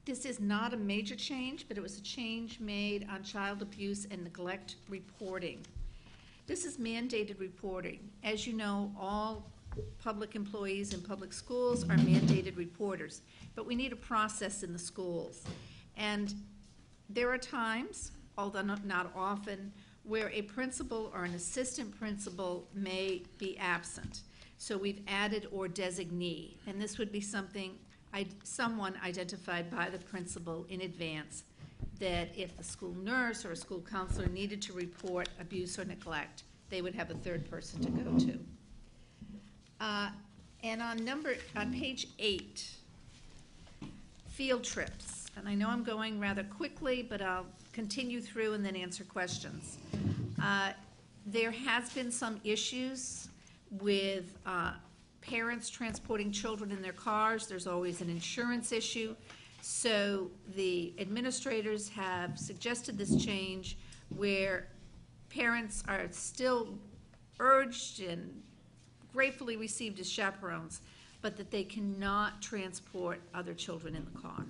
This is not a major change, but it was a change made on child abuse and neglect reporting. This is mandated reporting. As you know, all public employees in public schools are mandated reporters, but we need a process in the schools. And there are times, although not often, where a principal or an assistant principal may be absent. So we've added or designee, and this would be something someone identified by the principal in advance, that if the school nurse or a school counselor needed to report abuse or neglect, they would have a third person to go to. And on page 8, field trips. And I know I'm going rather quickly, but I'll continue through and then answer questions. There has been some issues with parents transporting children in their cars. There's always an insurance issue. So the administrators have suggested this change where parents are still urged and gratefully received as chaperones, but that they cannot transport other children in the car.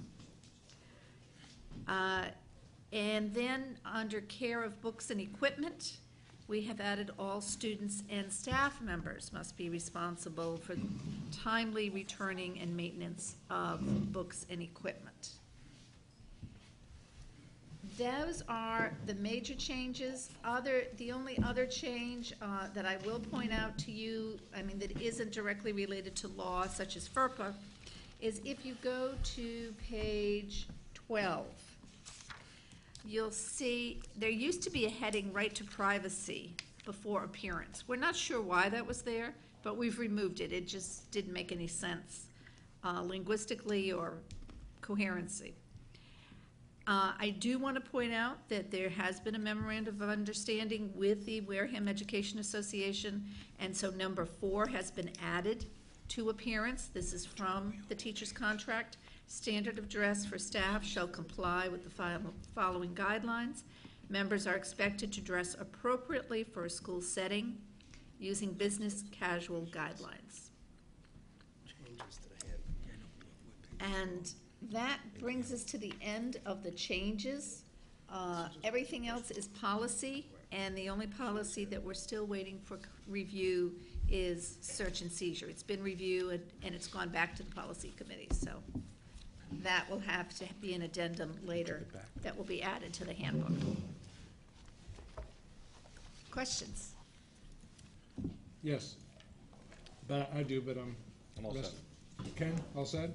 And then under care of books and equipment, we have added all students and staff members must be responsible for timely returning and maintenance of books and equipment. Those are the major changes. The only other change that I will point out to you, that isn't directly related to law, such as FERPA, is if you go to page 12, you'll see there used to be a heading, right to privacy, before appearance. We're not sure why that was there, but we've removed it. It just didn't make any sense linguistically or coherency. I do want to point out that there has been a memorandum of understanding with the Wareham Education Association, and so number 4 has been added to appearance. This is from the teacher's contract. Standard of dress for staff shall comply with the following guidelines. Members are expected to dress appropriately for a school setting using business casual guidelines. And that brings us to the end of the changes. Everything else is policy, and the only policy that we're still waiting for review is search and seizure. It's been reviewed and it's gone back to the policy committee, so that will have to be an addendum later that will be added to the handbook. Questions? Yes. But I do, but I'm all set. Ken, all set?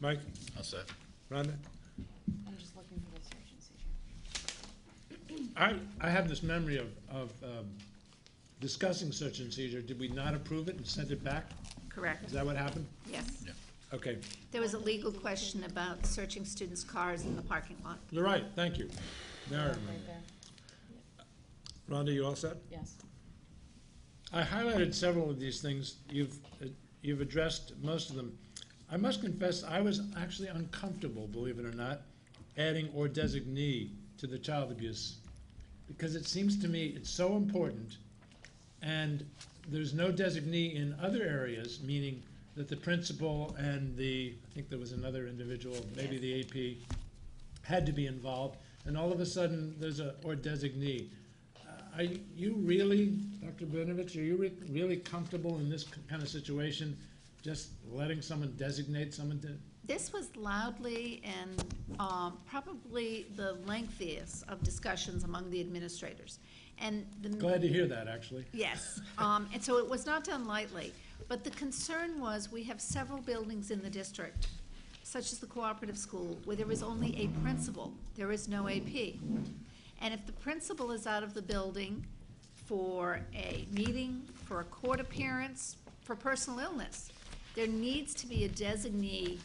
Mike? All set. Rhonda? I'm just looking for the search and seizure. I have this memory of discussing search and seizure. Did we not approve it and send it back? Correct. Is that what happened? Yes. Yeah. Okay. There was a legal question about searching students' cars in the parking lot. You're right, thank you. Now I remember. Right there. Rhonda, you all set? Yes. I highlighted several of these things. You've addressed most of them. I must confess, I was actually uncomfortable, believe it or not, adding or designee to the child abuse, because it seems to me it's so important, and there's no designee in other areas, meaning that the principal and I think there was another individual, maybe the AP, had to be involved, and all of a sudden there's a or designee. Are you really, Dr. Benovich, are you really comfortable in this kind of situation, just letting someone designate someone to? This was loudly and probably the lengthiest of discussions among the administrators. And the Glad to hear that, actually. Yes, and so it was not done lightly. But the concern was, we have several buildings in the district, such as the cooperative school, where there is only a principal, there is no AP. And if the principal is out of the building for a meeting, for a court appearance, for personal illness, there needs to be a designee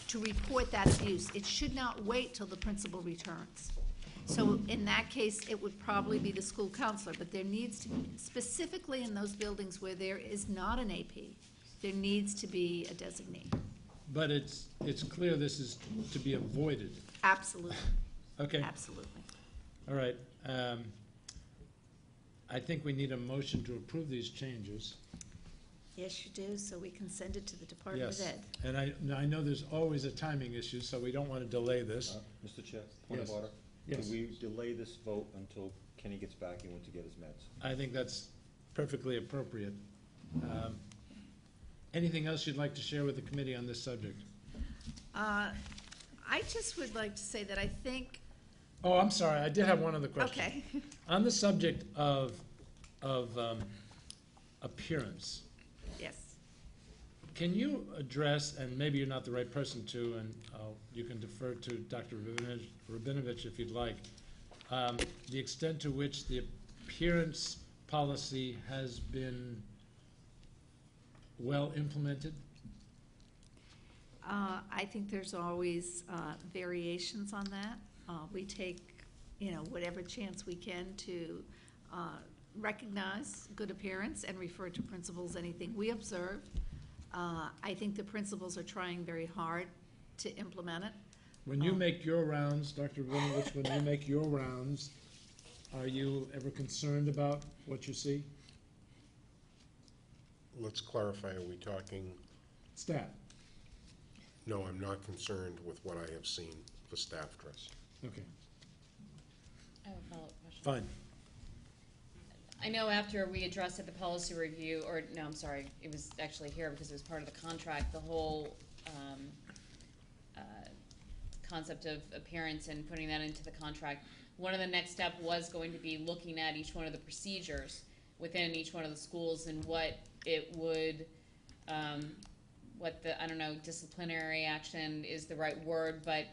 to report that abuse. It should not wait till the principal returns. So in that case, it would probably be the school counselor, but there needs to, specifically in those buildings where there is not an AP, there needs to be a designee. But it's clear this is to be avoided. Absolutely, Okay, absolutely. all right. I think we need a motion to approve these changes. Yes, you do, so we can send it to the Department of Yes, Ed. and I know there's always a timing issue, so we don't want to delay this. Mr. Chair, point of Yes. order. Yes. Can we delay this vote until Kenny gets back and went to get his meds? I think that's perfectly appropriate. Anything else you'd like to share with the committee on this subject? I just would like to say that I think, Oh, I'm sorry, I did have one other question. okay, On the subject of appearance, yes. can you address, and maybe you're not the right person to, and you can defer to Dr. Rabinovich if you'd like, the extent to which the appearance policy has been well implemented? I think there's always variations on that. We take, whatever chance we can to recognize good appearance and refer to principals, anything we observe. I think the principals are trying very hard to implement it. When you make your rounds, Dr. Rabinovich, when you make your rounds, are you ever concerned about what you see? Let's clarify, are we talking, Staff? no, I'm not concerned with what I have seen for staff dress. Okay, I have a follow-up question. fine. I know after we addressed at the policy review, or no, I'm sorry, it was actually here because it was part of the contract, the whole concept of appearance and putting that into the contract. One of the next step was going to be looking at each one of the procedures within each one of the schools and what it would, what the, I don't know, disciplinary action is the right word, but,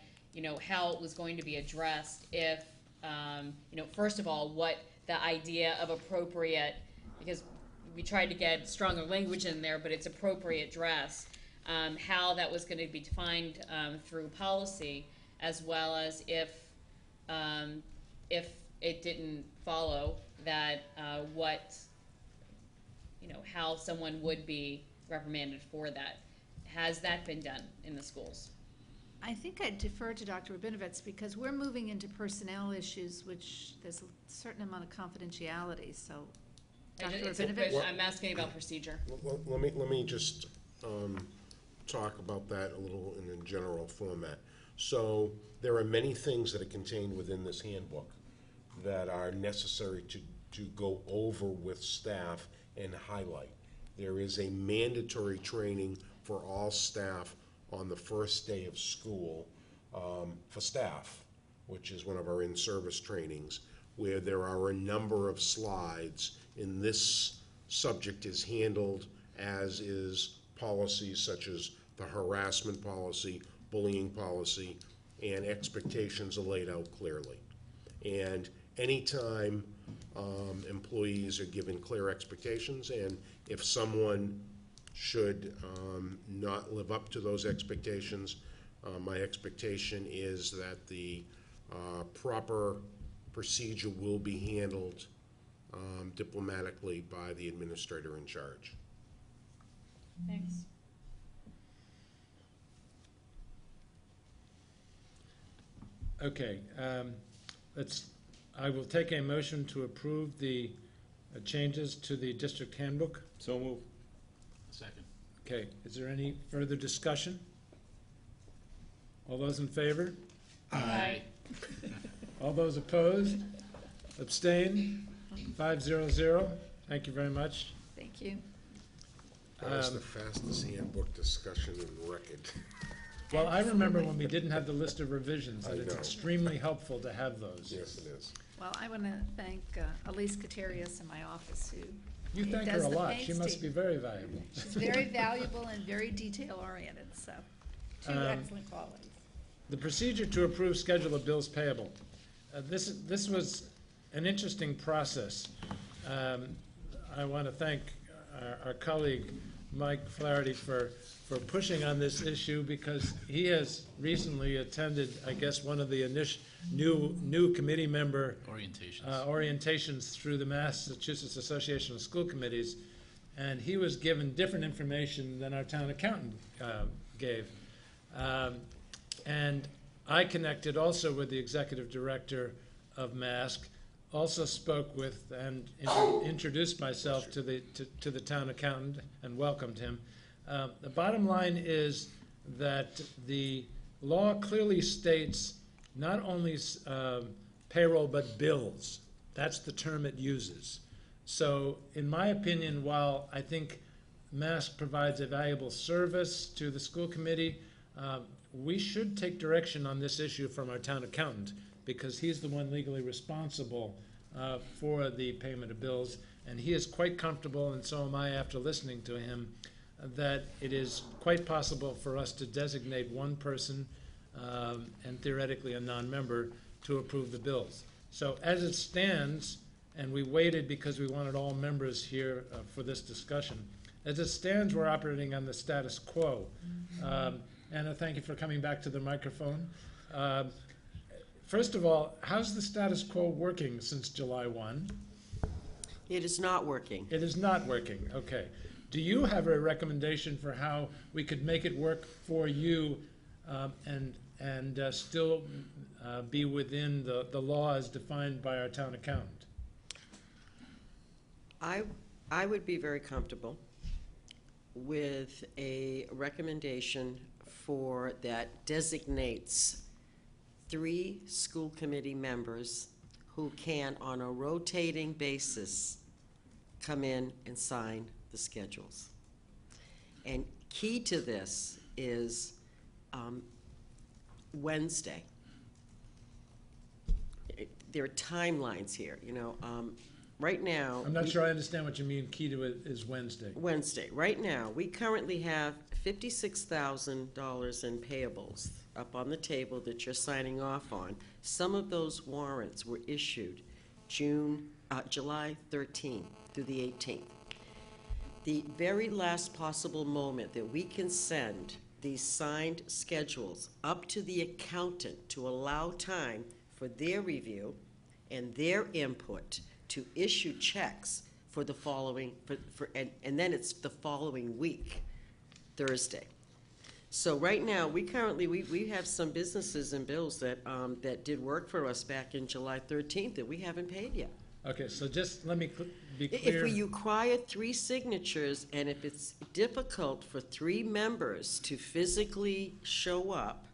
how it was going to be addressed if, first of all, what the idea of appropriate, because we tried to get stronger language in there, but it's appropriate dress, how that was going to be defined through policy, as well as if it didn't follow that, how someone would be reprimanded for that. Has that been done in the schools? I think I'd defer to Dr. Rabinovich because we're moving into personnel issues, which there's a certain amount of confidentiality, so. Dr. Rabinovich? I'm asking about procedure. Let me just talk about that a little in a general format. So there are many things that are contained within this handbook that are necessary to go over with staff and highlight. There is a mandatory training for all staff on the first day of school for staff, which is one of our in-service trainings, where there are a number of slides, and this subject is handled as is policies such as the harassment policy, bullying policy, and expectations are laid out clearly. And anytime employees are given clear expectations, and if someone should not live up to those expectations, my expectation is that the proper procedure will be handled diplomatically by the administrator in charge. Thanks. Okay, I will take a motion to approve the changes to the district handbook. So move. Second. Okay, is there any further discussion? All those in favor? Aye. All those opposed? Abstain? 500. Thank you very much. Thank you. That was the fastest handbook discussion in record. Well, I remember when we didn't have the list of revisions, and I it's know. extremely helpful to have those. Yes, it is. Well, I want to thank Elise Katerius in my office who You thank her does a the lot. She must be painstaking- very valuable. She's very valuable and very detail-oriented, so two excellent qualities. The procedure to approve schedule of bills payable. This was an interesting process. I want to thank our colleague, Mike Flaherty, for pushing on this issue, because he has recently attended, I guess, one of the new committee member Orientations. orientations through the Massachusetts Association of School Committees, and he was given different information than our town accountant gave. And I connected also with the executive director of MASC, also spoke with and introduced myself to the town accountant and welcomed him. The bottom line is that the law clearly states not only payroll but bills. That's the term it uses. So in my opinion, while I think MASC provides a valuable service to the school committee, we should take direction on this issue from our town accountant, because he's the one legally responsible for the payment of bills, and he is quite comfortable, and so am I after listening to him, that it is quite possible for us to designate one person and theoretically a non-member to approve the bills. So as it stands, and we waited because we wanted all members here for this discussion, as it stands, we're operating on the status quo. Anna, thank you for coming back to the microphone. First of all, how's the status quo working since July 1? It is not working. It is not working, okay. Do you have a recommendation for how we could make it work for you and still be within the law as defined by our town accountant? I would be very comfortable with a recommendation for that designates 3 school committee members who can, on a rotating basis, come in and sign the schedules. And key to this is Wednesday. There are timelines here, you know. Right now, I'm not sure I understand what you mean, key to it is Wednesday. Wednesday. Right now, we currently have $56,000 in payables up on the table that you're signing off on. Some of those warrants were issued July 13th through the 18th. The very last possible moment that we can send these signed schedules up to the accountant to allow time for their review and their input to issue checks for the following, and then it's the following week, Thursday. So right now, we have some businesses and bills that did work for us back in July 13th that we haven't paid yet. Okay, so just let me be If clear. we require 3 signatures, and if it's difficult for 3 members to physically show up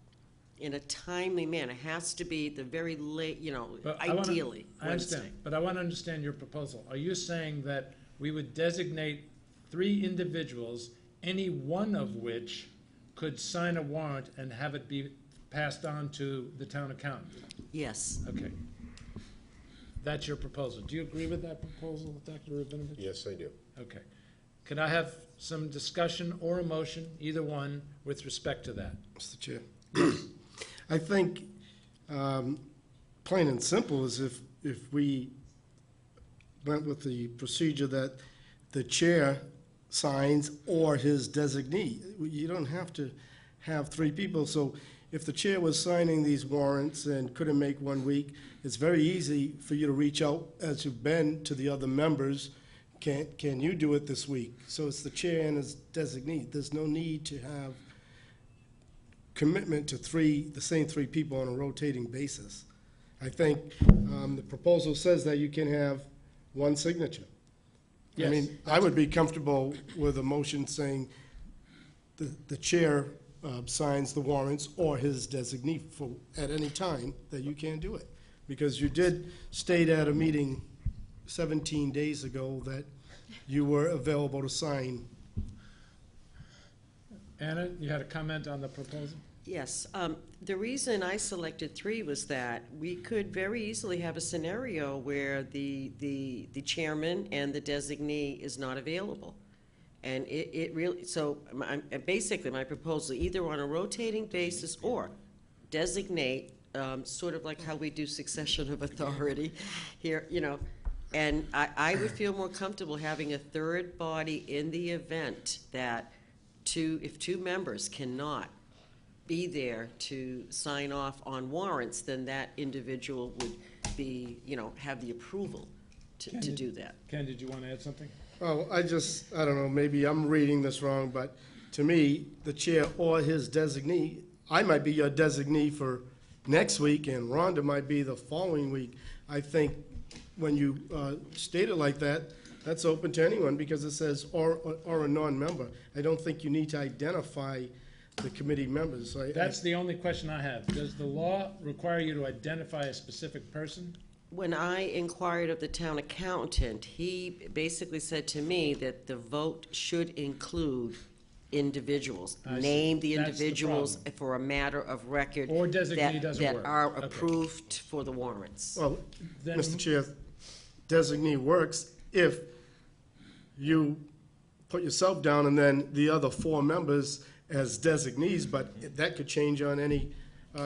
in a timely manner, it has to be the very late, But ideally, I Wednesday. understand, but I want to understand your proposal. Are you saying that we would designate 3 individuals, any one of which could sign a warrant and have it be passed on to the town accountant? Yes. Okay. That's your proposal. Do you agree with that proposal, Dr. Rabinovich? Yes, I do. Okay. Could I have some discussion or a motion, either one, with respect to that? Mr. Chair. I think, plain and simple, is if we went with the procedure that the chair signs or his designee. You don't have to have 3 people. So if the chair was signing these warrants and couldn't make one week, it's very easy for you to reach out, as you've been, to the other members. Can you do it this week? So it's the chair and his designee. There's no need to have commitment to the same 3 people on a rotating basis. I think the proposal says that you can have 1 signature. I Yes. mean, I would be comfortable with a motion saying the chair signs the warrants or his designee at any time that you can do it. Because you did state at a meeting 17 days ago that you were available to sign. Anna, you had a comment on the proposal? Yes, the reason I selected 3 was that we could very easily have a scenario where the chairman and the designee is not available. And it really, so basically my proposal, either on a rotating basis or designate, sort of like how we do succession of authority here, you know. And I would feel more comfortable having a third body in the event that if 2 members cannot be there to sign off on warrants, then that individual would be, you know, have the approval to do that. Ken, did you want to add something? Oh, I don't know, maybe I'm reading this wrong, but to me, the chair or his designee, I might be your designee for next week, and Rhonda might be the following week. I think when you state it like that, that's open to anyone, because it says or a non-member. I don't think you need to identify the committee members. That's the only question I have. Does the law require you to identify a specific person? When I inquired of the town accountant, he basically said to me that the vote should include individuals. I see. Name the That's the individuals problem. for a matter of record Or designee doesn't that work. are Okay. approved for the warrants. Well, Then- Mr. Chair, designee works if you put yourself down and then the other 4 members as designees, but that could change on any,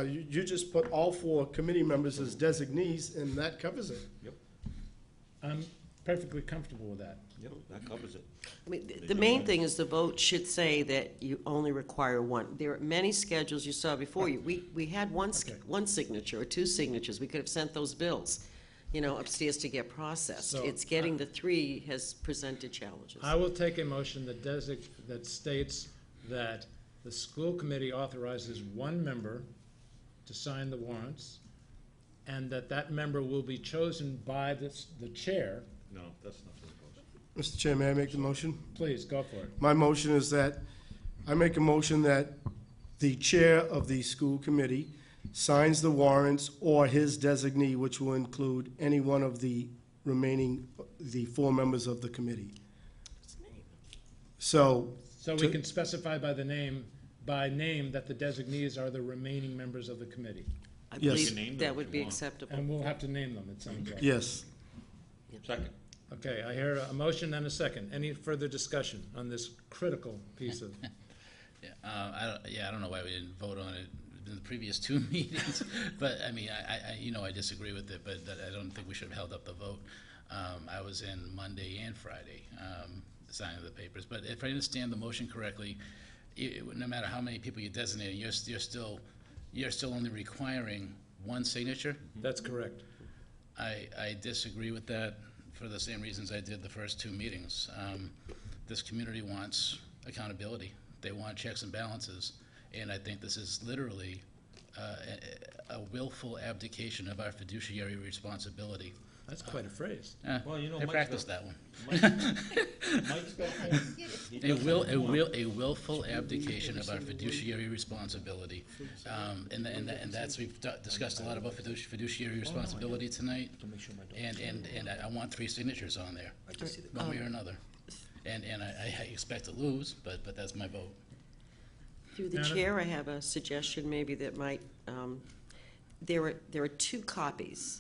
you just put all 4 committee members as designees, and that covers it. Yep, I'm perfectly comfortable with that. yep, that covers it. I mean, the main thing is the vote should say that you only require 1. There are many schedules you saw before you. We had one signature or 2 signatures. We could have sent those bills, you know, upstairs to get processed. So, It's getting the 3 has presented challenges. I will take a motion that states that the school committee authorizes 1 member to sign the warrants, and that member will be chosen by the chair. No, that's not for the motion. Mr. Chair, may I make the motion? Please, go for it. My motion is that, I make a motion that the chair of the school committee signs the warrants or his designee, which will include any one of the remaining, the 4 members of the committee. So, So we can specify by name that the designees are the remaining members of the committee. I Yes. You can name believe them that if would you be want. acceptable. And we'll have to name them, it sounds like. yes. Second. Okay, I hear a motion and a second. Any further discussion on this critical piece of? Yeah, I don't know why we didn't vote on it in the previous 2 meetings, but I mean, I disagree with it, but I don't think we should have held up the vote. I was in Monday and Friday, signing the papers, but if I understand the motion correctly, no matter how many people you designate, you're still only requiring 1 signature. That's correct. I disagree with that for the same reasons I did the first 2 meetings. This community wants accountability. They want checks and balances, and I think this is literally a willful abdication of our fiduciary responsibility. That's quite a phrase. Well, you know, I Mike's practiced got- that one. Mike's got one. He A doesn't- willful abdication of our fiduciary responsibility. And that's, we've discussed a lot about fiduciary responsibility tonight. And I want 3 signatures on there, one way or another. And I expect to lose, but that's my vote. Through the Madam? chair, I have a suggestion maybe that might, there are 2 copies.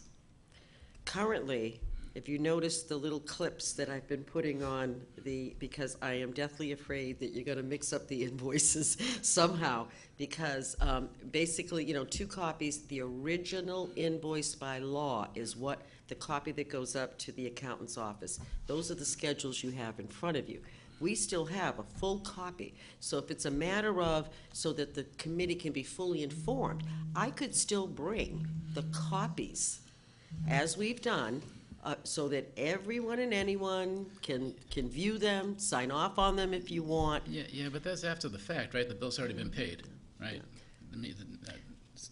Currently, if you notice the little clips that I've been putting on because I am deathly afraid that you're gonna mix up the invoices somehow, because basically, you know, 2 copies, the original invoice by law is what, the copy that goes up to the accountant's office. Those are the schedules you have in front of you. We still have a full copy, so if it's a matter of, so that the committee can be fully informed, I could still bring the copies, as we've done, so that everyone and anyone can view them, sign off on them if you want. Yeah, but that's after the fact, right? The bill's already been paid, right? That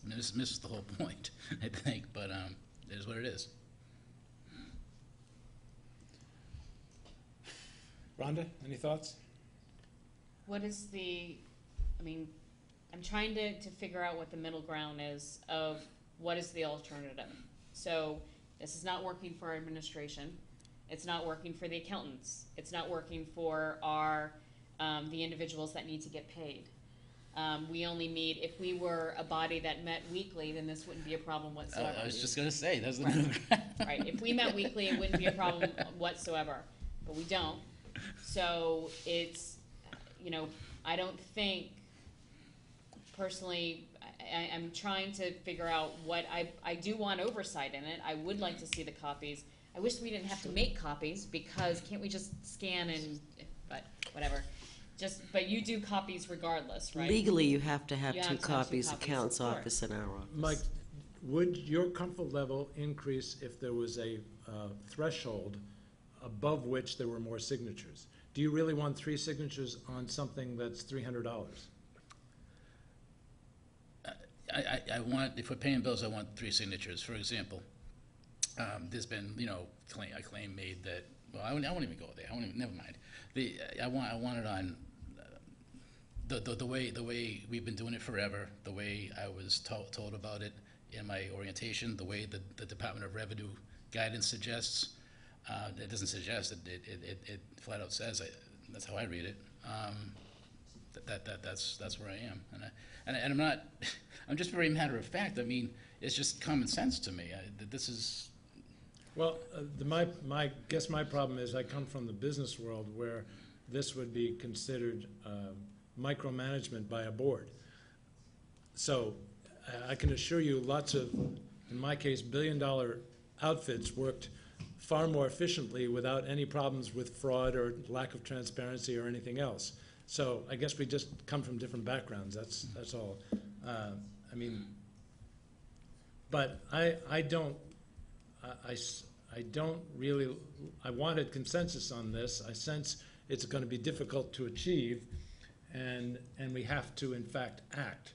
misses the whole point, I think, but it is what it is. Rhonda, any thoughts? What is I'm trying to figure out what the middle ground is of what is the alternative. So this is not working for our administration. It's not working for the accountants. It's not working for the individuals that need to get paid. We only meet, if we were a body that met weekly, then this wouldn't be a problem whatsoever. I was just gonna say, that's the. Right, if we met weekly, it wouldn't be a problem whatsoever, but we don't. So it's, you know, I don't think, personally, I'm trying to figure out what, I do want oversight in it. I would like to see the copies. I wish we didn't have to make copies, because can't we just scan and, but whatever. But you do copies regardless, right? Legally, you have to have You two have to have two copies, copies, accountant's of course. office and our office. Mike, would your comfort level increase if there was a threshold above which there were more signatures? Do you really want 3 signatures on something that's $300? I want, if we're paying bills, I want 3 signatures. For example, there's been, a claim made that, well, I won't even go there. Never mind. I want it on the way we've been doing it forever, the way I was told about it in my orientation, the way the Department of Revenue guidance suggests. It doesn't suggest, it flat out says, that's how I read it. That's where I am, and I'm not. I'm just very matter of fact. I mean, it's just common sense to me. This is. Well, my problem is I come from the business world where this would be considered micromanagement by a board. So I can assure you lots of, in my case, billion-dollar outfits worked far more efficiently without any problems with fraud or lack of transparency or anything else. So I guess we just come from different backgrounds, that's all. But I don't really, I wanted consensus on this. I sense it's going to be difficult to achieve, and we have to, in fact, act.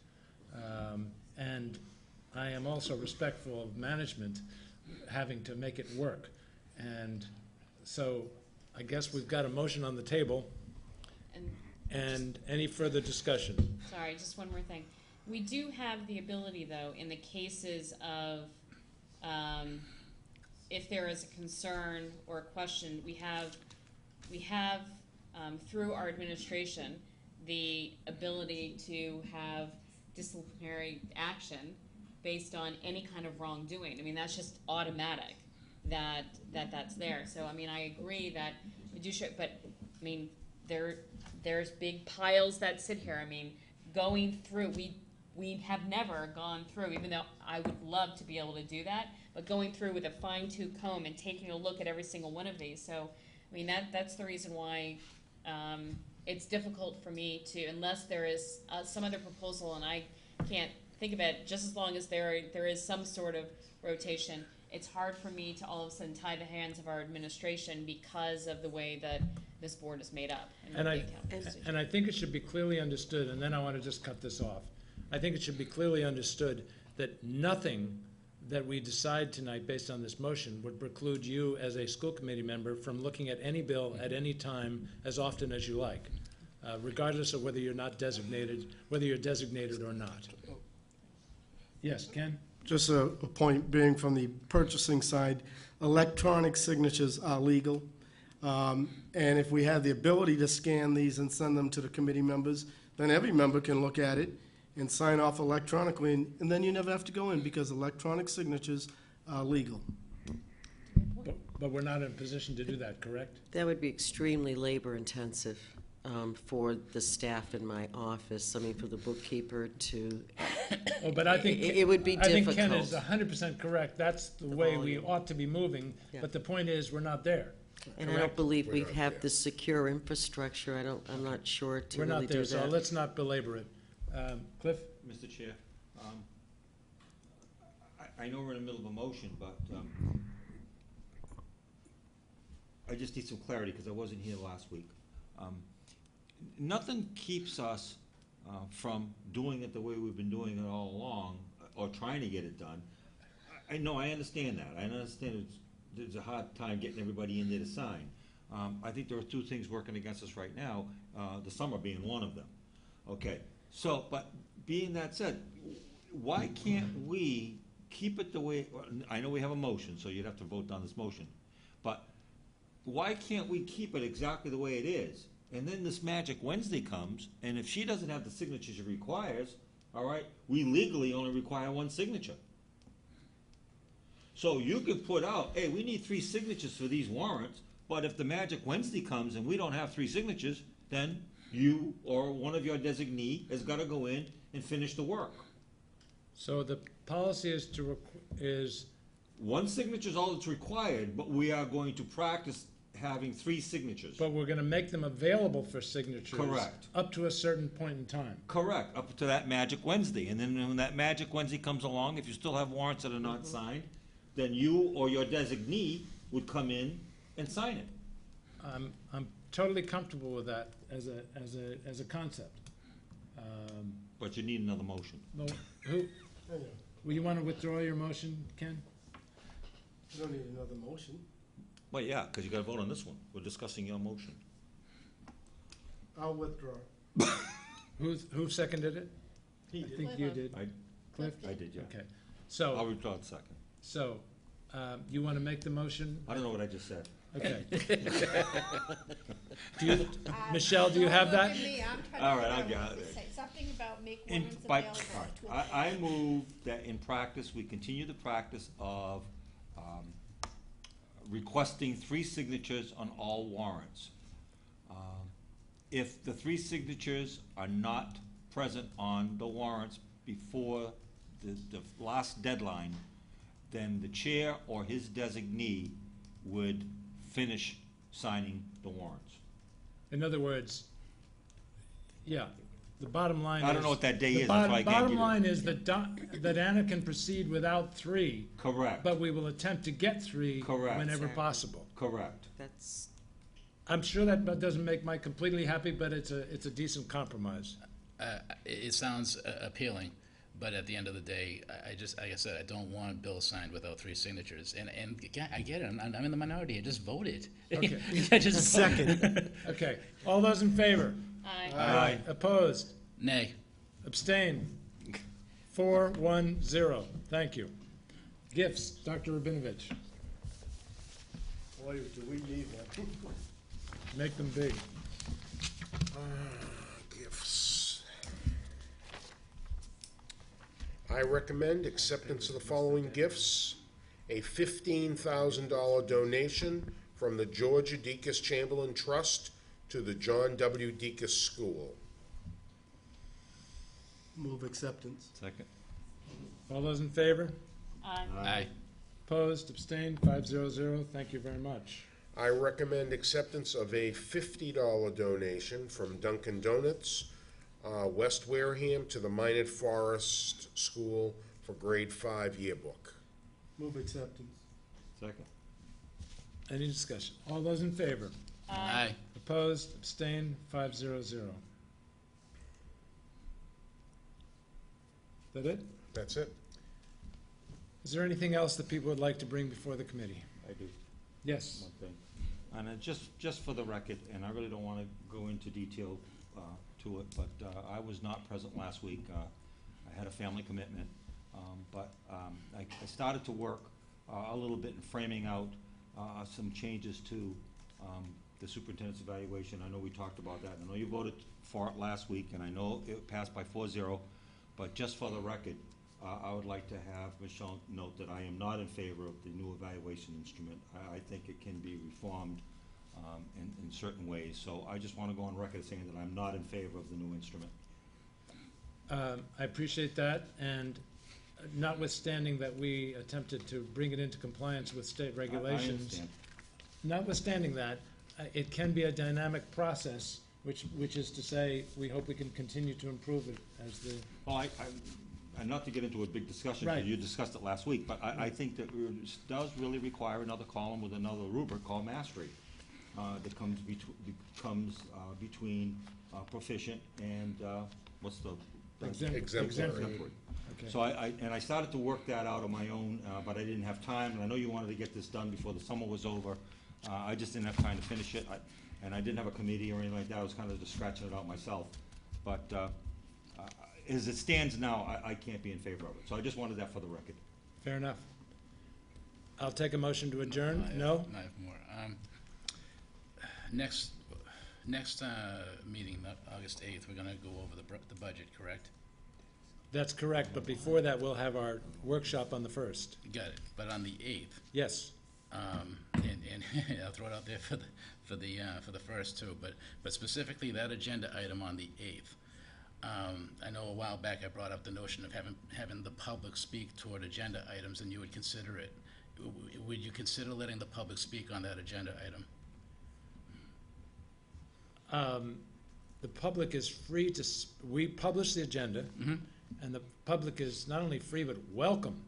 And I am also respectful of management having to make it work. And so I guess we've got a motion on the table. And any further discussion? Sorry, just one more thing. We do have the ability, though, in the cases of, if there is a concern or a question, we have through our administration, the ability to have disciplinary action based on any kind of wrongdoing. I mean, that's just automatic that's there. So, I mean, I agree that we do show, but, I mean, there's big piles that sit here. I mean, going through, we have never gone through, even though I would love to be able to do that, but going through with a fine-tooth comb and taking a look at every single one of these. So, I mean, that's the reason why it's difficult for me to, unless there is some other proposal, and I can't think of it, just as long as there is some sort of rotation, it's hard for me to all of a sudden tie the hands of our administration because of the way that this board is made up. And I think it should be clearly understood, and then I want to just cut this off. I think it should be clearly understood that nothing that we decide tonight based on this motion would preclude you as a school committee member from looking at any bill at any time as often as you like, regardless of whether you're designated or not. Yes, Ken? Just a point being from the purchasing side, electronic signatures are legal. And if we have the ability to scan these and send them to the committee members, then every member can look at it and sign off electronically, and then you never have to go in because electronic signatures are legal. But we're not in a position to do that, correct? That would be extremely labor-intensive for the staff in my office. I mean, for the bookkeeper to. Oh, but I think it would be difficult. I think Ken is 100% correct. That's the way we ought to be moving. Yeah. But the point is, we're not there. And I don't believe we have the secure infrastructure. I'm not sure to We're really not there, do that. so let's not belabor it. Cliff? Mr. Chair, I know we're in the middle of a motion, but I just need some clarity because I wasn't here last week. Nothing keeps us from doing it the way we've been doing it all along, or trying to get it done. I know, I understand that. I understand there's a hard time getting everybody in there to sign. I think there are 2 things working against us right now, the summer being one of them. Okay, so, but being that said, why can't we keep it the way, I know we have a motion, so you'd have to vote on this motion, but why can't we keep it exactly the way it is? and then this magic Wednesday comes, and if she doesn't have the signatures she requires, all right, we legally only require one signature. So you could put out, hey, we need 3 signatures for these warrants, but if the magic Wednesday comes and we don't have 3 signatures, then you or one of your designee has got to go in and finish the work. So the policy is One signature is all that's required, but we are going to practice having 3 signatures. but we're gonna make them available for signatures. Correct. Up to a certain point in time. Correct, up to that magic Wednesday. And then when that magic Wednesday comes along, if you still have warrants that are not signed, then you or your designee would come in and sign it. I'm totally comfortable with that as a concept. But you need another motion. No, who, well, you wanna withdraw your motion, Ken? You don't need another motion. Well, yeah, because you got to vote on this one. We're discussing your motion. I'll withdraw. Who seconded it? He I did. think you did. Cliff? I did, yeah. Okay, I'll so, withdraw the second. you wanna make the motion? I don't know what I just said. Okay. Michelle, do you have that? All right, I got it. Say something about make In, warrants by, available to all right, I move that in practice, we continue the practice of requesting 3 signatures on all warrants. If the 3 signatures are not present on the warrants before the last deadline, then the chair or his designee would finish signing the warrants. In other words, yeah, the bottom line is. I don't know what that day the is, that's why I can't Bottom give you- line is that Anna can proceed without 3, Correct, but we will attempt to get 3 Correct. whenever Exactly. possible. correct. That's, I'm sure that doesn't make Mike completely happy, but it's a decent compromise. It sounds appealing, but at the end of the day, I just, like I said, I don't want a bill signed without 3 signatures. And I get it, I'm in the minority, I just voted. Okay. I just Second. Okay, all those in favor? Aye. Aye. Opposed? Nay. Abstain? 4-1-0. Thank you. Gifts, Dr. Rabinovich, Boy, do we need one. make them big. Gifts. I recommend acceptance of the following gifts. A $15,000 donation from the Georgia Deaconess Chamberlain Trust to the John W. Deaconess School. Move acceptance. Second. All those in favor? Aye. Aye. Opposed, abstained, 5-0-0. Thank you very much. I recommend acceptance of a $50 donation from Dunkin' Donuts, West Wareham, to the Minot Forest School for grade 5 yearbook. Move acceptance. Second. Any discussion? All those in favor? Aye. Opposed, abstained, 5-0-0. That it? That's it. Is there anything else that people would like to bring before the committee? I do. Yes. One thing. And just for the record, and I really don't want to go into detail to it, but I was not present last week. I had a family commitment. But I started to work a little bit in framing out some changes to the superintendent's evaluation. I know we talked about that. I know you voted for it last week, and I know it passed by 4-0. But just for the record, I would like to have Michelle note that I am not in favor of the new evaluation instrument. I think it can be reformed in certain ways. So I just want to go on record saying that I'm not in favor of the new instrument. I appreciate that, and notwithstanding that we attempted to bring it into compliance with state regulations. I understand. Notwithstanding that, it can be a dynamic process, which is to say, we hope we can continue to improve it as the, Well, and not to get into a big discussion, Right. because you discussed it last week, but I think that it does really require another column with another rubric called mastery that comes between proficient and, what's the? Exemplary. Exemplary. okay. So I started to work that out on my own, but I didn't have time, and I know you wanted to get this done before the summer was over. I just didn't have time to finish it, and I didn't have a committee or anything like that. I was kind of just scratching it out myself. But as it stands now, I can't be in favor of it. So I just wanted that for the record. Fair enough. I'll take a motion to adjourn. I have No? more. Next Next meeting, August 8th, we're going to go over the budget, correct? That's correct, but before that, we'll have our workshop on the 1st. Got it. But on the 8th, Yes. and I'll throw it out there for the first too, but specifically that agenda item on the 8th. I know a while back I brought up the notion of having the public speak toward agenda items, and you would consider it. Would you consider letting the public speak on that agenda item? The public is free to, we publish the agenda, Mm-hmm. and the public is not only free, but welcome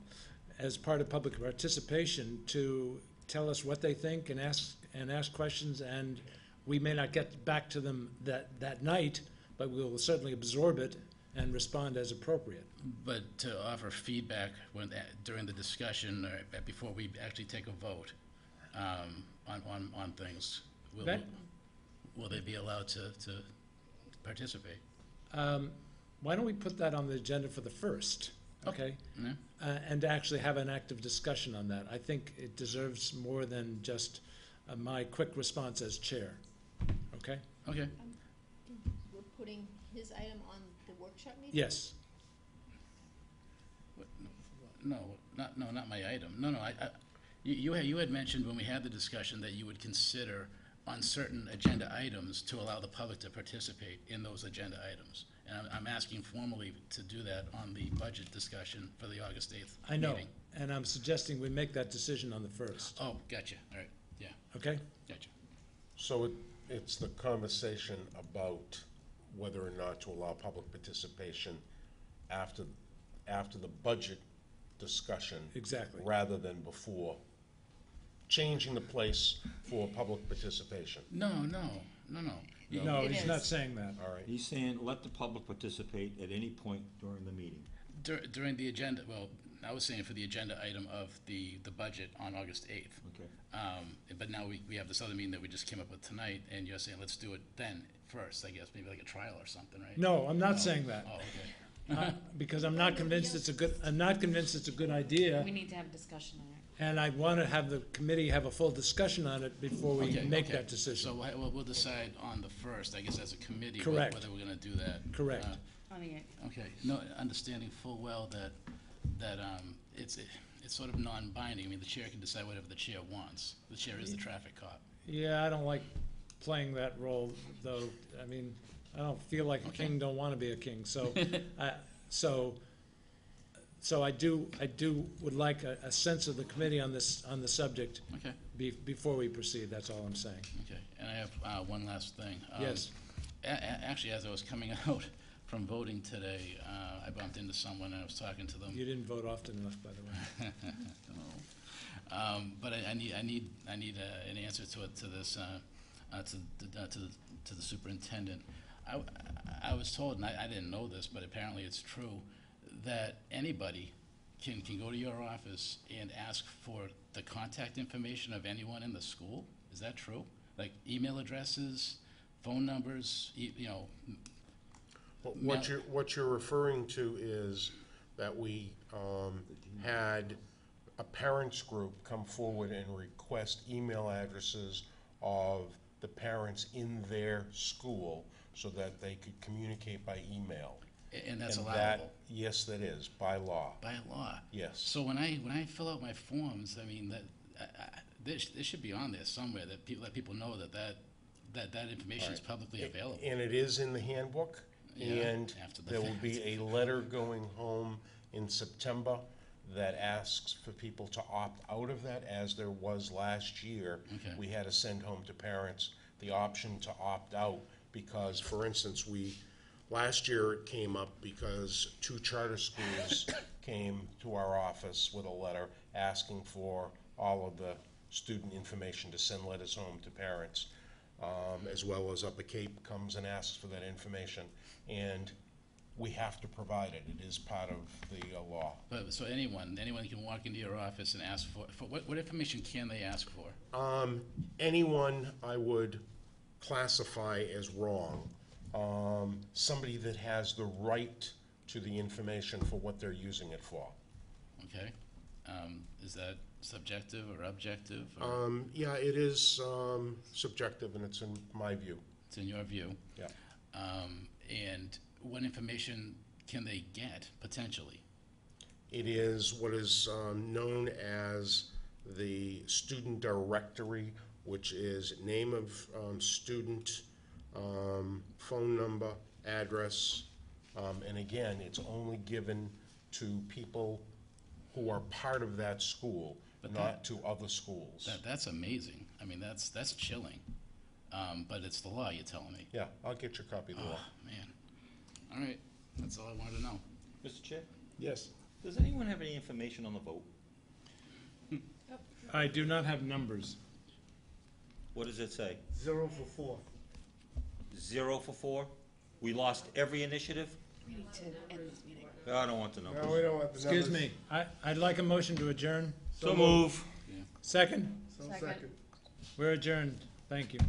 as part of public participation to tell us what they think and ask questions, and we may not get back to them that night, but we will certainly absorb it and respond as appropriate. But to offer feedback during the discussion or before we actually take a vote on things, will they be allowed to participate? Why don't we put that on the agenda for the 1st, okay? Yeah. And to actually have an active discussion on that. I think it deserves more than just my quick response as chair, okay? Okay. We're putting his item on the workshop meeting? Yes. No, not my item. No, you had mentioned when we had the discussion that you would consider on certain agenda items to allow the public to participate in those agenda items. And I'm asking formally to do that on the budget discussion for the August 8th I know, meeting. and I'm suggesting we make that decision on the 1st, Oh, gotcha. All right. Yeah, okay? gotcha. So it's the conversation about whether or not to allow public participation after the budget discussion. Exactly. Rather than before. Changing the place for public participation. No. No, It he's is. not saying that. All right. He's saying let the public participate at any point during the meeting. During the agenda, well, I was saying for the agenda item of the budget on August 8th. Okay. But now we have this other meeting that we just came up with tonight, and you're saying let's do it then first, I guess, maybe like a trial or something, right? No, I'm not saying that, Oh, okay. because I'm not convinced it's a good idea, We need to have a discussion on it. and I want to have the committee have a full discussion on it before we Okay, make okay. that decision. So we'll decide on the first, I guess, as a committee, Correct. whether we're gonna do that. Correct. On the 8th. Okay, no, understanding full well that it's sort of non-binding. I mean, the chair can decide whatever the chair wants. The chair is the traffic cop. Yeah, I don't like playing that role, though. I mean, I don't feel like a king, don't want to be a king, so, so I would like a sense of the committee on the subject Okay, before we proceed, that's all I'm saying. okay. And I have one last thing. Yes. Actually, as I was coming out from voting today, I bumped into someone and I was talking to them. You didn't vote often enough, by the way. But I need an answer to this, to the superintendent. I was told, and I didn't know this, but apparently it's true, that anybody can go to your office and ask for the contact information of anyone in the school. Is that true? Like email addresses, phone numbers, What you're referring to is that we had a parents group come forward and request email addresses of the parents in their school so that they could communicate by email. And that's And allowable? yes, that is, by law. By law? Yes. So when I fill out my forms, I mean, this should be on there somewhere, that let people know that information is publicly available. And it is in the handbook, Yeah, and after the there will fact. be a letter going home in September that asks for people to opt out of that, as there was last year. Okay. We had to send home to parents the option to opt out, because, for instance, last year it came up because 2 charter schools came to our office with a letter asking for all of the student information to send letters home to parents, as well as Upper Cape comes and asks for that information, and we have to provide it. It is part of the law. But, so anyone can walk into your office and ask for what information can they ask for? Anyone I would classify as wrong. Somebody that has the right to the information for what they're using it for. Okay. Is that subjective or objective? Or? Yeah, it is subjective, and it's in my view. it's in your view. Yeah. And what information can they get, potentially? It is what is known as the student directory, which is name of student, phone number, address, and again, it's only given to people who are part of that school, But not to other schools. That's amazing. I mean, that's chilling. But it's the law, you're telling me. Yeah, I'll get your copy of the law. Oh, man. All right, that's all I wanted to know. Mr. Chair, Yes. does anyone have any information on the vote? I do not have numbers. What does it say? 0 for 4. 0 for 4? We lost every initiative? We need to end this meeting. I don't want the numbers. No, we don't want the numbers. Excuse me, I'd like a motion to adjourn. So move. Second? So Second. second. We're adjourned. Thank you.